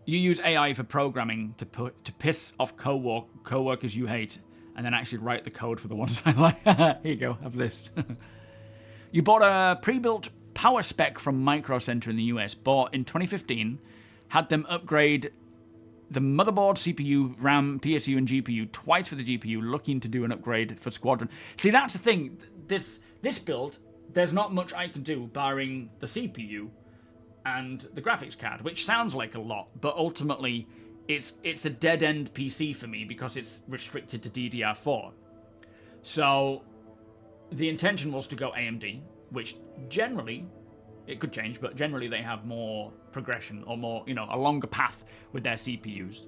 You use AI for programming to piss off co-workers you hate, and then actually write the code for the ones I like. Here you go, have this. You bought a pre-built power spec from Micro Center in the US, bought in 2015, had them upgrade the motherboard, CPU, RAM, PSU, and GPU twice for the GPU, looking to do an upgrade for Squadron. See, that's the thing. This build, there's not much I can do barring the CPU and the graphics card, which sounds like a lot, but ultimately it's a dead-end PC for me because it's restricted to DDR4. So the intention was to go AMD, which generally, it could change, but generally they have more progression or more, a longer path with their CPUs.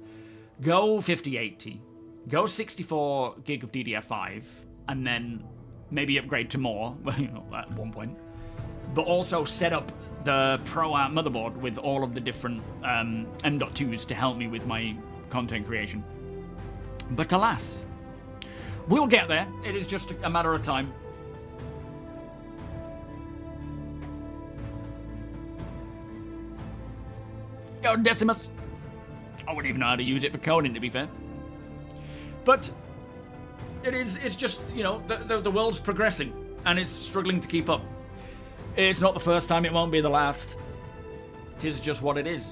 Go 5080, go 64 gig of DDR5, and then maybe upgrade to more, at one point. But also set up the ProArt motherboard with all of the different M.2s to help me with my content creation. But alas, we'll get there. It is just a matter of time. Yo, Decimus. I wouldn't even know how to use it for coding, to be fair. But it's just, the world's progressing and it's struggling to keep up. It's not the first time, it won't be the last. It is just what it is.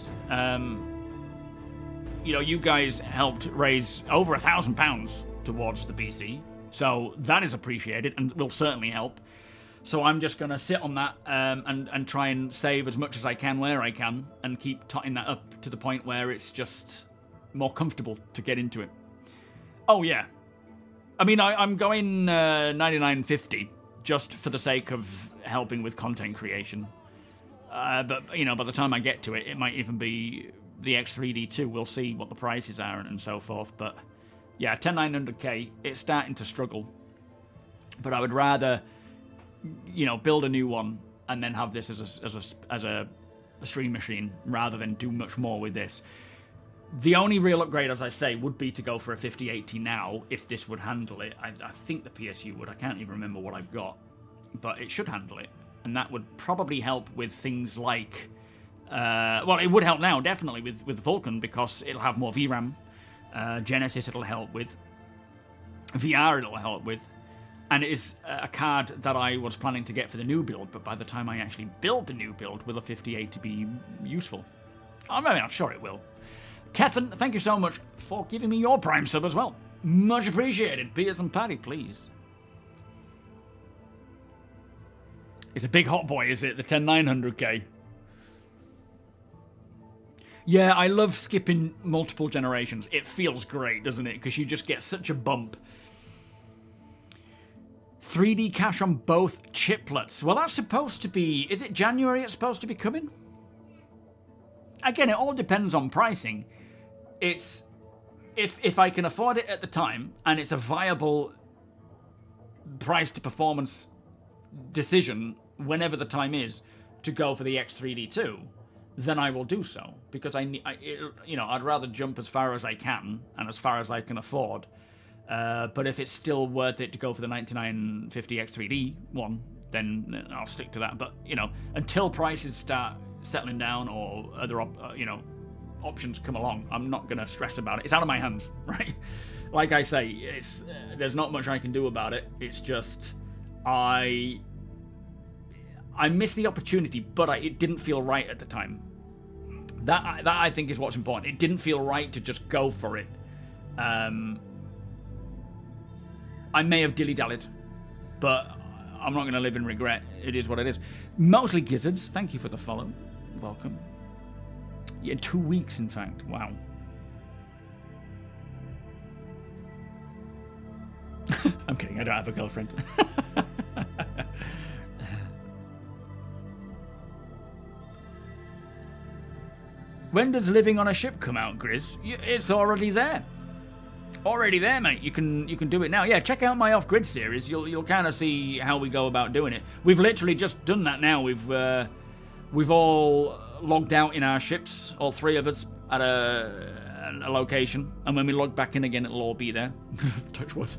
You guys helped raise over £1,000 towards the PC, so that is appreciated and will certainly help. So I'm just going to sit on that and try and save as much as I can where I can and keep totting that up to the point where it's just more comfortable to get into it. Oh, yeah. I mean, I'm going 99.50 just for the sake of helping with content creation. But, by the time I get to it, it might even be the X3D2. We'll see what the prices are and so forth. But, yeah, 10900K, it's starting to struggle. But I would rather, build a new one and then have this as a stream machine rather than do much more with this. The only real upgrade, as I say, would be to go for a 5080 now, if this would handle it. I think the PSU would. I can't even remember what I've got. But it should handle it. And that would probably help with things like... it would help now, definitely, with Vulcan, because it'll have more VRAM. Genesis it'll help with. VR it'll help with. And it is a card that I was planning to get for the new build, but by the time I actually build the new build, will a 5080 be useful? I mean, I'm sure it will. Tethan, thank you so much for giving me your Prime sub as well. Much appreciated. Piers and Paddy, please. It's a big hot boy, is it? The 10900K. Yeah, I love skipping multiple generations. It feels great, doesn't it? Because you just get such a bump. 3D cache on both chiplets. Well, that's supposed to be... Is it January it's supposed to be coming? Again, it all depends on pricing. It's... If I can afford it at the time, and it's a viable price-to-performance decision, whenever the time is, to go for the X3D2, then I will do so. Because I'd rather jump as far as I can, and as far as I can afford. But if it's still worth it to go for the 9950 X3D one, then I'll stick to that. But, until prices start settling down or other, options come along, I'm not going to stress about it. It's out of my hands, right? Like I say, there's not much I can do about it. It's just, I missed the opportunity, but it didn't feel right at the time. That I think is what's important. It didn't feel right to just go for it. I may have dilly-dallied, but I'm not going to live in regret. It is what it is. Mostly gizzards. Thank you for the follow. Welcome. Yeah, 2 weeks, in fact. Wow. I'm kidding. I don't have a girlfriend. When does living on a ship come out, Grizz? It's already there. Already there, mate. You can do it now. Yeah, check out my off-grid series. You'll kind of see how we go about doing it. We've literally just done that now. We've all logged out in our ships, all three of us, at a location, and when we log back in again, it'll all be there. Touch wood.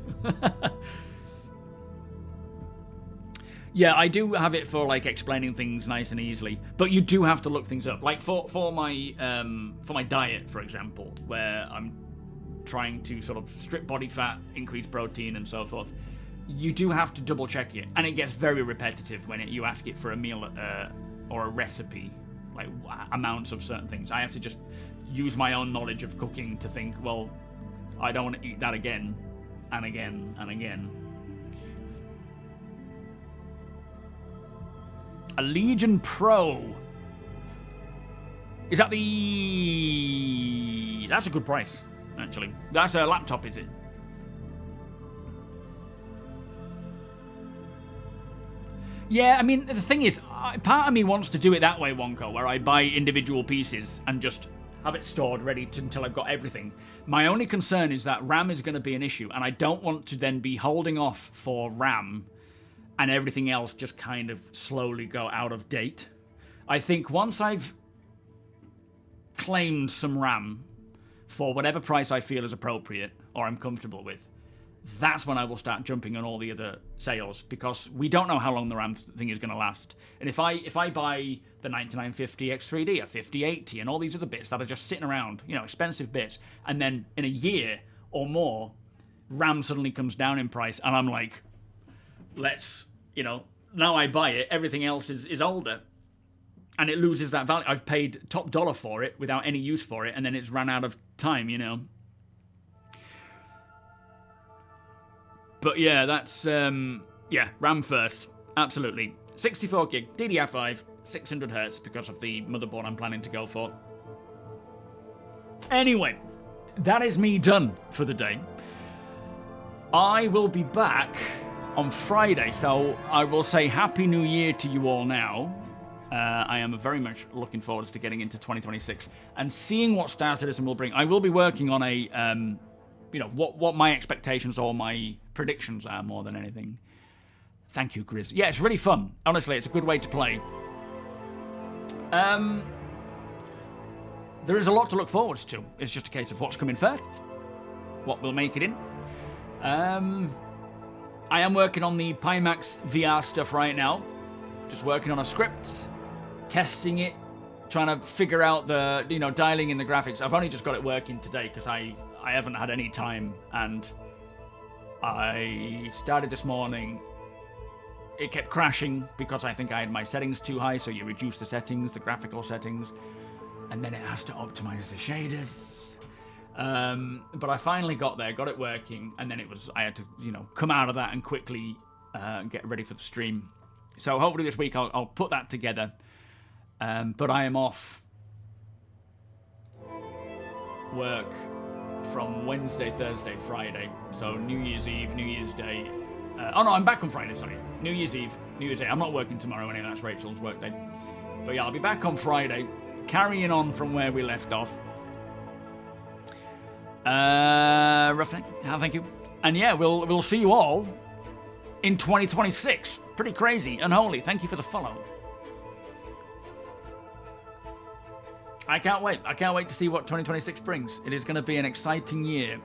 Yeah, I do have it for like explaining things nice and easily, but you do have to look things up. Like for my diet, for example, where I'm trying to sort of strip body fat, increase protein, and so forth. You do have to double check it, and it gets very repetitive when you ask it for a meal or a recipe, like amounts of certain things. I have to just use my own knowledge of cooking to think, well, I don't want to eat that again and again and again. A Legion Pro. Is that the... That's a good price, actually. That's a laptop, is it? Yeah, I mean, the thing is, part of me wants to do it that way, Wonko, where I buy individual pieces and just have it stored ready until I've got everything. My only concern is that RAM is going to be an issue, and I don't want to then be holding off for RAM and everything else just kind of slowly go out of date. I think once I've claimed some RAM for whatever price I feel is appropriate or I'm comfortable with, that's when I will start jumping on all the other sales, because we don't know how long the RAM thing is going to last. And if I buy the 9950 X3D, a 5080, and all these other bits that are just sitting around, you know, expensive bits, and then in a year or more, RAM suddenly comes down in price, and I'm like, let's, you know, now I buy it, everything else is older, and it loses that value. I've paid top dollar for it without any use for it, and then it's run out of time, you know. But yeah, that's, yeah, RAM first. Absolutely. 64 gig, DDR5, 600 Hz because of the motherboard I'm planning to go for. Anyway, that is me done for the day. I will be back on Friday, so I will say Happy New Year to you all now. I am very much looking forward to getting into 2026 and seeing what Star Citizen will bring. I will be working on a, you know, what my expectations or my predictions are more than anything. Thank you, Grizz. Yeah, it's really fun. Honestly, it's a good way to play. There is a lot to look forward to. It's just a case of what's coming first, what will make it in. I am working on the PIMAX VR stuff right now. Just working on a script, testing it, trying to figure out the, you know, dialing in the graphics. I've only just got it working today because I haven't had any time, and I started this morning. It kept crashing because I think I had my settings too high, so you reduce the settings, the graphical settings, and then it has to optimize the shaders. But I finally got there, got it working, and then I had to, you know, come out of that and quickly get ready for the stream. So hopefully this week I'll put that together. But I am off work from Wednesday, Thursday, Friday. So New Year's Eve, New Year's Day. Oh no, I'm back on Friday, sorry. New Year's Eve, New Year's Day. I'm not working tomorrow anyway, that's Rachel's work day. But yeah, I'll be back on Friday, carrying on from where we left off. Roughneck, thank you. And yeah, we'll see you all in 2026. Pretty crazy. Unholy, thank you for the follow. I can't wait. I can't wait to see what 2026 brings. It is going to be an exciting year.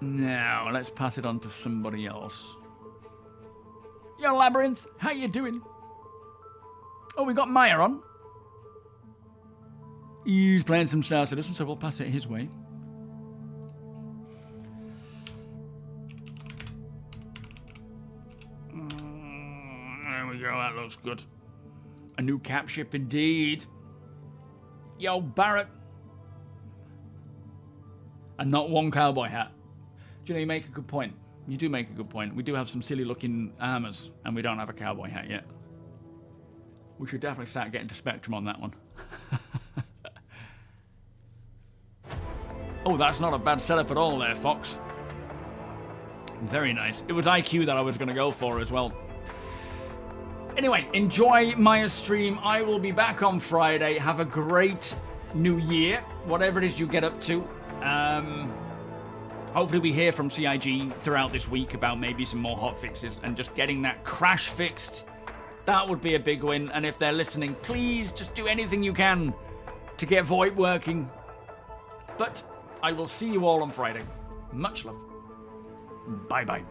Now, let's pass it on to somebody else. Yo, Labyrinth, how you doing? Oh, we got Maya on. He's playing some Star Citizen, so we'll pass it his way. There we go, that looks good. A new cap ship indeed. Yo, Barrett. And not one cowboy hat. Do you know, you make a good point. You do make a good point. We do have some silly looking armors, and we don't have a cowboy hat yet. We should definitely start getting to Spectrum on that one. Oh, that's not a bad setup at all there, Fox. Very nice. It was IQ that I was going to go for as well. Anyway, enjoy Maya's stream. I will be back on Friday. Have a great new year, whatever it is you get up to. Hopefully we hear from CIG throughout this week about maybe some more hotfixes and just getting that crash fixed. That would be a big win. And if they're listening, please just do anything you can to get VoIP working. But I will see you all on Friday. Much love. Bye-bye.